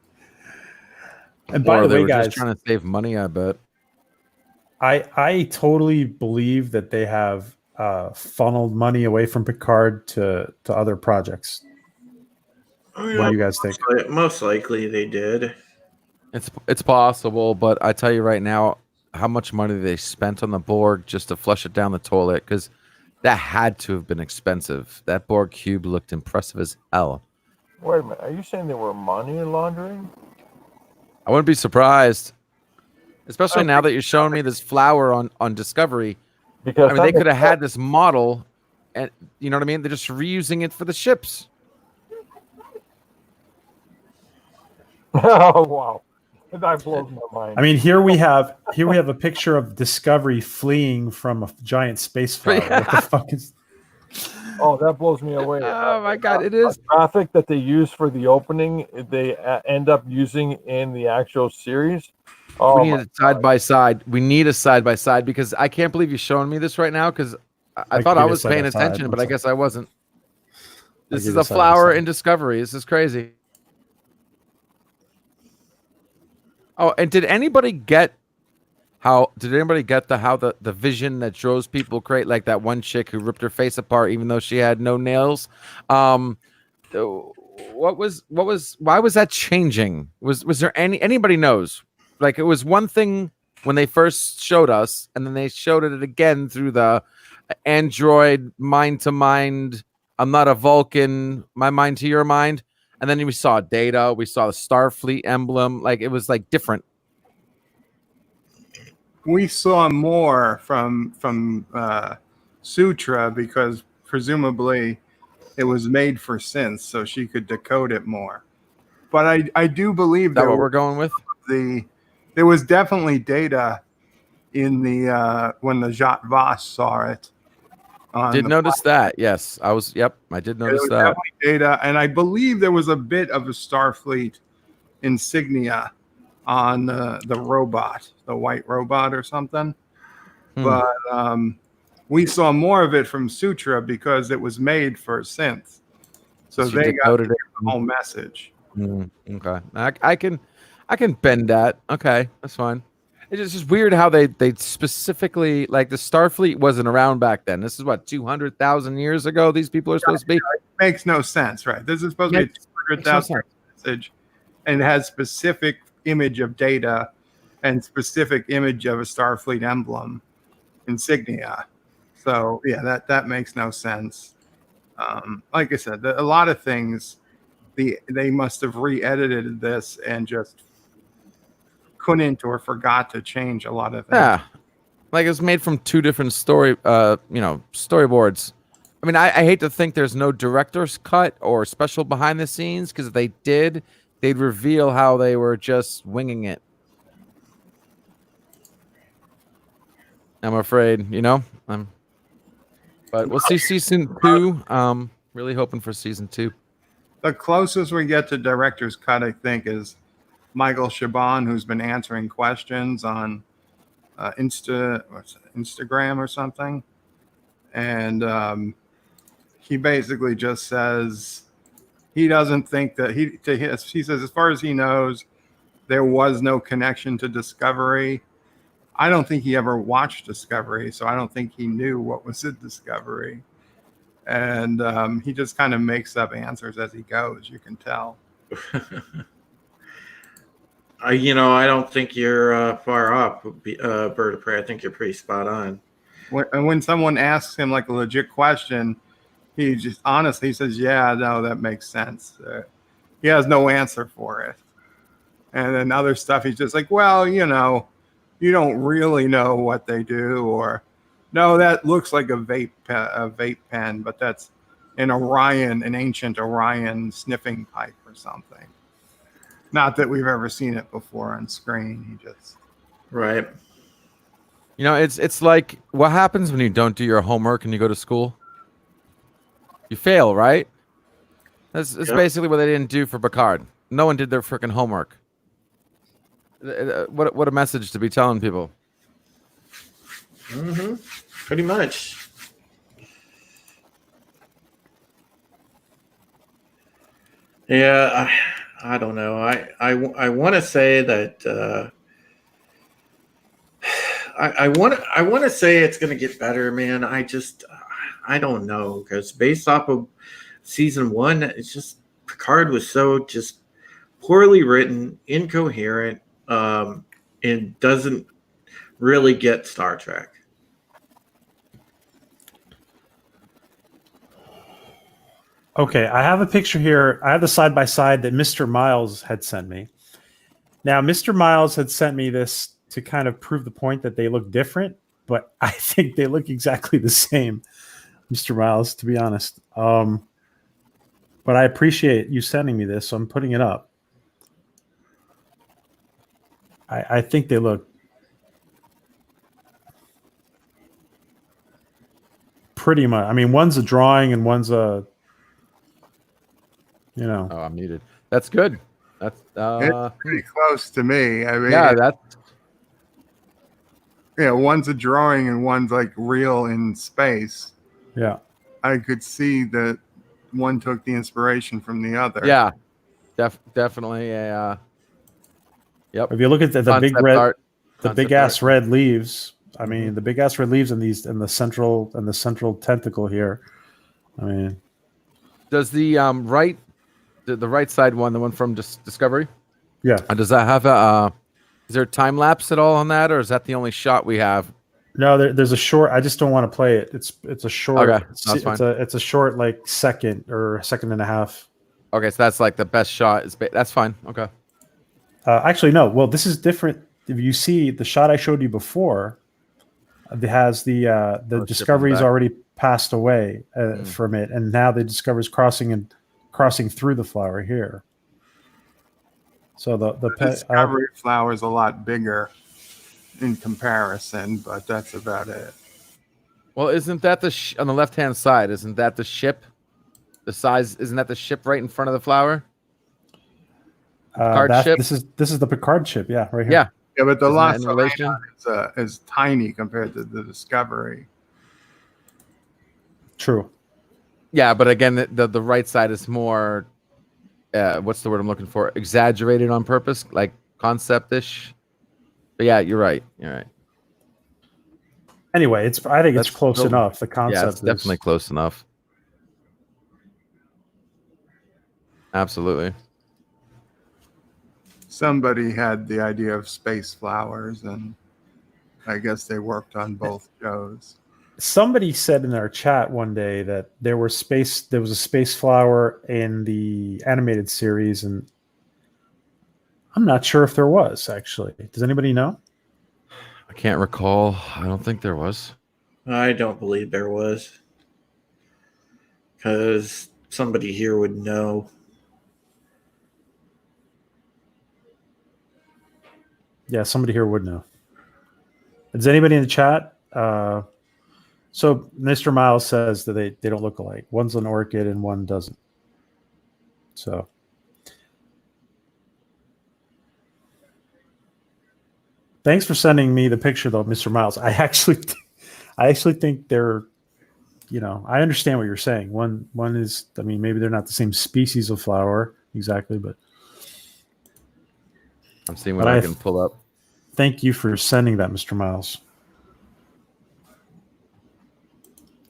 [SPEAKER 1] And by the
[SPEAKER 5] they
[SPEAKER 1] way,
[SPEAKER 5] were
[SPEAKER 1] guys,
[SPEAKER 5] just trying to save money, I bet.
[SPEAKER 1] I totally believe that they have funneled money away from Picard to other projects.
[SPEAKER 7] Oh, yeah,
[SPEAKER 1] What do you guys think?
[SPEAKER 7] Most likely they did.
[SPEAKER 5] It's possible, but I tell you right now, how much money they spent on the Borg just to flush it down the toilet, because that had to have been expensive. That Borg cube looked impressive as hell.
[SPEAKER 3] Wait a minute. Are you saying they were money laundering?
[SPEAKER 5] I wouldn't be surprised, especially now that you're showing me this flower on Discovery.
[SPEAKER 3] Because
[SPEAKER 5] they could have had this model, and you know what I mean. They're just reusing it for the ships.
[SPEAKER 3] Oh wow, that blows my mind.
[SPEAKER 1] I mean, here we have a picture of Discovery fleeing from a giant space flower. What the fuck is?
[SPEAKER 3] Oh, that blows me away.
[SPEAKER 5] Oh my God, it is.
[SPEAKER 3] The graphic that they use for the opening, they end up using in the actual series. Oh,
[SPEAKER 5] we need a side by side. We need a side by side, because I can't believe you're showing me this right now, because I thought I was paying attention, but I guess I wasn't. This is a flower in Discovery. This is crazy. Oh, and did anybody get how the vision that Dro's people create, like that one chick who ripped her face apart even though she had no nails? Why was that changing? Was there anybody knows? Like, it was one thing when they first showed us, and then they showed it again through the android mind to mind. I'm not a Vulcan, my mind to your mind. And then we saw Data, we saw the Starfleet emblem. Like, it was like different.
[SPEAKER 8] We saw more from Sutra, because presumably it was made for synths, so she could decode it more. But I do believe
[SPEAKER 5] that what we're going with.
[SPEAKER 8] There was definitely Data in the when the Jat Vas saw it.
[SPEAKER 5] Did notice that? Yes, I was. Yep, I did notice that.
[SPEAKER 8] Data, and I believe there was a bit of a Starfleet insignia on the robot, the white robot or something. But we saw more of it from Sutra because it was made for synth, so they got the whole message.
[SPEAKER 5] Okay, I can bend that. Okay, that's fine. It's just weird how they specifically, like, the Starfleet wasn't around back then. This is what, 200,000 years ago these people are supposed to be?
[SPEAKER 8] It makes no sense, right? This is supposed to be a 200,000 message, and it has specific image of Data and specific image of a Starfleet emblem insignia. So yeah, that makes no sense. Like I said, a lot of things they must have re-edited this and just couldn't or forgot to change a lot of things.
[SPEAKER 5] Yeah, like it was made from two different storyboards. I mean, I hate to think there's no director's cut or special behind the scenes, because if they did, they'd reveal how they were just winging it. I'm afraid, but we'll see season 2. Really hoping for season 2.
[SPEAKER 8] The closest we get to director's cut, I think, is Michael Chabon, who's been answering questions on Instagram or something, and he basically just says he doesn't think that he says, as far as he knows, there was no connection to Discovery. I don't think he ever watched Discovery, so I don't think he knew what was in Discovery. And he just kind of makes up answers as he goes, you can tell.
[SPEAKER 7] I don't think you're far off, Bird of Prey. I think you're pretty spot on.
[SPEAKER 8] When someone asks him like a legit question, he just honestly says, yeah, no, that makes sense. He has no answer for it. And then other stuff, he's just like, well, you don't really know what they do, or no, that looks like a vape pen, but that's an ancient Orion sniffing pipe or something. Not that we've ever seen it before on screen. He just
[SPEAKER 7] right.
[SPEAKER 5] It's like, what happens when you don't do your homework and you go to school? You fail, right? That's basically what they didn't do for Picard. No one did their freaking homework. What a message to be telling people.
[SPEAKER 7] Mm-hmm. Pretty much. Yeah, I don't know. I want to say that I want to say it's going to get better, man. I don't know, because based off of season 1, it's just Picard was so just poorly written, incoherent, and doesn't really get Star Trek.
[SPEAKER 1] Okay, I have a picture here. I have the side by side that Mr. Miles had sent me. Now, Mr. Miles had sent me this to kind of prove the point that they look different, but I think they look exactly the same, Mr. Miles, to be honest. But I appreciate you sending me this, so I'm putting it up. I think they look pretty much. I mean, one's a drawing and one's a,
[SPEAKER 5] Oh, I'm muted. That's good. That's
[SPEAKER 8] it's pretty close to me. I mean,
[SPEAKER 5] yeah,
[SPEAKER 8] one's a drawing and one's like real in space.
[SPEAKER 1] Yeah,
[SPEAKER 8] I could see that one took the inspiration from the other.
[SPEAKER 5] Yeah, definitely a. Yep.
[SPEAKER 1] If you look at the big red,
[SPEAKER 5] art.
[SPEAKER 1] the big ass red leaves. I mean, the big ass red leaves and the central tentacle here. I mean,
[SPEAKER 5] does the the right side one, the one from Discovery?
[SPEAKER 1] Yeah.
[SPEAKER 5] Does that have is there a time lapse at all on that, or is that the only shot we have?
[SPEAKER 1] No, there's a short. I just don't want to play it. It's a short.
[SPEAKER 5] Okay, that's fine.
[SPEAKER 1] It's a short, like second or second and a half.
[SPEAKER 5] Okay, so that's like the best shot. That's fine. Okay.
[SPEAKER 1] Actually, no. Well, this is different. If you see the shot I showed you before, it has the Discovery's already passed away from it, and now the Discovery's crossing through the flower here. So the
[SPEAKER 8] Discovery flower is a lot bigger in comparison, but that's about it.
[SPEAKER 5] Well, isn't that on the left-hand side? Isn't that the ship? The size, isn't that the ship right in front of the flower? Picard ship.
[SPEAKER 1] This is the Picard ship. Yeah, right here.
[SPEAKER 5] Yeah,
[SPEAKER 8] yeah, but the last is tiny compared to the Discovery.
[SPEAKER 1] True.
[SPEAKER 5] Yeah, but again, the right side is more. What's the word I'm looking for? Exaggerated on purpose, like concept-ish. But yeah, you're right. You're right.
[SPEAKER 1] Anyway, I think it's close enough. The concept
[SPEAKER 5] yeah, it's definitely close enough. Absolutely.
[SPEAKER 8] Somebody had the idea of space flowers, and I guess they worked on both shows.
[SPEAKER 1] somebody said in our chat one day that there was a space flower in the animated series, and I'm not sure if there was actually. Does anybody know?
[SPEAKER 5] I can't recall. I don't think there was.
[SPEAKER 7] I don't believe there was, because somebody here would know.
[SPEAKER 1] Yeah, somebody here would know. Does anybody in the chat? So Mr. Miles says that they don't look alike. One's an orchid and one doesn't. So thanks for sending me the picture, though, Mr. Miles. I actually think they're, I understand what you're saying. One is, I mean, maybe they're not the same species of flower exactly, but
[SPEAKER 5] I'm seeing what I can pull up.
[SPEAKER 1] Thank you for sending that, Mr. Miles.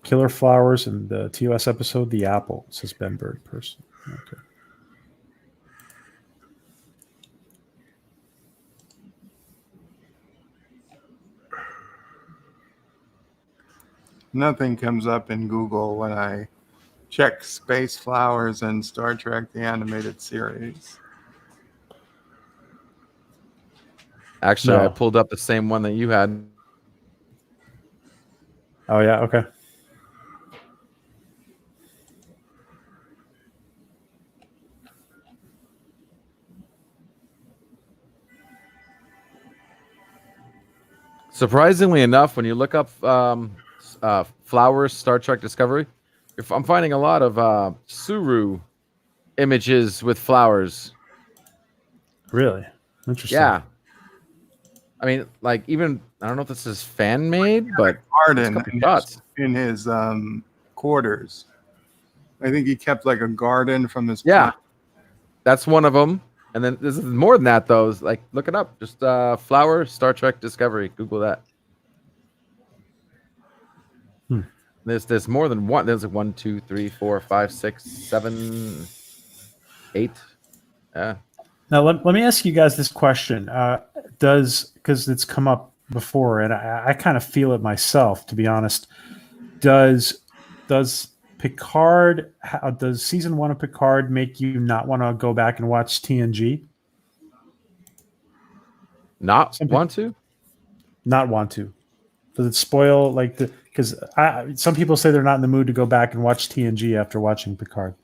[SPEAKER 1] Killer flowers in the TOS episode, The Apple, says Ben Bird person. Okay.
[SPEAKER 8] Nothing comes up in Google when I check space flowers and Star Trek the Animated Series.
[SPEAKER 5] Actually,
[SPEAKER 1] No.
[SPEAKER 5] I pulled up the same one that you had.
[SPEAKER 1] Oh, yeah? Okay.
[SPEAKER 5] Surprisingly enough, when you look up flowers, Star Trek Discovery, I'm finding a lot of Suru images with flowers.
[SPEAKER 1] Really? Interesting.
[SPEAKER 5] Yeah. I mean, like, even, I don't know if this is fan made, but
[SPEAKER 8] Garden in his quarters. I think he kept like a garden from his.
[SPEAKER 5] Yeah, that's one of them. And then this is more than that, though. It's like, look it up. Just flower Star Trek Discovery. Google that. There's more than one. There's like 1, 2, 3, 4, 5, 6, 7, 8. Yeah.
[SPEAKER 1] Now let me ask you guys this question: because it's come up before, and I kind of feel it myself, to be honest. Does Picard? Does season 1 of Picard make you not want to go back and watch TNG?
[SPEAKER 5] Not want to?
[SPEAKER 1] Not want to. Does it spoil like the? Because some people say they're not in the mood to go back and watch TNG after watching Picard.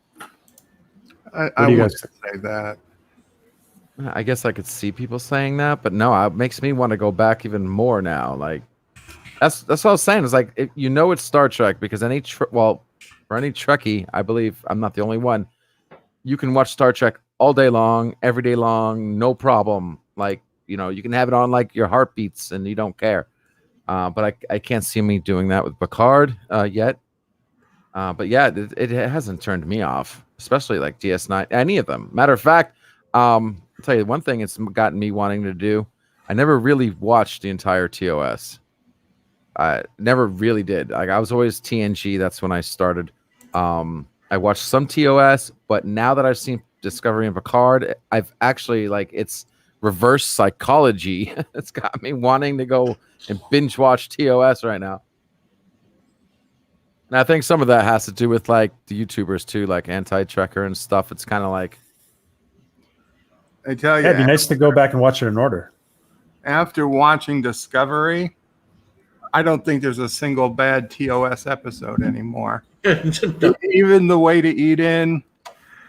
[SPEAKER 8] I wouldn't say that.
[SPEAKER 5] I guess I could see people saying that, but no, it makes me want to go back even more now. Like that's what I was saying. It's like it's Star Trek because for any Trekkie, I believe I'm not the only one. You can watch Star Trek all day long, every day long, no problem. Like you can have it on like your heartbeats and you don't care. But I can't see me doing that with Picard yet. But yeah, it hasn't turned me off, especially like DS9, any of them. Matter of fact, I'll tell you one thing it's gotten me wanting to do. I never really watched the entire TOS. I never really did. Like I was always TNG. That's when I started. I watched some TOS, but now that I've seen Discovery and Picard, I've actually it's reverse psychology. It's got me wanting to go and binge watch TOS right now. And I think some of that has to do with like the YouTubers too, like Anti-Trekker and stuff. It's kind of like,
[SPEAKER 8] I tell you,
[SPEAKER 1] it'd be nice to go back and watch it in order.
[SPEAKER 8] After watching Discovery, I don't think there's a single bad TOS episode anymore. Even The Way to Eden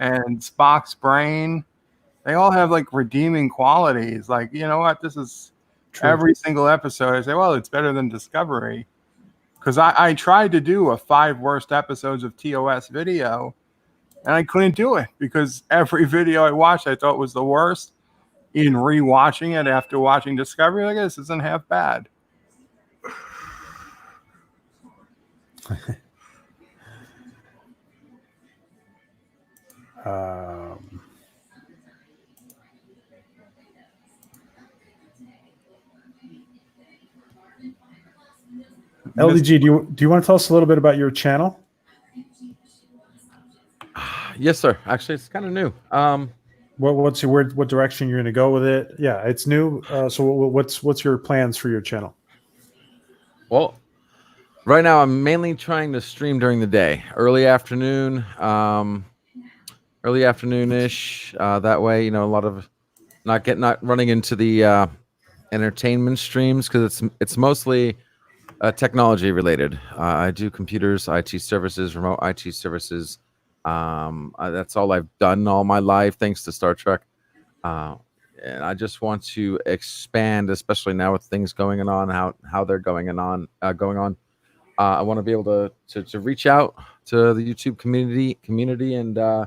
[SPEAKER 8] and Spock's Brain, they all have like redeeming qualities. Like, you know what? This is every single episode. I say, well, it's better than Discovery. Because I tried to do a 5 worst episodes of TOS video, and I couldn't do it because every video I watched I thought was the worst. In rewatching it after watching Discovery, I guess this isn't half bad.
[SPEAKER 1] LDG, do you want to tell us a little bit about your channel?
[SPEAKER 5] Yes, sir. Actually, it's kind of new.
[SPEAKER 1] What direction you're going to go with it? Yeah, it's new. So what's your plans for your channel?
[SPEAKER 5] Well, Right now, I'm mainly trying to stream during the day, early afternoon, early afternoon-ish. That way, a lot of not running into the entertainment streams because it's mostly technology related. I do computers, IT services, remote IT services. That's all I've done all my life, thanks to Star Trek. And I just want to expand, especially now with things going on, how they're going on. I want to be able to reach out to the YouTube community and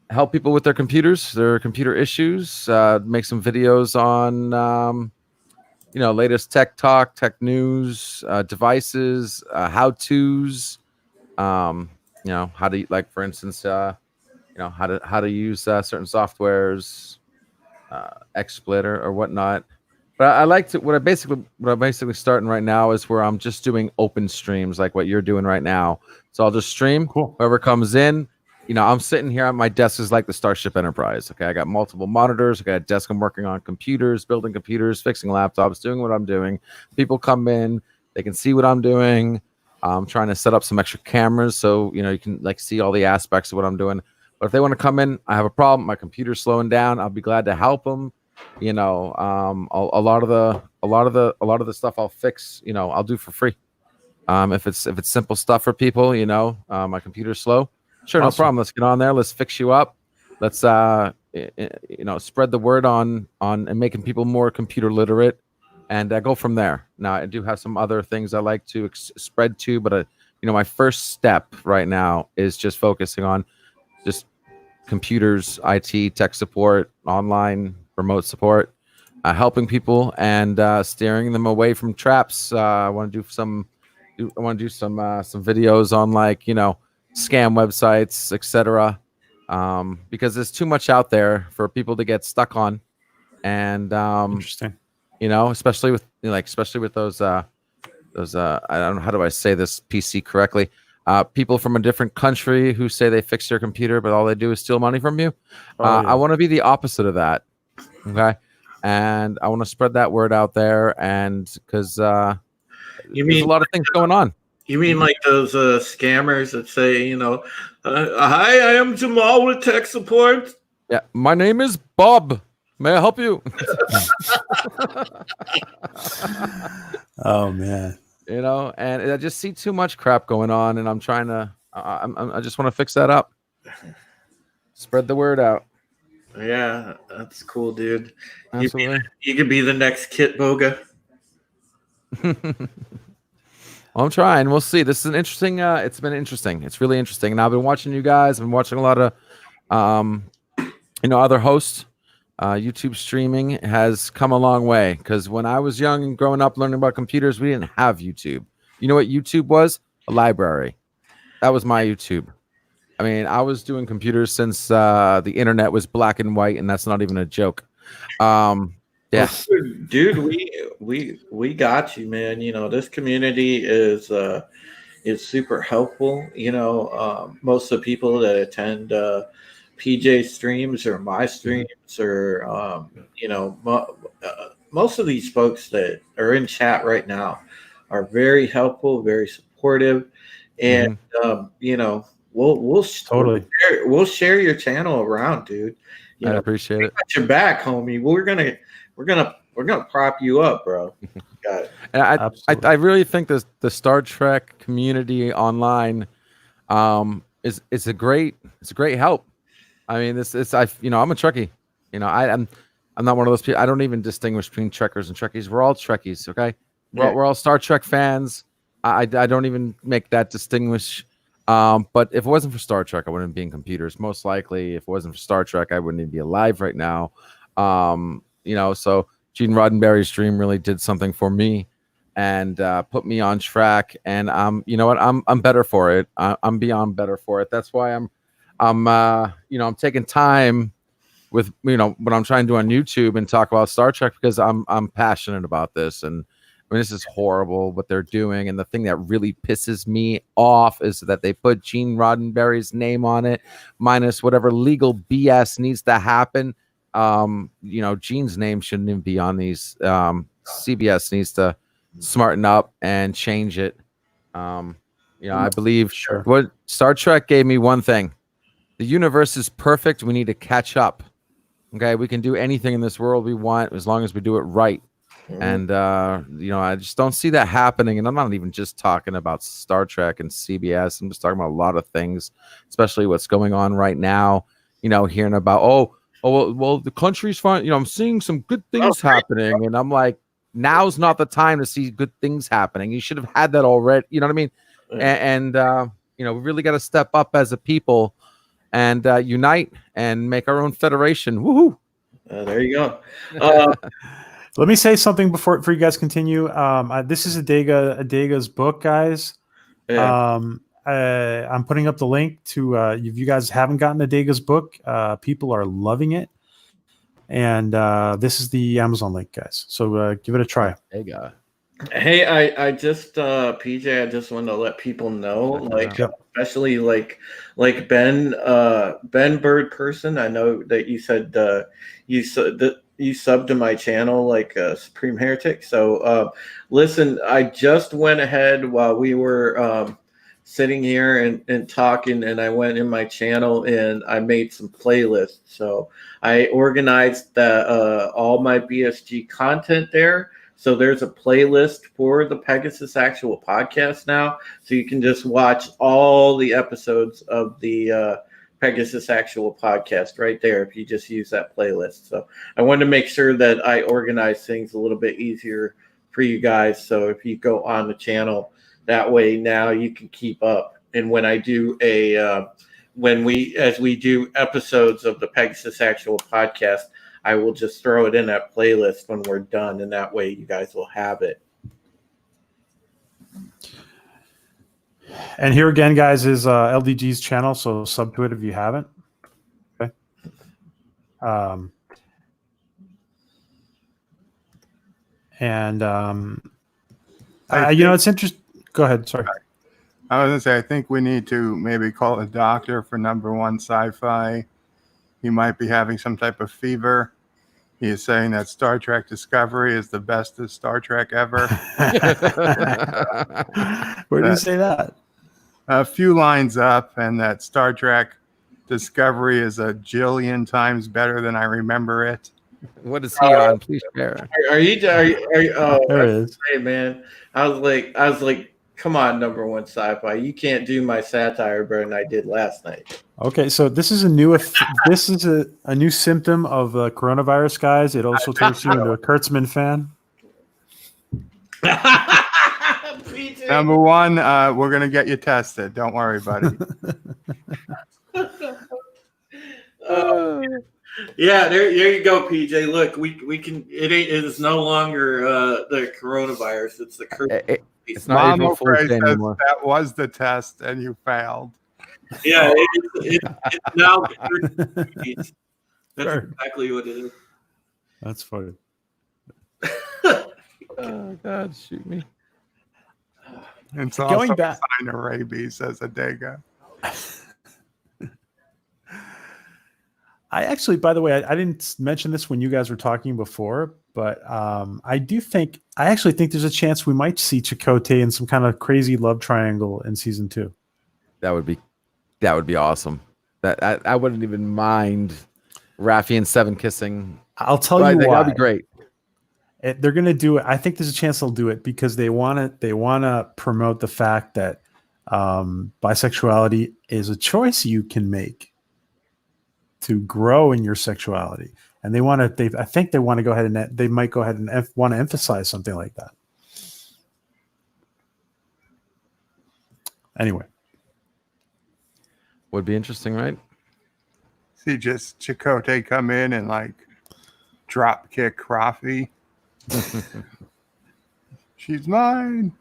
[SPEAKER 5] help people with their computer issues. Make some videos on latest tech talk, tech news, devices, how tos. How to, like, for instance, how to use certain softwares, XSplit or whatnot. But I like to what I'm basically starting right now is where I'm just doing open streams like what you're doing right now. So I'll just stream.
[SPEAKER 1] Cool.
[SPEAKER 5] Whoever comes in. I'm sitting here at my desk is like the Starship Enterprise. Okay, I got multiple monitors. I got a desk. I'm working on computers, building computers, fixing laptops, doing what I'm doing. People come in, they can see what I'm doing. I'm trying to set up some extra cameras so you can like see all the aspects of what I'm doing. But if they want to come in, I have a problem. My computer's slowing down. I'll be glad to help them. A lot of the stuff I'll fix. I'll do for free. If it's simple stuff for people, my computer's slow. Sure, no problem. Let's get on there. Let's fix you up. Let's spread the word on and making people more computer literate, and go from there. Now, I do have some other things I like to spread to, but my first step right now is just focusing on just computers, IT, tech support, online, remote support, helping people and steering them away from traps. I want to do some videos on scam websites, etc. Because there's too much out there for people to get stuck on, and
[SPEAKER 1] Interesting.
[SPEAKER 5] especially with those I don't know, how do I say this PC correctly? People from a different country who say they fix your computer, but all they do is steal money from you.
[SPEAKER 1] Yeah.
[SPEAKER 5] I want to be the opposite of that. Okay. And I want to spread that word out there, and because there's a lot of things going on.
[SPEAKER 7] You mean like those scammers that say, hi, I am Jamal with tech support?
[SPEAKER 5] Yeah, my name is Bob. May I help you?
[SPEAKER 1] Oh man.
[SPEAKER 5] And I just see too much crap going on, and I'm trying to. I just want to fix that up. Spread the word out.
[SPEAKER 7] Yeah, that's cool, dude.
[SPEAKER 5] Absolutely.
[SPEAKER 7] You could be the next Kit Boga.
[SPEAKER 5] I'm trying. We'll see. This is an interesting. It's been interesting. It's really interesting. And I've been watching you guys. I've been watching a lot of, other hosts. YouTube streaming has come a long way, because when I was young and growing up learning about computers, we didn't have YouTube. You know what YouTube was? A library. That was my YouTube. I mean, I was doing computers since the internet was black and white, and that's not even a joke. Yeah,
[SPEAKER 7] dude, we got you, man. This community is super helpful. Most of the people that attend PJ streams or my streams, or most of these folks that are in chat right now are very helpful, very supportive, and we'll
[SPEAKER 1] Totally.
[SPEAKER 7] we'll share your channel around, dude.
[SPEAKER 5] I appreciate it.
[SPEAKER 7] Got your back, homie. We're gonna prop you up, bro. Got it.
[SPEAKER 5] And I really think the Star Trek community online is a great help. I mean, I'm a Trekkie. I'm not one of those people. I don't even distinguish between Trekkers and Trekkies. We're all Trekkies, okay? We're all Star Trek fans. I don't even make that distinguish. But if it wasn't for Star Trek, I wouldn't be in computers. Most likely, if it wasn't for Star Trek, I wouldn't even be alive right now. So Gene Roddenberry's dream really did something for me and put me on track. And you know what? I'm better for it. I'm beyond better for it. That's why I'm taking time with what I'm trying to do on YouTube and talk about Star Trek, because I'm passionate about this. And I mean, this is horrible what they're doing. And the thing that really pisses me off is that they put Gene Roddenberry's name on it, minus whatever legal BS needs to happen. Gene's name shouldn't even be on these. CBS needs to smarten up and change it. I believe
[SPEAKER 1] Sure.
[SPEAKER 5] what Star Trek gave me one thing: the universe is perfect. We need to catch up. Okay, we can do anything in this world we want as long as we do it right. And I just don't see that happening. And I'm not even just talking about Star Trek and CBS. I'm just talking about a lot of things, especially what's going on right now. Hearing about well, the country's fine. I'm seeing some good things happening, and I'm like, now's not the time to see good things happening. You should have had that already. You know what I mean? And we really got to step up as a people and unite and make our own federation. Woohoo!
[SPEAKER 7] There you go.
[SPEAKER 1] Let me say something before you guys continue. This is Adega's book, guys.
[SPEAKER 7] Yeah.
[SPEAKER 1] I'm putting up the link to if you guys haven't gotten Adega's book, people are loving it. And this is the Amazon link, guys. So give it a try.
[SPEAKER 5] Adega.
[SPEAKER 7] Hey, I just PJ, I just wanted to let people know, especially like Ben Bird person. I know that you said you subbed to my channel like Supreme Heretic. So listen, I just went ahead while we were sitting here and talking, and I went in my channel and I made some playlists. So I organized all my BSG content there. So there's a playlist for the Pegasus Actual podcast now. So you can just watch all the episodes of the Pegasus Actual podcast right there if you just use that playlist. So I wanted to make sure that I organize things a little bit easier for you guys. So if you go on the channel, that way now you can keep up. And when I do as we do episodes of the Pegasus Actual podcast, I will just throw it in that playlist when we're done, and that way you guys will have it.
[SPEAKER 1] And here again, guys, is LDG's channel, so sub to it if you haven't. Okay. It's interesting. Go ahead. Sorry.
[SPEAKER 8] I was going to say, I think we need to maybe call a doctor for number one sci-fi. He might be having some type of fever. He is saying that Star Trek Discovery is the best of Star Trek ever.
[SPEAKER 1] Where do you say that?
[SPEAKER 8] A few lines up, and that Star Trek Discovery is a jillion times better than I remember it.
[SPEAKER 5] What is he on? Please share.
[SPEAKER 7] Are you there
[SPEAKER 1] it is.
[SPEAKER 7] Hey, man. I was like, come on, number one sci-fi. You can't do my satire better than I did last night.
[SPEAKER 1] Okay, so this is a new a new symptom of coronavirus, guys. It also turns you into a Kurtzman fan.
[SPEAKER 8] Number one, we're gonna get you tested. Don't worry, buddy.
[SPEAKER 7] Yeah, there you go, PJ. Look, we can. It is no longer the coronavirus. It's the Kurtzman.
[SPEAKER 5] It's not April Fool's Day
[SPEAKER 8] says
[SPEAKER 5] anymore.
[SPEAKER 8] that was the test, and you failed.
[SPEAKER 7] Yeah, it's now. That's exactly what it is.
[SPEAKER 1] That's funny.
[SPEAKER 5] Oh God, shoot me!
[SPEAKER 8] It's
[SPEAKER 1] Going
[SPEAKER 8] also
[SPEAKER 1] back-
[SPEAKER 8] a sign of rabies, says Adega.
[SPEAKER 1] I actually, by the way, I didn't mention this when you guys were talking before, but I actually think there's a chance we might see Chakotay in some kind of crazy love triangle in season 2.
[SPEAKER 5] That would be awesome. That I wouldn't even mind Raffi and Seven kissing.
[SPEAKER 1] I'll tell you why.
[SPEAKER 5] That'd be great.
[SPEAKER 1] They're going to do it. I think there's a chance they'll do it because they want to promote the fact that bisexuality is a choice you can make to grow in your sexuality, and they want to. I think they want to go ahead and they might go ahead and want to emphasize something like that. Anyway,
[SPEAKER 5] Would be interesting, right?
[SPEAKER 8] See just Chakotay come in and like drop kick Raffi. She's mine.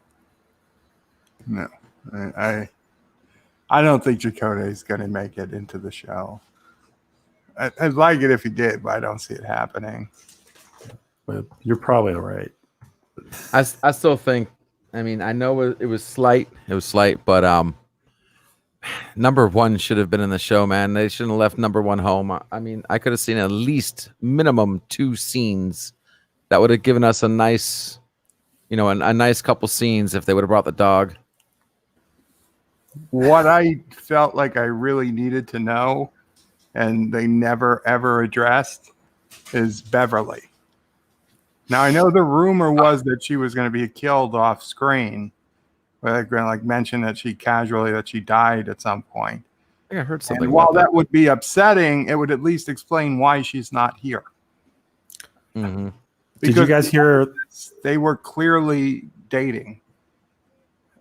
[SPEAKER 8] No, I don't think Chakotay is going to make it into the show. I'd like it if he did, but I don't see it happening.
[SPEAKER 1] but you're probably right.
[SPEAKER 5] I still think. I mean, I know it was slight. It was slight, but number one should have been in the show, man. They shouldn't have left number one home. I mean, I could have seen at least minimum 2 scenes that would have given us a nice, a nice couple scenes if they would have brought the dog.
[SPEAKER 8] what I felt like I really needed to know, and they never ever addressed, is Beverly. Now I know the rumor was that she was going to be killed off screen. They're going to like mention that she died at some point.
[SPEAKER 5] I think I heard something.
[SPEAKER 8] And while
[SPEAKER 5] about
[SPEAKER 8] that would be upsetting, it would at least explain why she's not here.
[SPEAKER 5] Mm-hmm.
[SPEAKER 1] Did you guys hear?
[SPEAKER 8] They were clearly dating.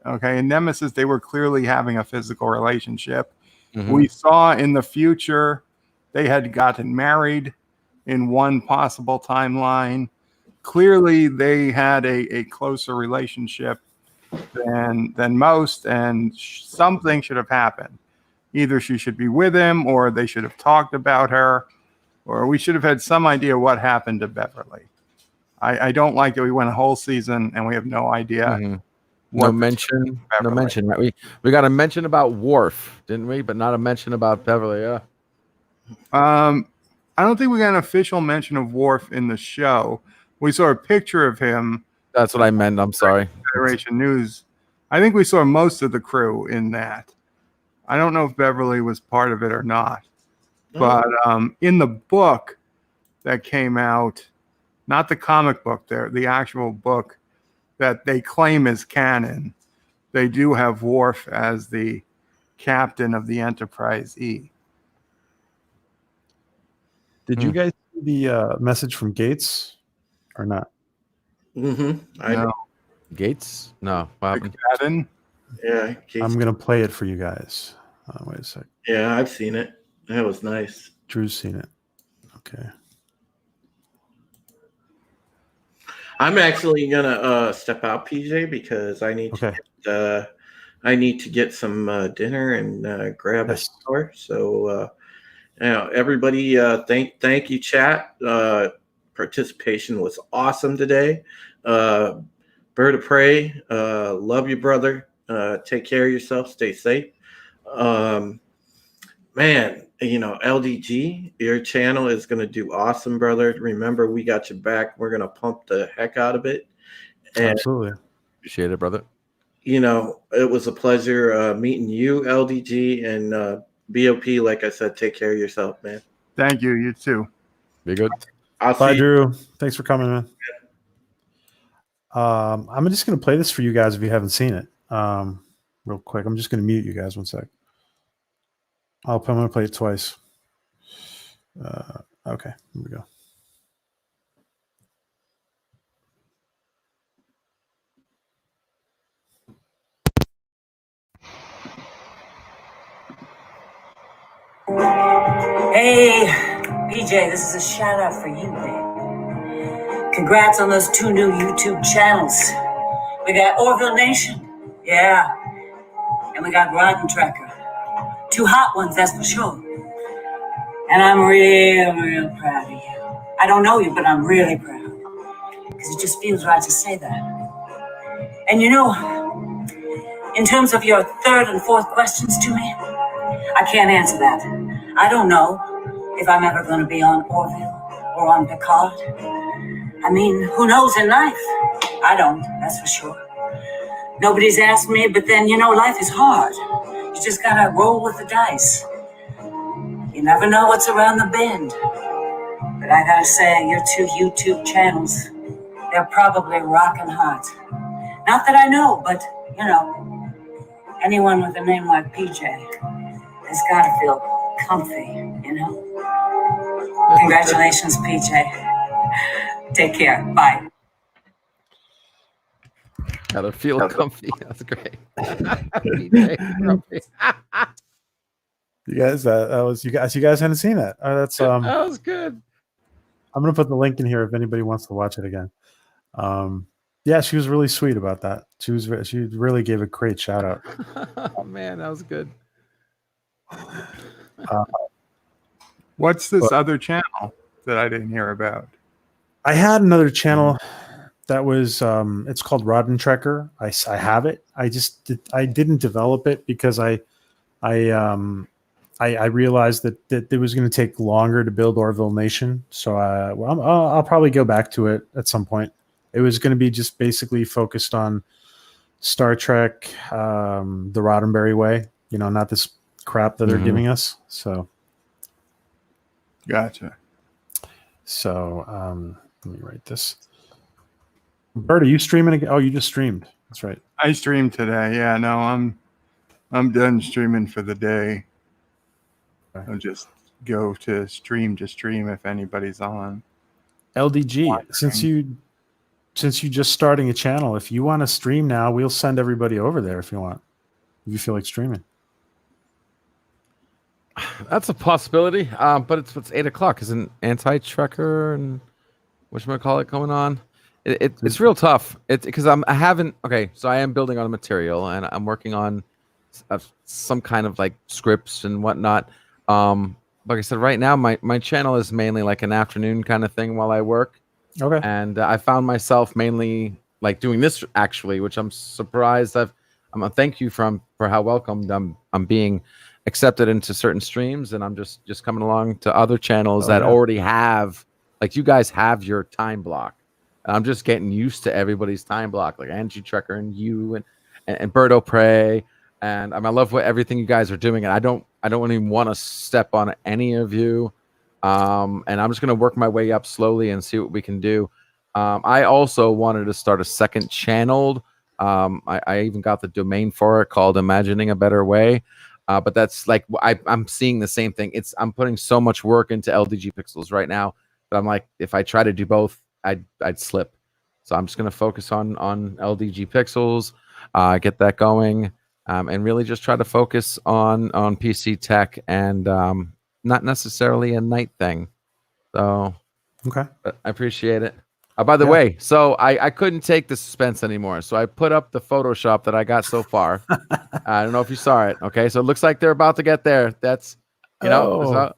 [SPEAKER 8] Okay, in Nemesis, they were clearly having a physical relationship.
[SPEAKER 5] Mm-hmm.
[SPEAKER 8] We saw in the future they had gotten married in one possible timeline. Clearly, they had a closer relationship than most, and something should have happened. Either she should be with him, or they should have talked about her, or we should have had some idea what happened to Beverly. I don't like that we went a whole season and we have no idea.
[SPEAKER 5] Mm-hmm. No mention. Right? We got a mention about Worf, didn't we? But not a mention about Beverly. Yeah.
[SPEAKER 8] I don't think we got an official mention of Worf in the show. We saw a picture of him.
[SPEAKER 5] That's what I meant. I'm sorry.
[SPEAKER 8] Federation News. I think we saw most of the crew in that. I don't know if Beverly was part of it or not. But in the book that came out, not the comic book there, the actual book that they claim is canon, they do have Worf as the captain of the Enterprise E.
[SPEAKER 1] Did you guys see the message from Gates or not?
[SPEAKER 7] Mm-hmm. I know.
[SPEAKER 5] Gates? No. What
[SPEAKER 8] happened?
[SPEAKER 7] Yeah. Gates.
[SPEAKER 1] I'm going to play it for you guys. Wait a sec.
[SPEAKER 7] Yeah, I've seen it. That was nice.
[SPEAKER 1] Drew's seen it. Okay.
[SPEAKER 7] I'm actually gonna step out, PJ, because I need to get some dinner and grab a store. So, everybody, thank you, chat. Participation was awesome today. Bird of Prey, love you, brother. Take care of yourself. Stay safe. Man, LDG, your channel is going to do awesome, brother. Remember, we got your back. We're going to pump the heck out of it. And,
[SPEAKER 1] absolutely.
[SPEAKER 5] Appreciate it, brother.
[SPEAKER 7] It was a pleasure meeting you, LDG, and BOP. Like I said, take care of yourself, man.
[SPEAKER 8] Thank you. You too.
[SPEAKER 5] Be good.
[SPEAKER 1] Bye, Drew. Thanks for coming, man. I'm just going to play this for you guys if you haven't seen it real quick. I'm just going to mute you guys 1 sec. I'm going to play it twice. Okay, here we go.
[SPEAKER 10] Hey, PJ, this is a shout out for you, man. Congrats on those 2 new YouTube channels. We got Orville Nation, yeah, and we got Rotten Tracker. 2 hot ones, that's for sure. And I'm real proud of you. I don't know you, but I'm really proud. Because it just feels right to say that. And in terms of your 3rd and 4th questions to me, I can't answer that. I don't know if I'm ever going to be on Orville or on Picard. I mean, who knows in life? I don't, that's for sure. Nobody's asked me, but then, life is hard. You just gotta roll with the dice. You never know what's around the bend. But I gotta say, your 2 YouTube channels, they're probably rockin' hot. Not that I know, but, anyone with a name like PJ has gotta feel comfy, Congratulations, PJ. Take care. Bye.
[SPEAKER 5] Gotta feel comfy. That's great.
[SPEAKER 1] You guys, that was you guys. You guys hadn't seen that. That's
[SPEAKER 5] that was good.
[SPEAKER 1] I'm gonna put the link in here if anybody wants to watch it again. Yeah, she was really sweet about that. She really gave a great shout out.
[SPEAKER 5] Oh man, that was good.
[SPEAKER 8] What's this other channel that I didn't hear about?
[SPEAKER 1] I had another channel that was it's called Rotten Tracker. I have it. I didn't develop it because I realized that it was going to take longer to build Orville Nation. So I'll probably go back to it at some point. It was going to be just basically focused on Star Trek, the Roddenberry way, not this crap that they're giving us. So,
[SPEAKER 8] Gotcha.
[SPEAKER 1] so let me write this. Bert, are you streaming again? Oh, you just streamed. That's right.
[SPEAKER 8] I streamed today. Yeah, no, I'm done streaming for the day. I'll just go to stream if anybody's on.
[SPEAKER 1] LDG, since you just starting a channel, if you want to stream now, we'll send everybody over there if you want. If you feel like streaming.
[SPEAKER 5] That's a possibility. But it's 8:00. Isn't anti-trucker and whatchamacallit going on? It's real tough. It's because I haven't. Okay, so I am building on a material and I'm working on some kind of like scripts and whatnot. Like I said, right now my channel is mainly like an afternoon kind of thing while I work.
[SPEAKER 1] Okay.
[SPEAKER 5] And I found myself mainly like doing this actually, which I'm surprised. I'm a thank you for how welcomed I'm being accepted into certain streams, and I'm just coming along to other channels that already have, like, you guys have your time block, and I'm just getting used to everybody's time block, like Angie Trekker and you and Berto Prey, and I love everything you guys are doing, and I don't even want to step on any of you, and I'm just gonna work my way up slowly and see what we can do. I also wanted to start a second channel. I even got the domain for it called Imagining a Better Way. But that's like I'm seeing the same thing. I'm putting so much work into LDG Pixels right now that I'm like, if I try to do both, I'd slip. So I'm just gonna focus on LDG Pixels, get that going, and really just try to focus on PC tech and not necessarily a night thing. So
[SPEAKER 1] okay,
[SPEAKER 5] I appreciate it. By the way, so I couldn't take the suspense anymore, so I put up the Photoshop that I got so far. I don't know if you saw it. Okay, so it looks like they're about to get there. That's, so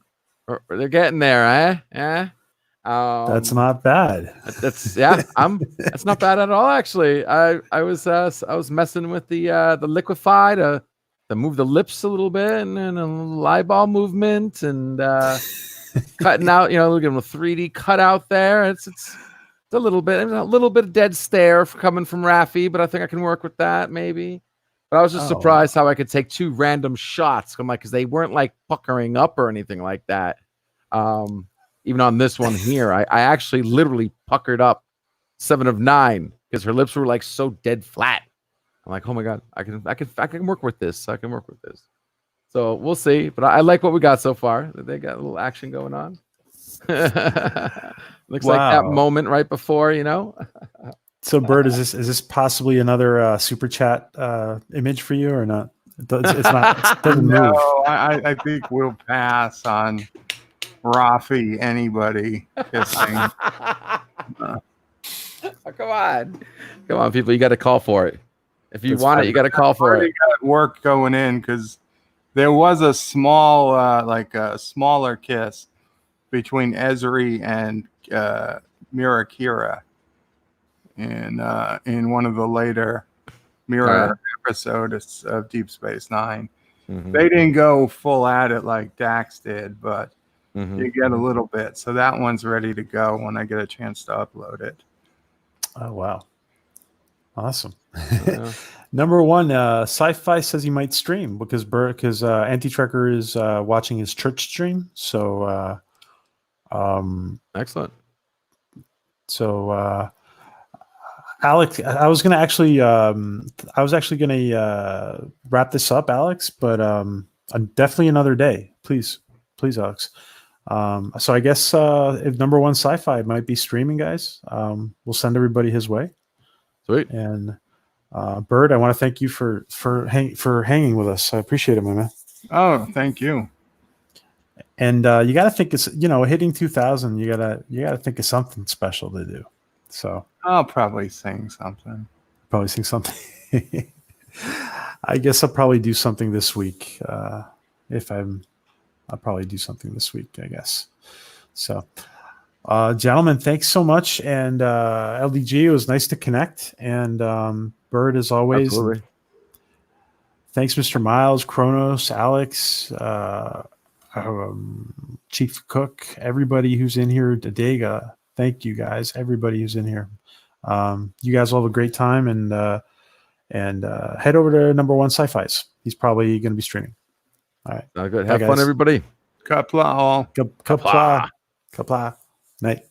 [SPEAKER 5] they're getting there, eh? Yeah.
[SPEAKER 1] That's not bad.
[SPEAKER 5] That's that's not bad at all, actually. I was messing with the liquefy to move the lips a little bit and a little eyeball movement and cutting out, look at the 3D cutout there. It's a little bit of dead stare coming from Raffi, but I think I can work with that maybe. But I was just surprised how I could take two random shots. I'm like, because they weren't like puckering up or anything like that. Even on this one here, I actually literally puckered up 7 of 9 because her lips were like so dead flat. I'm like, oh my god, I can work with this. I can work with this. So we'll see. But I like what we got so far. They got a little action going on. Looks like that moment right before,
[SPEAKER 1] So, Bert, is this possibly another super chat image for you or not? It's not. It doesn't move.
[SPEAKER 8] No, I think we'll pass on Rafi. Anybody kissing?
[SPEAKER 5] Come on, people! You got to call for it. If you want it, you got to call for it.
[SPEAKER 8] Got work going in because there was a small, like a smaller kiss between Ezri and Mirakira in one of the later Mirror episodes of Deep Space Nine. Mm-hmm. They didn't go full at it like Dax did, but you get a little bit. So that one's ready to go when I get a chance to upload it.
[SPEAKER 1] Oh, wow. Awesome. Number one, Sci-Fi says he might stream because Anti-Trekker is watching his church stream. So
[SPEAKER 5] excellent.
[SPEAKER 1] So Alex, I was actually gonna wrap this up, Alex, but definitely another day. Please, Alex. So I guess if number one Sci-Fi might be streaming, guys, we'll send everybody his way.
[SPEAKER 5] Sweet.
[SPEAKER 1] And Bird, I want to thank you for hanging with us. I appreciate it, my man.
[SPEAKER 8] Oh, thank you.
[SPEAKER 1] And you got to think it's hitting 2,000. You gotta think of something special to do. So
[SPEAKER 8] I'll probably sing something.
[SPEAKER 1] I guess I'll probably do something this week. I'll probably do something this week, I guess. So, gentlemen, thanks so much. And LDG, it was nice to connect. And Bird, as always.
[SPEAKER 5] Absolutely.
[SPEAKER 1] Thanks, Mr. Miles, Kronos, Alex, Chief Cook, everybody who's in here, Dega. Thank you guys, everybody who's in here. You guys all have a great time, and and head over to Number One Sci-Fi's. He's probably going to be streaming. All right.
[SPEAKER 5] Good.
[SPEAKER 1] Bye,
[SPEAKER 5] Have fun,
[SPEAKER 1] guys.
[SPEAKER 5] everybody.
[SPEAKER 8] Kapla all.
[SPEAKER 1] Kapla. Kapla. Night.